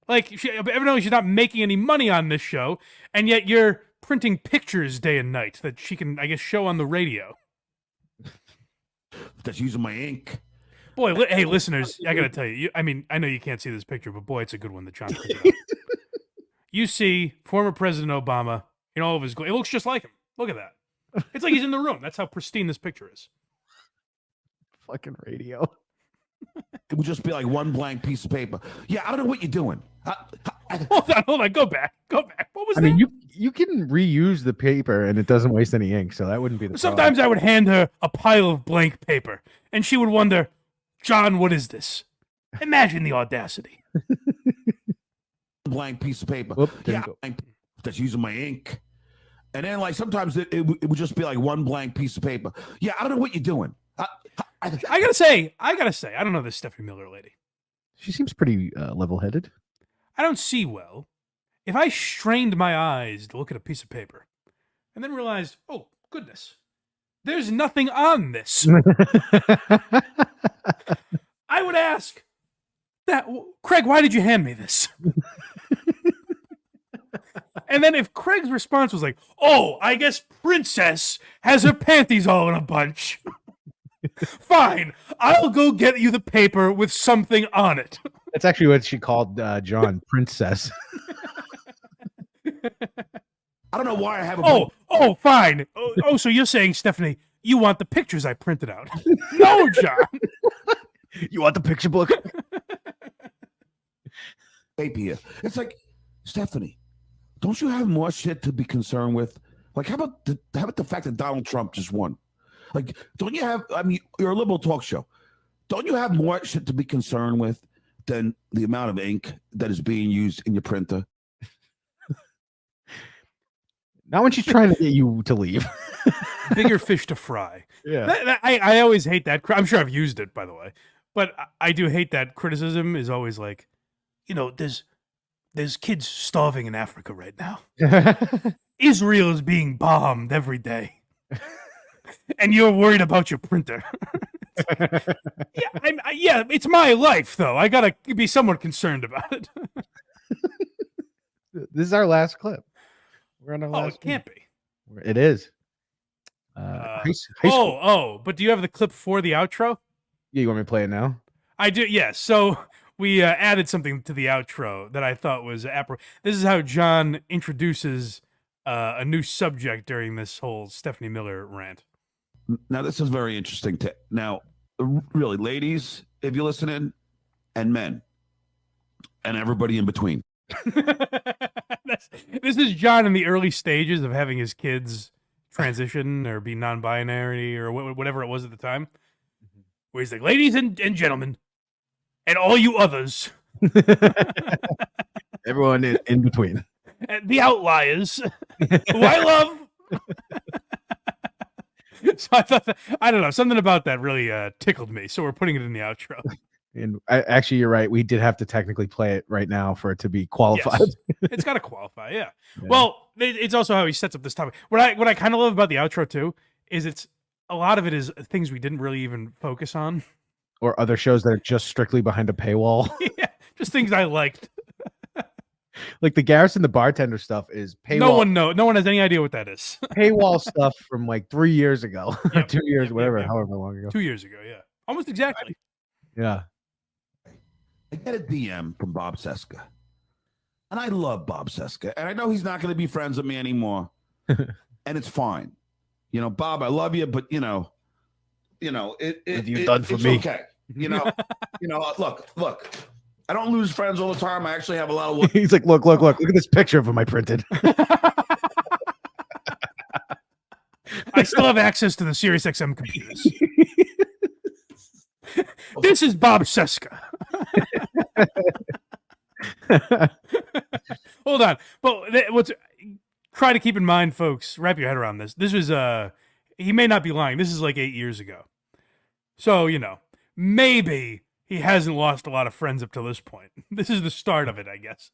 Like, evidently she's not making any money on this show, and yet you're printing pictures day and night that she can, I guess, show on the radio. That's using my ink. Boy, hey, listeners, I got to tell you, I mean, I know you can't see this picture, but boy, it's a good one that John printed out. You see former President Obama in all of his glory. It looks just like him. Look at that. It's like he's in the room. That's how pristine this picture is. Fucking radio. It would just be like one blank piece of paper. Yeah, I don't know what you're doing. Hold on. Go back. What was that? I mean, you can reuse the paper and it doesn't waste any ink, so that wouldn't be the Sometimes problem. I would hand her a pile of blank paper, and she would wonder, John, what is this? Imagine the audacity. Blank piece of paper. Whoop, yeah, that's using my ink. And then, like, sometimes it would just be like one blank piece of paper. Yeah, I don't know what you're doing. I gotta say, I don't know this Stephanie Miller lady. She seems pretty level-headed. I don't see well. If I strained my eyes to look at a piece of paper and then realized, oh, goodness, there's nothing on this, I would ask, Craig, why did you hand me this? And then if Craig's response was like, oh, I guess Princess has her panties all in a bunch. Fine, I'll go get you the paper with something on it. That's actually what she called John, Princess. I don't know why I have a... Oh, fine. Oh, so you're saying, Stephanie, you want the pictures I printed out? No, John. You want the picture book? Paper here. It's like, Stephanie, don't you have more shit to be concerned with? Like, how about the fact that Donald Trump just won? Like, don't you have, I mean, you're a liberal talk show. Don't you have more shit to be concerned with than the amount of ink that is being used in your printer? Not when she's trying to get you to leave. Bigger fish to fry. Yeah. I always hate that. I'm sure I've used it, by the way. But I do hate that criticism is always like, you know, there's kids starving in Africa right now. Israel is being bombed every day. And you're worried about your printer. Yeah, it's my life, though. I gotta be somewhat concerned about it. This is our last clip. We're on our last. It can't be. It is. High school. But do you have the clip for the outro? Yeah, you want me to play it now? I do. Yes. So we added something to the outro that I thought was This is how John introduces a new subject during this whole Stephanie Miller rant. Now, this is very interesting. Now, really, ladies, if you listen in, and men, and everybody in between. This is John in the early stages of having his kids transition or be non-binary or whatever it was at the time. Where he's like, ladies and gentlemen, and all you others. Everyone in between. And the outliers, who I love. So I thought I don't know, something about that really tickled me. So we're putting it in the outro. And actually, you're right. We did have to technically play it right now for it to be qualified. Yes. It's got to qualify, yeah. Well, it's also how he sets up this topic. What I kind of love about the outro too is it's a lot of it is things we didn't really even focus on. Or other shows that are just strictly behind a paywall. Yeah, just things I liked. Like the Garrison the bartender stuff is paywall. No one has any idea what that is. Paywall stuff from like 3 years ago. Yep, 2 years, yep, whatever, yep. however long ago. 2 years ago, yeah. Almost exactly. Yeah. I get a DM from Bob Seska. And I love Bob Seska. And I know he's not going to be friends with me anymore. And it's fine. You know, Bob, I love you, but what have you done for it's me? Okay. Look. I don't lose friends all the time. I actually have a lot of He's like, look at this picture of him I printed. I still have access to the SiriusXM computers. This is Bob Seska. Hold on. But try to keep in mind, folks, wrap your head around this. This was he may not be lying. This is like 8 years ago. So, maybe he hasn't lost a lot of friends up to this point. This is the start of it, I guess.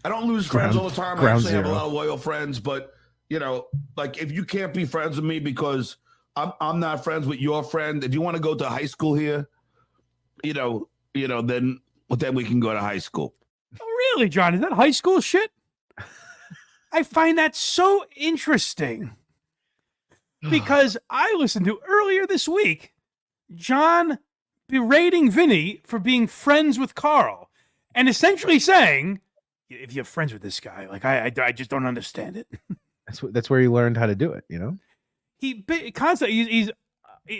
I don't lose friends all the time. I ground actually have a zero. lot of loyal friends, but like if you can't be friends with me because I'm not friends with your friend, if you want to go to high school here, then we can go to high school. Oh, really, John? Is that high school shit? I find that so interesting because I listened to earlier this week John berating Vinny for being friends with Carl and essentially saying, if you're friends with this guy, like I just don't understand it. That's where he learned how to do it, He constantly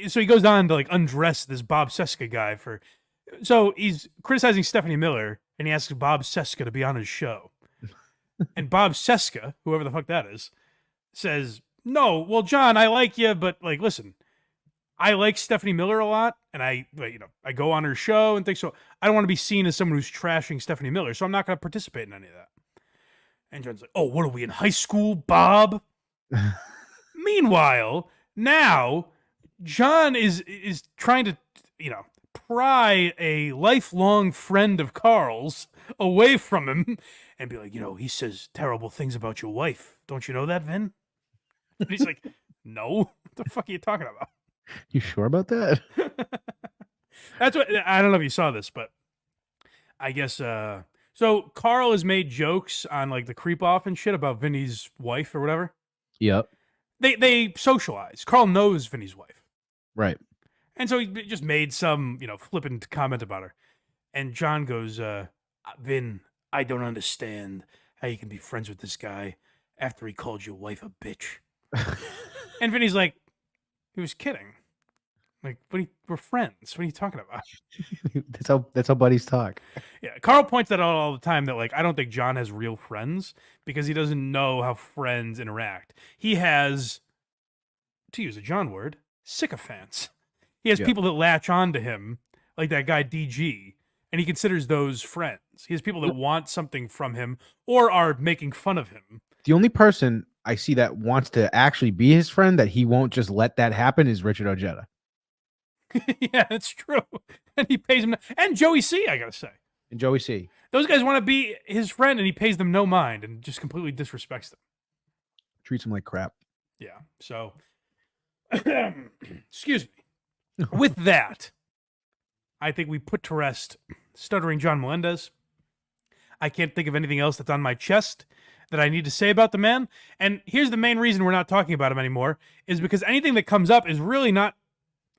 so he goes on to like undress this Bob Seska guy so he's criticizing Stephanie Miller and he asks Bob Seska to be on his show. And Bob Seska, whoever the fuck that is, says, "No, well, John, I like you, but like, listen, I like Stephanie Miller a lot, and I go on her show and things. So I don't want to be seen as someone who's trashing Stephanie Miller, so I'm not going to participate in any of that." And John's like, "Oh, what are we in high school, Bob?" Meanwhile, now John is trying to pry a lifelong friend of Carl's away from him and be like, he says terrible things about your wife. Don't you know that, Vin? And he's like, "No, what the fuck are you talking about?" You sure about that? That's what I don't know if you saw this, but I guess so Carl has made jokes on like the creep off and shit about Vinny's wife or whatever. Yep. They socialize. Carl knows Vinny's wife. Right. And so he just made some, flippant comment about her. And John goes, "Vin, I don't understand how you can be friends with this guy after he called your wife a bitch." And Vinny's like, he was kidding. Like, we're friends. What are you talking about? That's how buddies talk. Yeah, Carl points that out all the time that like I don't think John has real friends because he doesn't know how friends interact. He has, to use a John word, sycophants. He has people that latch on to him, like that guy DG, and he considers those friends. He has people that want something from him or are making fun of him. The only person I see that wants to actually be his friend that he won't just let that happen is Richard Ojeda. Yeah, that's true. And he pays him. And Joey C, I gotta say. And Joey C. Those guys want to be his friend, and he pays them no mind and just completely disrespects them. Treats him like crap. Yeah. So, excuse me. With that, I think we put to rest Stuttering John Melendez. I can't think of anything else that's on my chest that I need to say about the man. And here's the main reason we're not talking about him anymore is because anything that comes up is really not,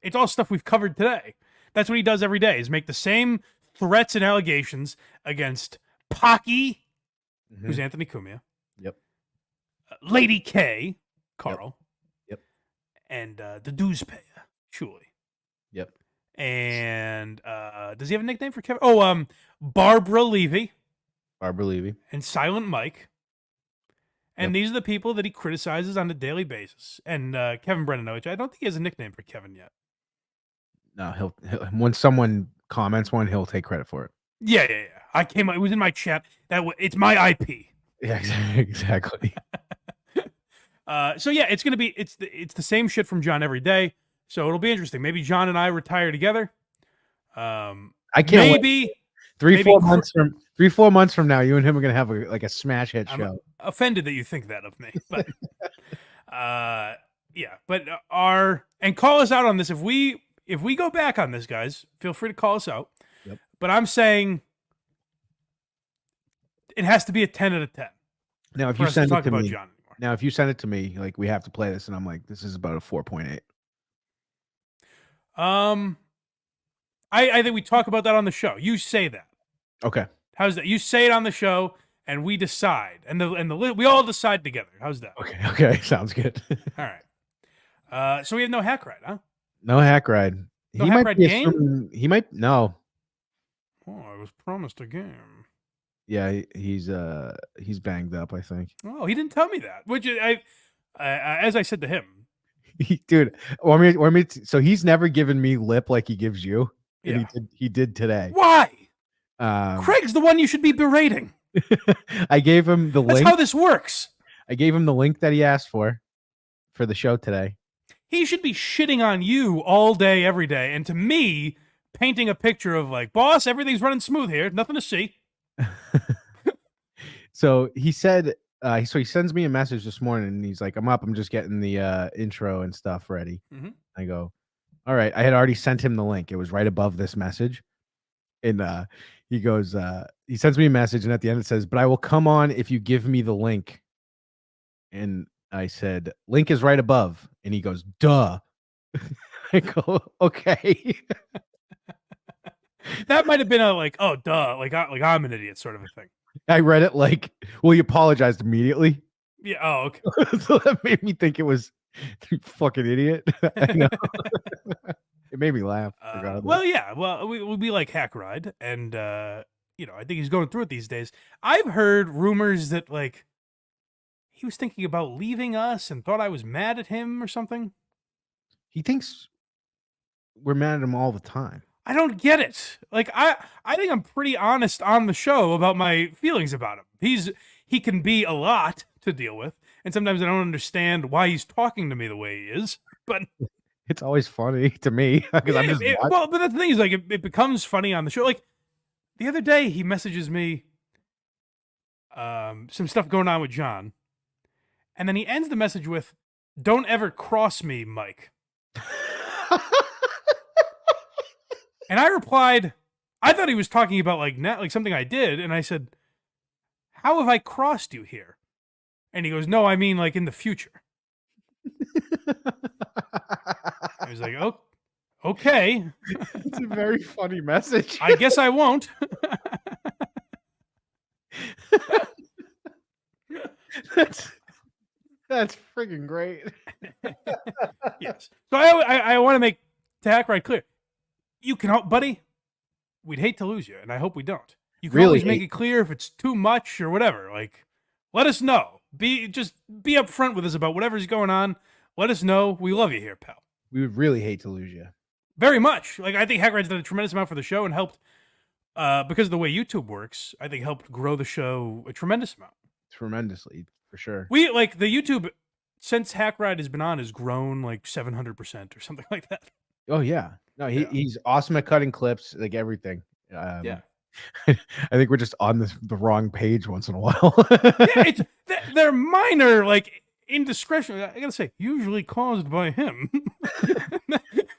it's all stuff we've covered today. That's what he does every day, is make the same threats and allegations against Pocky, who's Anthony Cumia. Yep. Lady K, Carl. Yep. And the dues payer, Julie. Yep. And does he have a nickname for Kevin? Oh, Barbara Levy. Barbara Levy. And Silent Mike. And these are the people that he criticizes on a daily basis. And Kevin Brennanovich, I don't think he has a nickname for Kevin yet. No, he'll when someone comments one, he'll take credit for it. Yeah. It was in my chat. It's my IP. Yeah, exactly. So yeah, it's gonna be it's the same shit from John every day. So it'll be interesting. Maybe John and I retire together. I can't. Maybe 3-4 months from 3-4 months from now, you and him are gonna have a smash hit show. I'm offended that you think that of me, but Yeah, but and call us out on this if we go back on this, guys. Feel free to call us out. Yep. But I'm saying it has to be a 10 out of 10. Now, if you send it to me, John now if you send it to me, like we have to play this, and I'm like, this is about a 4.8. I think we talk about that on the show. You say that. Okay. How's that? You say it on the show, and we decide, and we all decide together. How's that? Okay. Okay. Sounds good. All right. So we have no hack ride, huh? No hack ride. No hack ride game? He might no. Oh, I was promised a game. Yeah, he's banged up, I think. Oh, he didn't tell me that. Which as I said to him, dude. So he's never given me lip like he gives you, and he did today. Why? Craig's the one you should be berating. I gave him the link. That's how this works. I gave him the link that he asked for the show today. He should be shitting on you all day, every day, and to me, painting a picture of like, boss, everything's running smooth here, nothing to see. So he said, so he sends me a message this morning, and he's like, I'm up. I'm just getting the intro and stuff ready. Mm-hmm. I go, all right. I had already sent him the link. It was right above this message. And he goes, he sends me a message, and at the end it says, but I will come on if you give me the link. And I said, link is right above. And he goes, duh. I go, okay. That might have been a like, oh, duh, like I'm an idiot sort of a thing. I read it like, well, he apologized immediately. Yeah. Oh, okay. So that made me think it was fucking idiot. I know. It made me laugh. Well, yeah. Well, we like hack ride, and I think he's going through it these days. I've heard rumors that like he was thinking about leaving us and thought I was mad at him or something. He thinks we're mad at him all the time. I don't get it. Like I think I'm pretty honest on the show about my feelings about him. He can be a lot to deal with, and sometimes I don't understand why he's talking to me the way he is. But it's always funny to me because I'm just well. But the thing is, like, it becomes funny on the show. Like the other day, he messages me some stuff going on with John, and then he ends the message with, "Don't ever cross me, Mike." And I replied, I thought he was talking about like something I did, and I said, "How have I crossed you here?" And he goes, "No, I mean like in the future." I was like, "Oh, okay." It's a very funny message. I guess I won't. That's freaking great. Yes. So I want to make to hack right clear. You can help, buddy. We'd hate to lose you, and I hope we don't. You can Really always make it clear if it's too much or whatever. Like, let us know. Be upfront with us about whatever's going on. Let us know. We love you here, pal. We would really hate to lose you. Very much. Like, I think Hack Ride's done a tremendous amount for the show and helped, because of the way YouTube works, I think helped grow the show a tremendous amount. Tremendously, for sure. We, like, the YouTube, since Hack Ride has been on, has grown like 700% or something like that. Oh, yeah. No, he's awesome at cutting clips, like everything. Yeah. I think we're just on the wrong page once in a while. Yeah, they're minor, like, indiscretion. I gotta say, usually caused by him.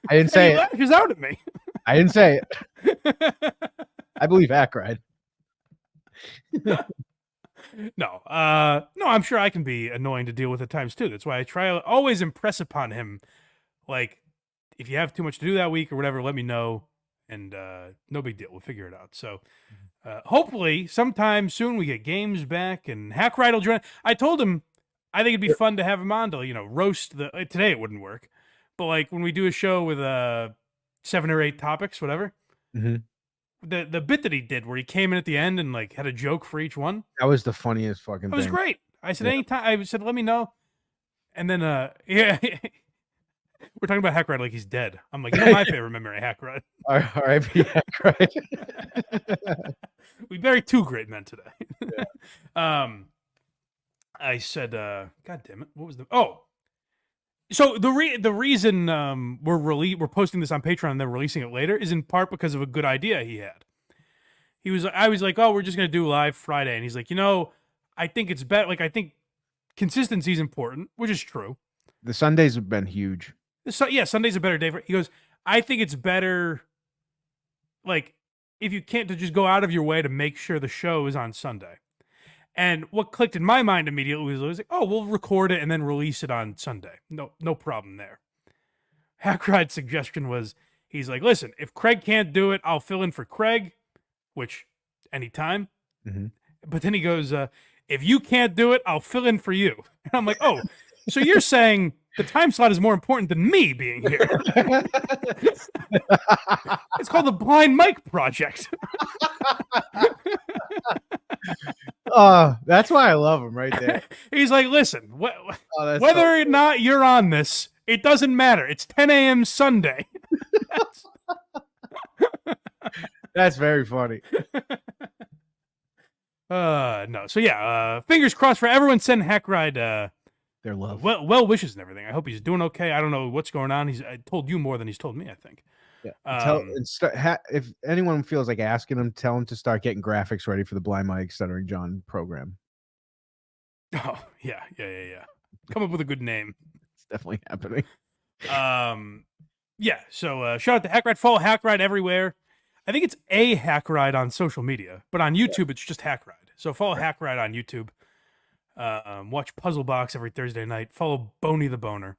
I didn't say it. He lashes out at me. I didn't say it. I believe Ackroyd. No, I'm sure I can be annoying to deal with at times too. That's why I try to always impress upon him, like, if you have too much to do that week or whatever, let me know, and no big deal. We'll figure it out. So hopefully sometime soon we get games back and Hack Ride will join. I told him I think it'd be fun to have him on to, roast the... Today it wouldn't work, but like when we do a show with 7 or 8 topics, whatever, the bit that he did where he came in at the end and like had a joke for each one. That was the funniest fucking thing. It was great. I said, anytime, I said, let me know. And then, yeah... We're talking about Hack Ride like he's dead. I'm like, my favorite memory of Hack Ride. R.I.P. Hack Ride. We buried 2 great men today. Yeah. I said, God damn it, what was the... Oh! So the reason we're posting this on Patreon and then releasing it later is in part because of a good idea he had. I was like, oh, we're just going to do live Friday. And he's like, I think it's better. Like, I think consistency is important, which is true. The Sundays have been huge. So yeah, Sunday's a better day for. He goes, I think it's better, like, if you can't, to just go out of your way to make sure the show is on Sunday. And what clicked in my mind immediately was like, oh, we'll record it and then release it on Sunday. No problem there. Hackride's suggestion was, he's like, listen, if Craig can't do it, I'll fill in for Craig, which anytime. Mm-hmm. But then he goes, if you can't do it, I'll fill in for you. And I'm like, oh, so you're saying the time slot is more important than me being here. It's called the Blind Mike Project. That's why I love him right there. He's like, listen, whether or not you're on this, it doesn't matter. It's 10 a.m. Sunday. That's very funny. No. So yeah, fingers crossed for everyone. Send Hackride their love, well wishes and everything. I hope he's doing okay. I don't know what's going on. I told you more than he's told me, I think. Yeah. If anyone feels like asking him, tell him to start getting graphics ready for the BlindMike Stuttering John program. Oh yeah. Come up with a good name. It's definitely happening. Yeah. So shout out to Hackride. Follow Hackride everywhere. I think it's a Hackride on social media, but on YouTube it's just Hackride. So follow Hackride on YouTube. Watch Puzzle Box every Thursday night. Follow Boney the Boner.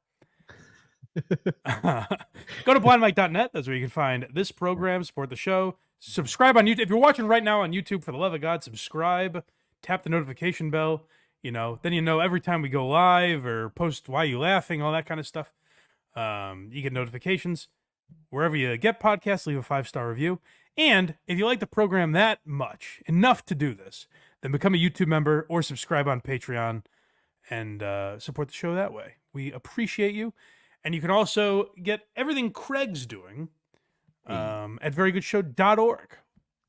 Go to blindmike.net. That's where you can find this program, support the show, subscribe on YouTube. If you're watching right now on YouTube, for the love of God, subscribe, tap the notification bell. Then you know every time we go live or post Why You Laughing, all that kind of stuff. You get notifications wherever you get podcasts. Leave a 5-star review, and if you like the program that much, enough to do this, then become a YouTube member or subscribe on Patreon and support the show that way. We appreciate you. And you can also get everything Craig's doing at verygoodshow.org.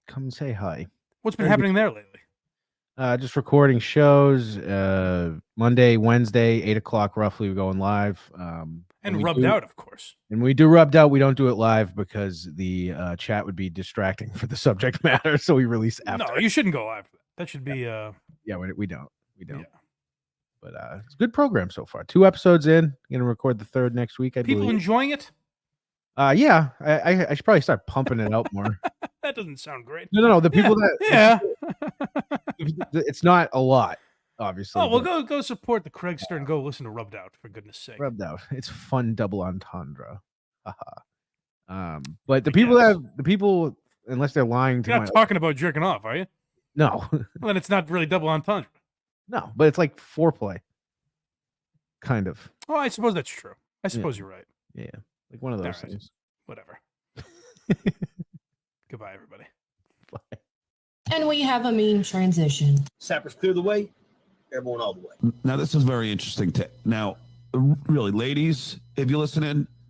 Come say hi. What's been happening there lately? Just recording shows. Monday, Wednesday, 8 o'clock roughly, we're going live. And Rubbed Out, of course. And we do Rubbed Out. We don't do it live because the chat would be distracting for the subject matter. So we release after. No, you shouldn't go live. That should be... Yeah, we don't. Yeah. But it's a good program so far. 2 episodes in. Gonna record the 3rd next week, I believe. People enjoying it? Yeah. I should probably start pumping it out more. That doesn't sound great. No. The people that... Yeah. It's not a lot, obviously. Oh, well, go support the Craigster and go listen to Rubbed Out, for goodness sake. Rubbed Out. It's fun double entendre. But the people, unless they're lying to You're not talking about jerking off, are you? No. Well, then it's not really double entendre. No, but it's like foreplay. Kind of. Oh, I suppose that's true. I suppose you're right. Yeah. Like one of those things. Whatever. Goodbye, everybody. Bye. And we have a mean transition. Sappers clear the way. Everyone all the way. Now, this is very interesting. Now, really, ladies, if you listen in,